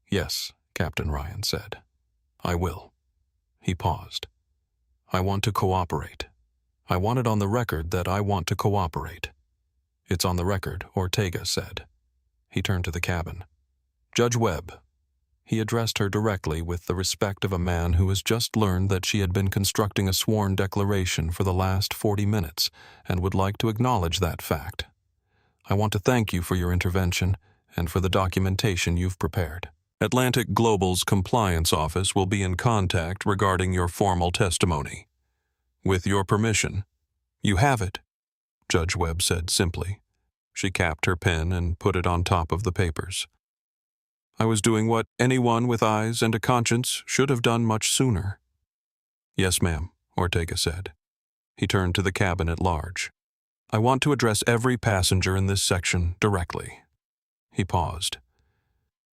"Yes," Captain Ryan said. "I will." He paused. "I want to cooperate. I want it on the record that I want to cooperate." "It's on the record," Ortega said. He turned to the cabin. "Judge Webb." He addressed her directly with the respect of a man who has just learned that she had been constructing a sworn declaration for the last 40 minutes and would like to acknowledge that fact. "I want to thank you for your intervention and for the documentation you've prepared. Atlantic Global's compliance office will be in contact regarding your formal testimony. With your permission." "You have it," Judge Webb said simply. She capped her pen and put it on top of the papers. "I was doing what anyone with eyes and a conscience should have done much sooner." "Yes, ma'am," Ortega said. He turned to the cabin at large. "I want to address every passenger in this section directly." He paused.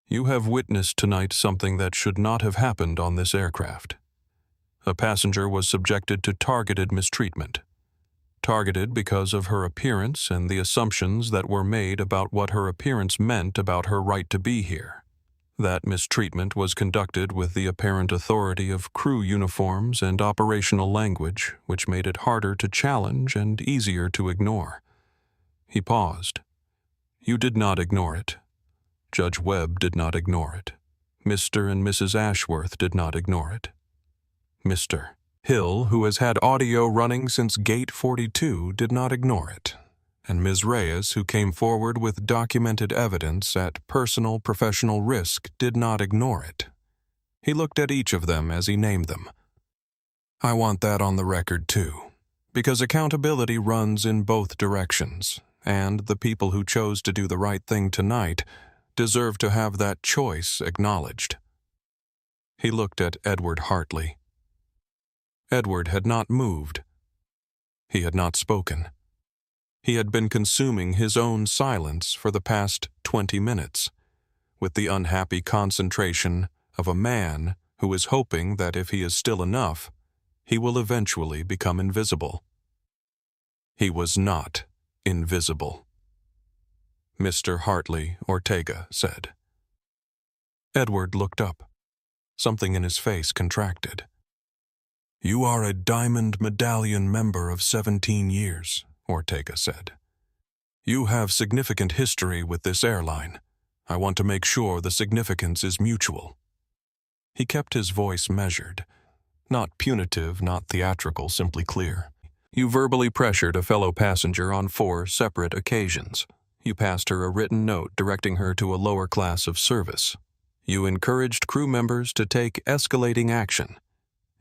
"You have witnessed tonight something that should not have happened on this aircraft. A passenger was subjected to targeted mistreatment. Targeted because of her appearance and the assumptions that were made about what her appearance meant about her right to be here. That mistreatment was conducted with the apparent authority of crew uniforms and operational language, which made it harder to challenge and easier to ignore." He paused. "You did not ignore it. Judge Webb did not ignore it. Mr. and Mrs. Ashworth did not ignore it. Mr. Hill, who has had audio running since Gate 42, did not ignore it. And Ms. Reyes, who came forward with documented evidence at personal professional risk, did not ignore it." He looked at each of them as he named them. "I want that on the record too, because accountability runs in both directions, and the people who chose to do the right thing tonight deserve to have that choice acknowledged." He looked at Edward Hartley. Edward had not moved. He had not spoken. He had been consuming his own silence for the past 20 minutes, with the unhappy concentration of a man who is hoping that if he is still enough, he will eventually become invisible. He was not invisible. Mr. Hartley Ortega said. Edward looked up. Something in his face contracted. "You are a Diamond Medallion member of 17 years, Ortega said. "You have significant history with this airline. I want to make sure the significance is mutual." He kept his voice measured. Not punitive, not theatrical, simply clear. "You verbally pressured a fellow passenger on 4 separate occasions. You passed her a written note directing her to a lower class of service. You encouraged crew members to take escalating action.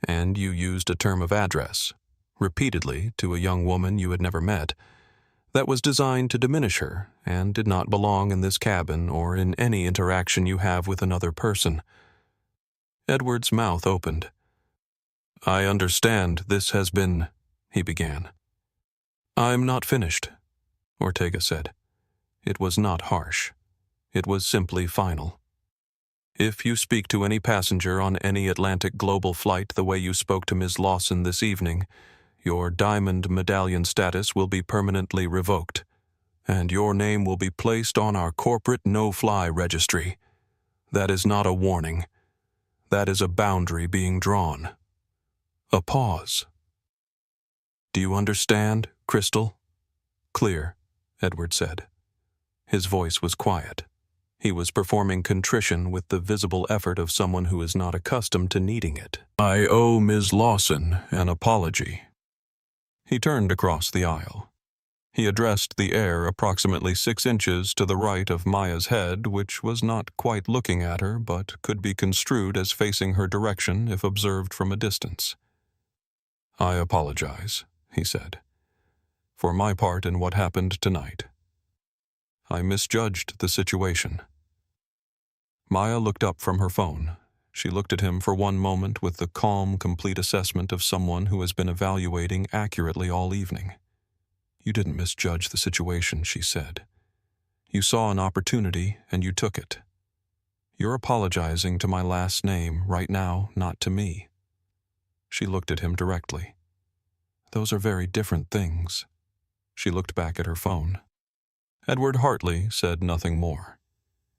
And you used a term of address, repeatedly to a young woman you had never met, that was designed to diminish her and did not belong in this cabin or in any interaction you have with another person." Edward's mouth opened. "I understand this has been," he began. "I'm not finished," Ortega said. It was not harsh. It was simply final. "If you speak to any passenger on any Atlantic Global flight the way you spoke to Ms. Lawson this evening, your Diamond Medallion status will be permanently revoked, and your name will be placed on our corporate no-fly registry. That is not a warning. That is a boundary being drawn." A pause. "Do you understand, Crystal?" "Clear," Edward said. His voice was quiet. He was performing contrition with the visible effort of someone who is not accustomed to needing it. "I owe Ms. Lawson an apology." He turned across the aisle. He addressed the air approximately 6 inches to the right of Maya's head, which was not quite looking at her, but could be construed as facing her direction if observed from a distance. "I apologize," he said, "for my part in what happened tonight. I misjudged the situation." Maya looked up from her phone. She looked at him for one moment with the calm, complete assessment of someone who has been evaluating accurately all evening. "You didn't misjudge the situation," she said. "You saw an opportunity and you took it. You're apologizing to my last name right now, not to me. She looked at him directly. Those are very different things. She looked back at her phone. Edward Hartley said nothing more.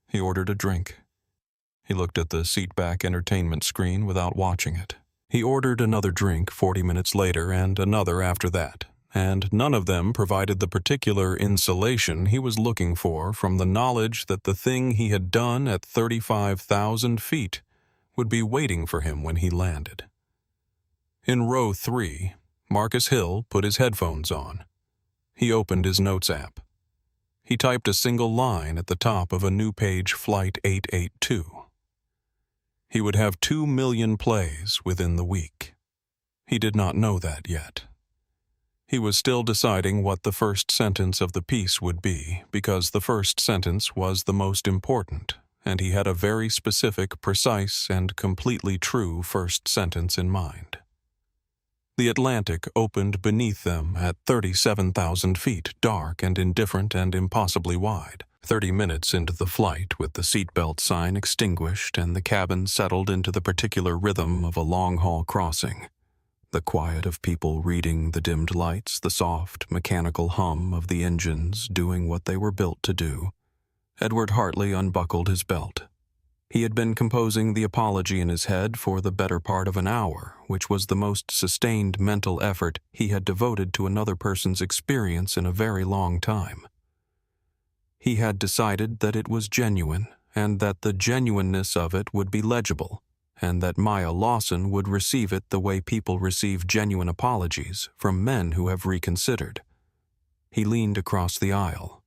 He ordered a drink. He looked at the seatback entertainment screen without watching it. He ordered another drink 40 minutes later and another after that, and none of them provided the particular insulation he was looking for from the knowledge that the thing he had done at 35,000 feet would be waiting for him when he landed. In row 3, Marcus Hill put his headphones on. He opened his notes app. He typed a single line at the top of a new page Flight 882. He would have 2 million plays within the week. He did not know that yet. He was still deciding what the first sentence of the piece would be, because the first sentence was the most important, and he had a very specific, precise, and completely true first sentence in mind. The Atlantic opened beneath them at 37,000 feet, dark and indifferent and impossibly wide. 30 minutes into the flight, with the seatbelt sign extinguished and the cabin settled into the particular rhythm of a long-haul crossing. The quiet of people reading the dimmed lights, the soft, mechanical hum of the engines doing what they were built to do. Edward Hartley unbuckled his belt. He had been composing the apology in his head for the better part of an hour, which was the most sustained mental effort he had devoted to another person's experience in a very long time. He had decided that it was genuine, and that the genuineness of it would be legible, and that Maya Lawson would receive it the way people receive genuine apologies from men who have reconsidered. He leaned across the aisle.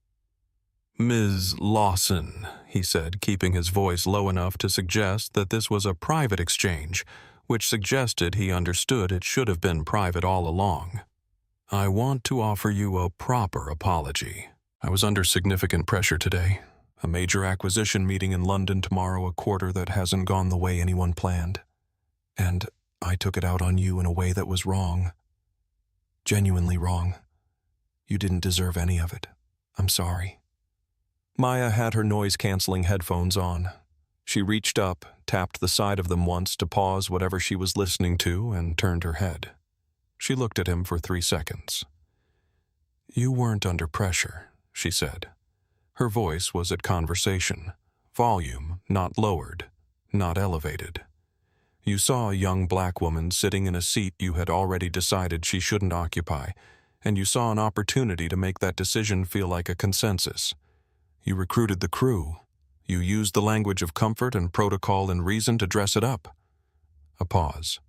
"Ms. Lawson," he said, keeping his voice low enough to suggest that this was a private exchange, which suggested he understood it should have been private all along. "I want to offer you a proper apology. I was under significant pressure today. A major acquisition meeting in London tomorrow, a quarter that hasn't gone the way anyone planned. And I took it out on you in a way that was wrong. Genuinely wrong. You didn't deserve any of it. I'm sorry." Maya had her noise-canceling headphones on. She reached up, tapped the side of them once to pause whatever she was listening to, and turned her head. She looked at him for 3 seconds. "You weren't under pressure," she said. Her voice was at conversation, volume not lowered, not elevated. "You saw a young black woman sitting in a seat you had already decided she shouldn't occupy, and you saw an opportunity to make that decision feel like a consensus. You recruited the crew. You used the language of comfort and protocol and reason to dress it up." A pause.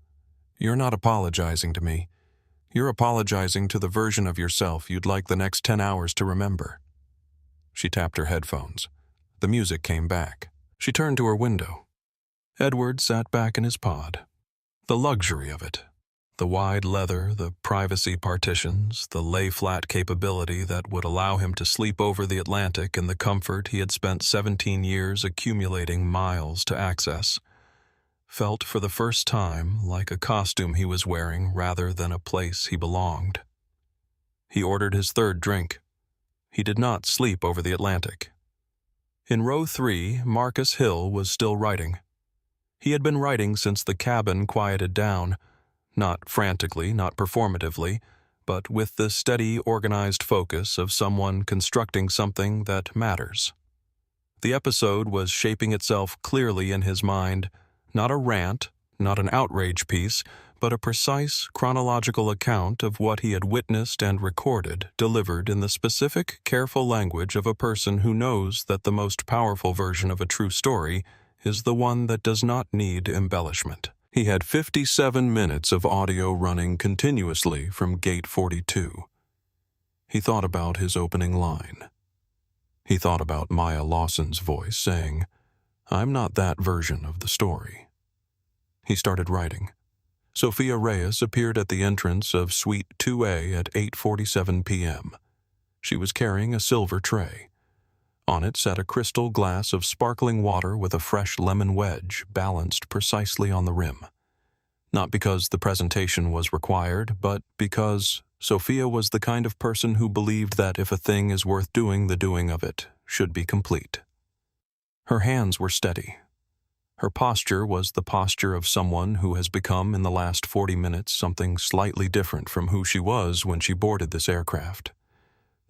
"You're not apologizing to me. You're apologizing to the version of yourself you'd like the next 10 hours to remember." She tapped her headphones. The music came back. She turned to her window. Edward sat back in his pod. The luxury of it. The wide leather, the privacy partitions, the lay-flat capability that would allow him to sleep over the Atlantic in the comfort he had spent 17 years accumulating miles to access, felt for the first time like a costume he was wearing rather than a place he belonged. He ordered his third drink. He did not sleep over the Atlantic. In row 3, Marcus Hill was still writing. He had been writing since the cabin quieted down, not frantically, not performatively, but with the steady, organized focus of someone constructing something that matters. The episode was shaping itself clearly in his mind, not a rant, not an outrage piece, but a precise chronological account of what he had witnessed and recorded, delivered in the specific, careful language of a person who knows that the most powerful version of a true story is the one that does not need embellishment. He had 57 minutes of audio running continuously from Gate 42. He thought about his opening line. He thought about Maya Lawson's voice saying, "I'm not that version of the story." He started writing. Sophia Reyes appeared at the entrance of Suite 2A at 8:47 p.m. She was carrying a silver tray. On it sat a crystal glass of sparkling water with a fresh lemon wedge balanced precisely on the rim. Not because the presentation was required, but because Sophia was the kind of person who believed that if a thing is worth doing, the doing of it should be complete. Her hands were steady, Her posture was the posture of someone who has become in the last 40 minutes something slightly different from who she was when she boarded this aircraft.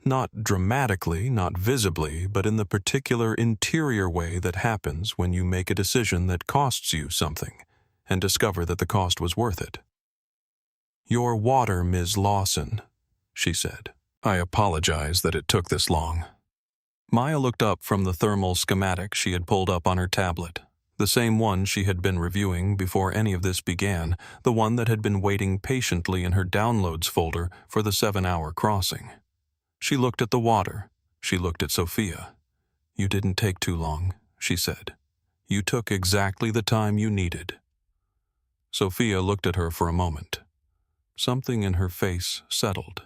Not dramatically, not visibly, but in the particular interior way that happens when you make a decision that costs you something and discover that the cost was worth it. "Your water, Ms. Lawson," she said. "I apologize that it took this long." Maya looked up from the thermal schematic she had pulled up on her tablet, the same one she had been reviewing before any of this began, the one that had been waiting patiently in her downloads folder for the 7-hour crossing. She looked at the water. She looked at Sophia. "You didn't take too long," she said. "You took exactly the time you needed." Sophia looked at her for a moment. Something in her face settled.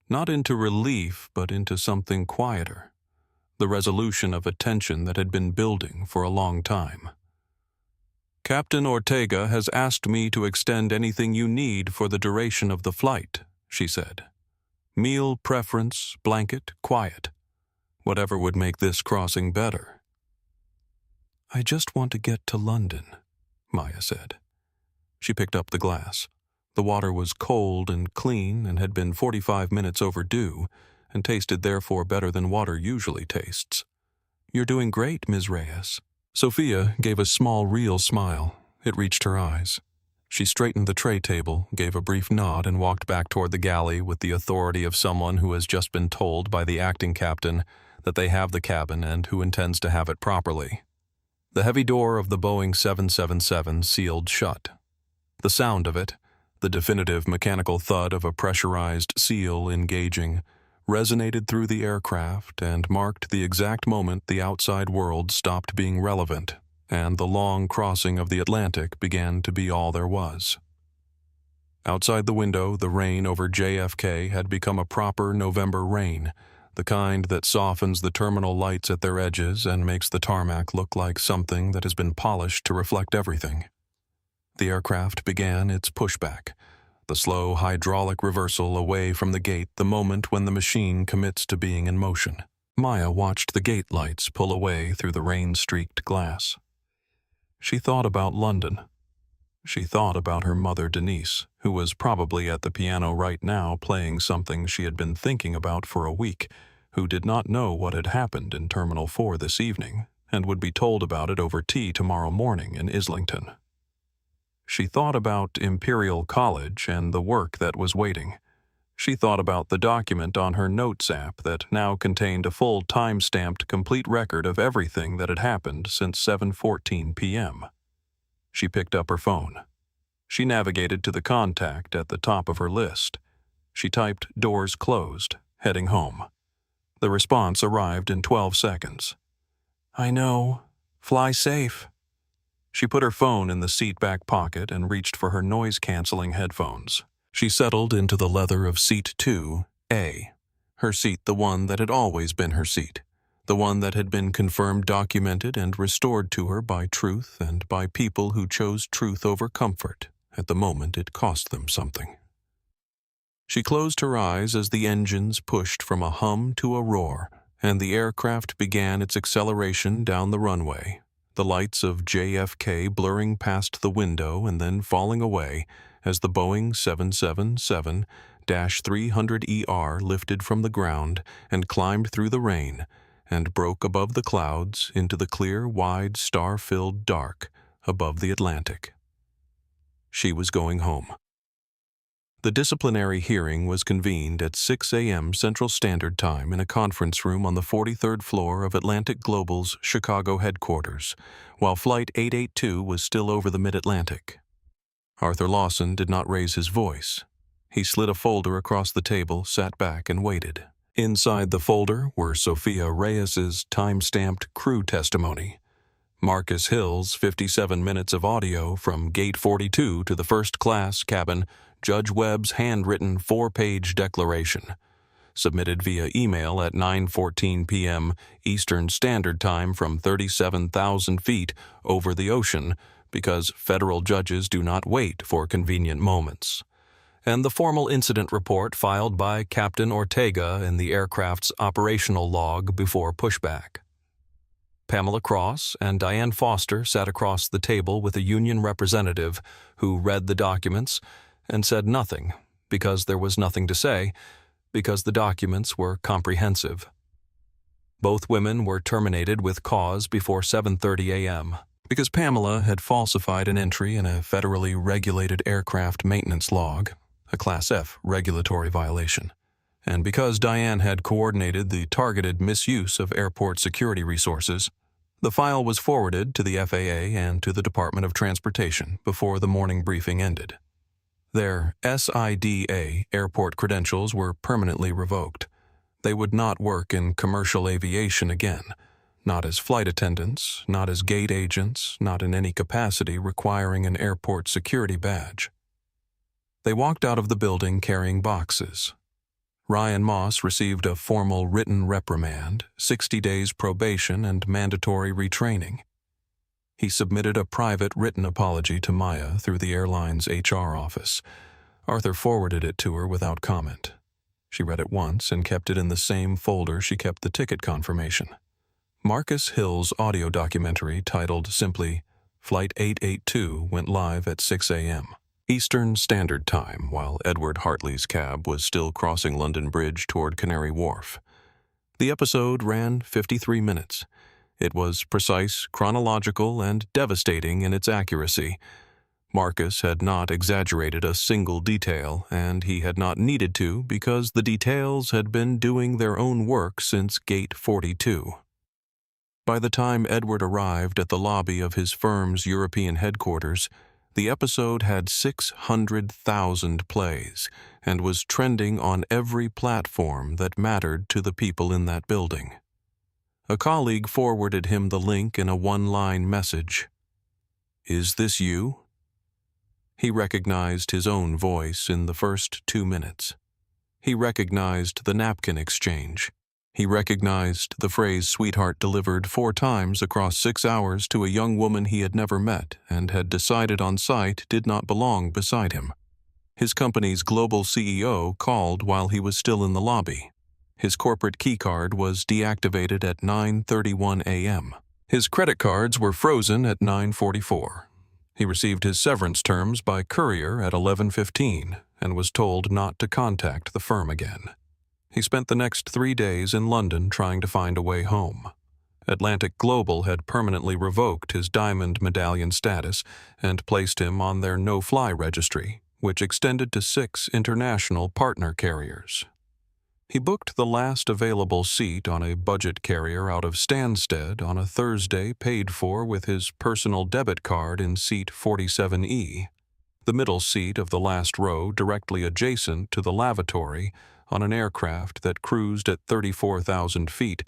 Not into relief, but into something quieter. The resolution of a tension that had been building for a long time. "Captain Ortega has asked me to extend anything you need for the duration of the flight," she said. "Meal preference, blanket, quiet. Whatever would make this crossing better." "I just want to get to London," Maya said. She picked up the glass. The water was cold and clean and had been 45 minutes overdue, and tasted therefore better than water usually tastes. "You're doing great, Ms. Reyes." Sophia gave a small, real smile. It reached her eyes. She straightened the tray table, gave a brief nod, and walked back toward the galley with the authority of someone who has just been told by the acting captain that they have the cabin and who intends to have it properly. The heavy door of the Boeing 777 sealed shut. The sound of it, the definitive mechanical thud of a pressurized seal engaging, resonated through the aircraft and marked the exact moment the outside world stopped being relevant, and the long crossing of the Atlantic began to be all there was. Outside the window, the rain over JFK had become a proper November rain, the kind that softens the terminal lights at their edges and makes the tarmac look like something that has been polished to reflect everything. The aircraft began its pushback, the slow hydraulic reversal away from the gate the moment when the machine commits to being in motion. Maya watched the gate lights pull away through the rain-streaked glass. She thought about London. She thought about her mother Denise, who was probably at the piano right now playing something she had been thinking about for a week, who did not know what had happened in Terminal 4 this evening, and would be told about it over tea tomorrow morning in Islington. She thought about Imperial College and the work that was waiting. She thought about the document on her Notes app that now contained a full time-stamped complete record of everything that had happened since 7:14 p.m. She picked up her phone. She navigated to the contact at the top of her list. She typed "doors closed, heading home." The response arrived in 12 seconds. "I know. Fly safe." She put her phone in the seat back pocket and reached for her noise-canceling headphones. She settled into the leather of seat 2A, her seat, the one that had always been her seat, the one that had been confirmed, documented, and restored to her by truth and by people who chose truth over comfort at the moment it cost them something. She closed her eyes as the engines pushed from a hum to a roar, and the aircraft began its acceleration down the runway, the lights of JFK blurring past the window and then falling away as the Boeing 777-300ER lifted from the ground and climbed through the rain and broke above the clouds into the clear, wide, star-filled dark above the Atlantic. She was going home. The disciplinary hearing was convened at 6 a.m. Central Standard Time in a conference room on the 43rd floor of Atlantic Global's Chicago headquarters, while Flight 882 was still over the mid-Atlantic. Arthur Lawson did not raise his voice. He slid a folder across the table, sat back, and waited. Inside the folder were Sophia Reyes's time-stamped crew testimony, Marcus Hill's 57 minutes of audio from Gate 42 to the first-class cabin, Judge Webb's handwritten 4-page declaration, submitted via email at 9:14 p.m. Eastern Standard Time from 37,000 feet over the ocean, because federal judges do not wait for convenient moments, and the formal incident report filed by Captain Ortega in the aircraft's operational log before pushback. Pamela Cross and Diane Foster sat across the table with a union representative who read the documents and said nothing because there was nothing to say, because the documents were comprehensive. Both women were terminated with cause before 7:30 a.m. because Pamela had falsified an entry in a federally regulated aircraft maintenance log, a Class F regulatory violation, and because Diane had coordinated the targeted misuse of airport security resources. The file was forwarded to the FAA and to the Department of Transportation before the morning briefing ended. Their SIDA airport credentials were permanently revoked. They would not work in commercial aviation again, not as flight attendants, not as gate agents, not in any capacity requiring an airport security badge. They walked out of the building carrying boxes. Ryan Moss received a formal written reprimand, 60 days probation, and mandatory retraining. He submitted a private written apology to Maya through the airline's HR office. Arthur forwarded it to her without comment. She read it once and kept it in the same folder she kept the ticket confirmation. Marcus Hill's audio documentary, titled simply Flight 882, went live at 6 a.m. Eastern Standard Time, while Edward Hartley's cab was still crossing London Bridge toward Canary Wharf. The episode ran 53 minutes. It was precise, chronological, and devastating in its accuracy. Marcus had not exaggerated a single detail, and he had not needed to because the details had been doing their own work since Gate 42. By the time Edward arrived at the lobby of his firm's European headquarters, the episode had 600,000 plays and was trending on every platform that mattered to the people in that building. A colleague forwarded him the link in a one-line message. "Is this you?" He recognized his own voice in the first 2 minutes. He recognized the napkin exchange. He recognized the phrase sweetheart delivered 4 times across 6 hours to a young woman he had never met and had decided on sight did not belong beside him. His company's global CEO called while he was still in the lobby. His corporate keycard was deactivated at 9:31 a.m. His credit cards were frozen at 9:44. He received his severance terms by courier at 11:15 and was told not to contact the firm again. He spent the next 3 days in London trying to find a way home. Atlantic Global had permanently revoked his diamond medallion status and placed him on their no-fly registry, which extended to 6 international partner carriers. He booked the last available seat on a budget carrier out of Stansted on a Thursday, paid for with his personal debit card in seat 47E, the middle seat of the last row directly adjacent to the lavatory on an aircraft that cruised at 34,000 feet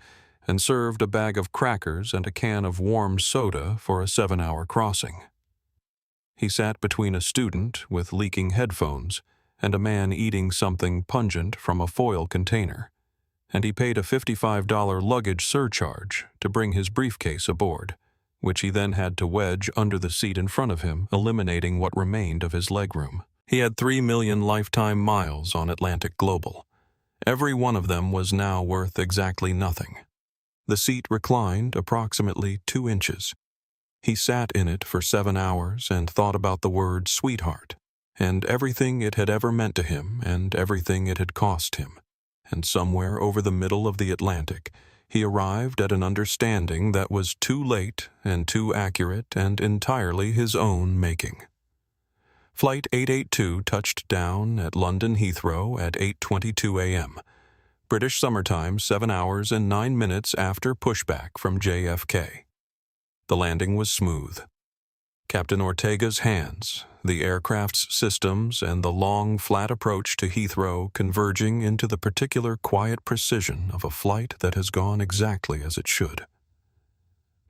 and served a bag of crackers and a can of warm soda for a 7-hour crossing. He sat between a student with leaking headphones and a man eating something pungent from a foil container, and he paid a $55 luggage surcharge to bring his briefcase aboard, which he then had to wedge under the seat in front of him, eliminating what remained of his legroom. He had 3 million lifetime miles on Atlantic Global. Every one of them was now worth exactly nothing. The seat reclined approximately 2 inches. He sat in it for 7 hours and thought about the word sweetheart, and everything it had ever meant to him and everything it had cost him. And somewhere over the middle of the Atlantic, he arrived at an understanding that was too late and too accurate and entirely his own making. Flight 882 touched down at London Heathrow at 8:22 a.m. British summertime, 7 hours and 9 minutes after pushback from JFK. The landing was smooth. Captain Ortega's hands, the aircraft's systems, and the long, flat approach to Heathrow converging into the particular quiet precision of a flight that has gone exactly as it should.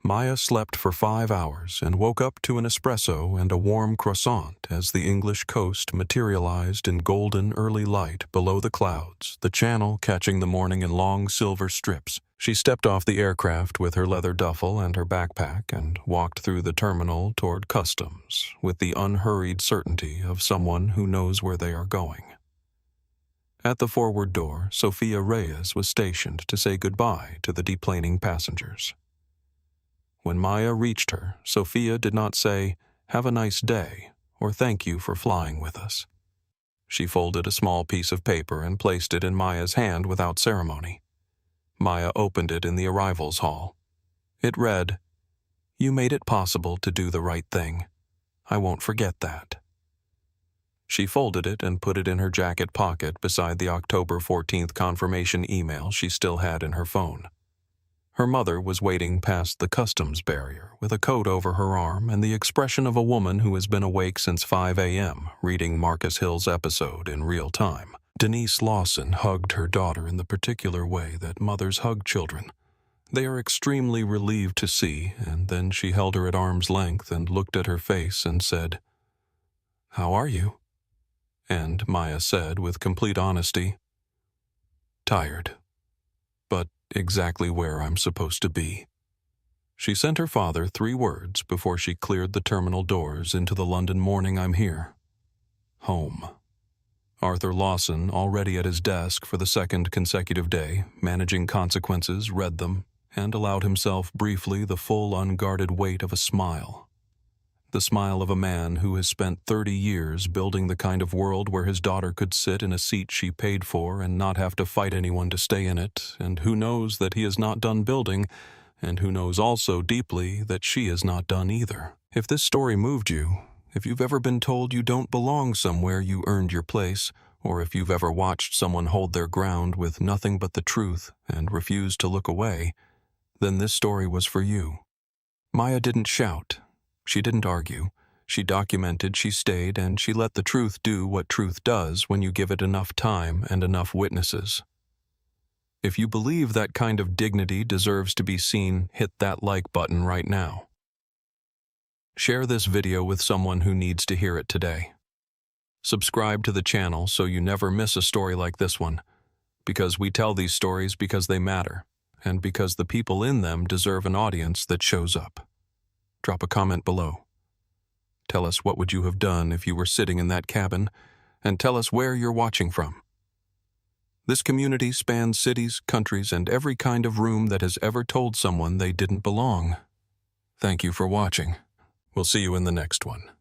Maya slept for 5 hours and woke up to an espresso and a warm croissant as the English coast materialized in golden early light below the clouds, the channel catching the morning in long silver strips. She stepped off the aircraft with her leather duffel and her backpack and walked through the terminal toward customs with the unhurried certainty of someone who knows where they are going. At the forward door, Sophia Reyes was stationed to say goodbye to the deplaning passengers. When Maya reached her, Sophia did not say, "Have a nice day," or "Thank you for flying with us." She folded a small piece of paper and placed it in Maya's hand without ceremony. Maya opened it in the arrivals hall. It read, "You made it possible to do the right thing. I won't forget that." She folded it and put it in her jacket pocket beside the October 14th confirmation email she still had in her phone. Her mother was waiting past the customs barrier with a coat over her arm and the expression of a woman who has been awake since 5 a.m. reading Marcus Hill's episode in real time. Denise Lawson hugged her daughter in the particular way that mothers hug children. They are extremely relieved to see, and then she held her at arm's length and looked at her face and said, "How are you?" And Maya said with complete honesty, "Tired, but exactly where I'm supposed to be." She sent her father 3 words before she cleared the terminal doors into the London morning. "I'm here. Home." Arthur Lawson, already at his desk for the 2nd consecutive day, managing consequences, read them, and allowed himself briefly the full unguarded weight of a smile. The smile of a man who has spent 30 years building the kind of world where his daughter could sit in a seat she paid for and not have to fight anyone to stay in it, and who knows that he is not done building, and who knows also deeply that she is not done either. If this story moved you, if you've ever been told you don't belong somewhere you earned your place, or if you've ever watched someone hold their ground with nothing but the truth and refused to look away, then this story was for you. Maya didn't shout. She didn't argue. She documented, she stayed, and she let the truth do what truth does when you give it enough time and enough witnesses. If you believe that kind of dignity deserves to be seen, hit that like button right now. Share this video with someone who needs to hear it today. Subscribe to the channel so you never miss a story like this one, because we tell these stories because they matter, and because the people in them deserve an audience that shows up. Drop a comment below. Tell us what would you have done if you were sitting in that cabin, and tell us where you're watching from. This community spans cities, countries, and every kind of room that has ever told someone they didn't belong. Thank you for watching. We'll see you in the next one.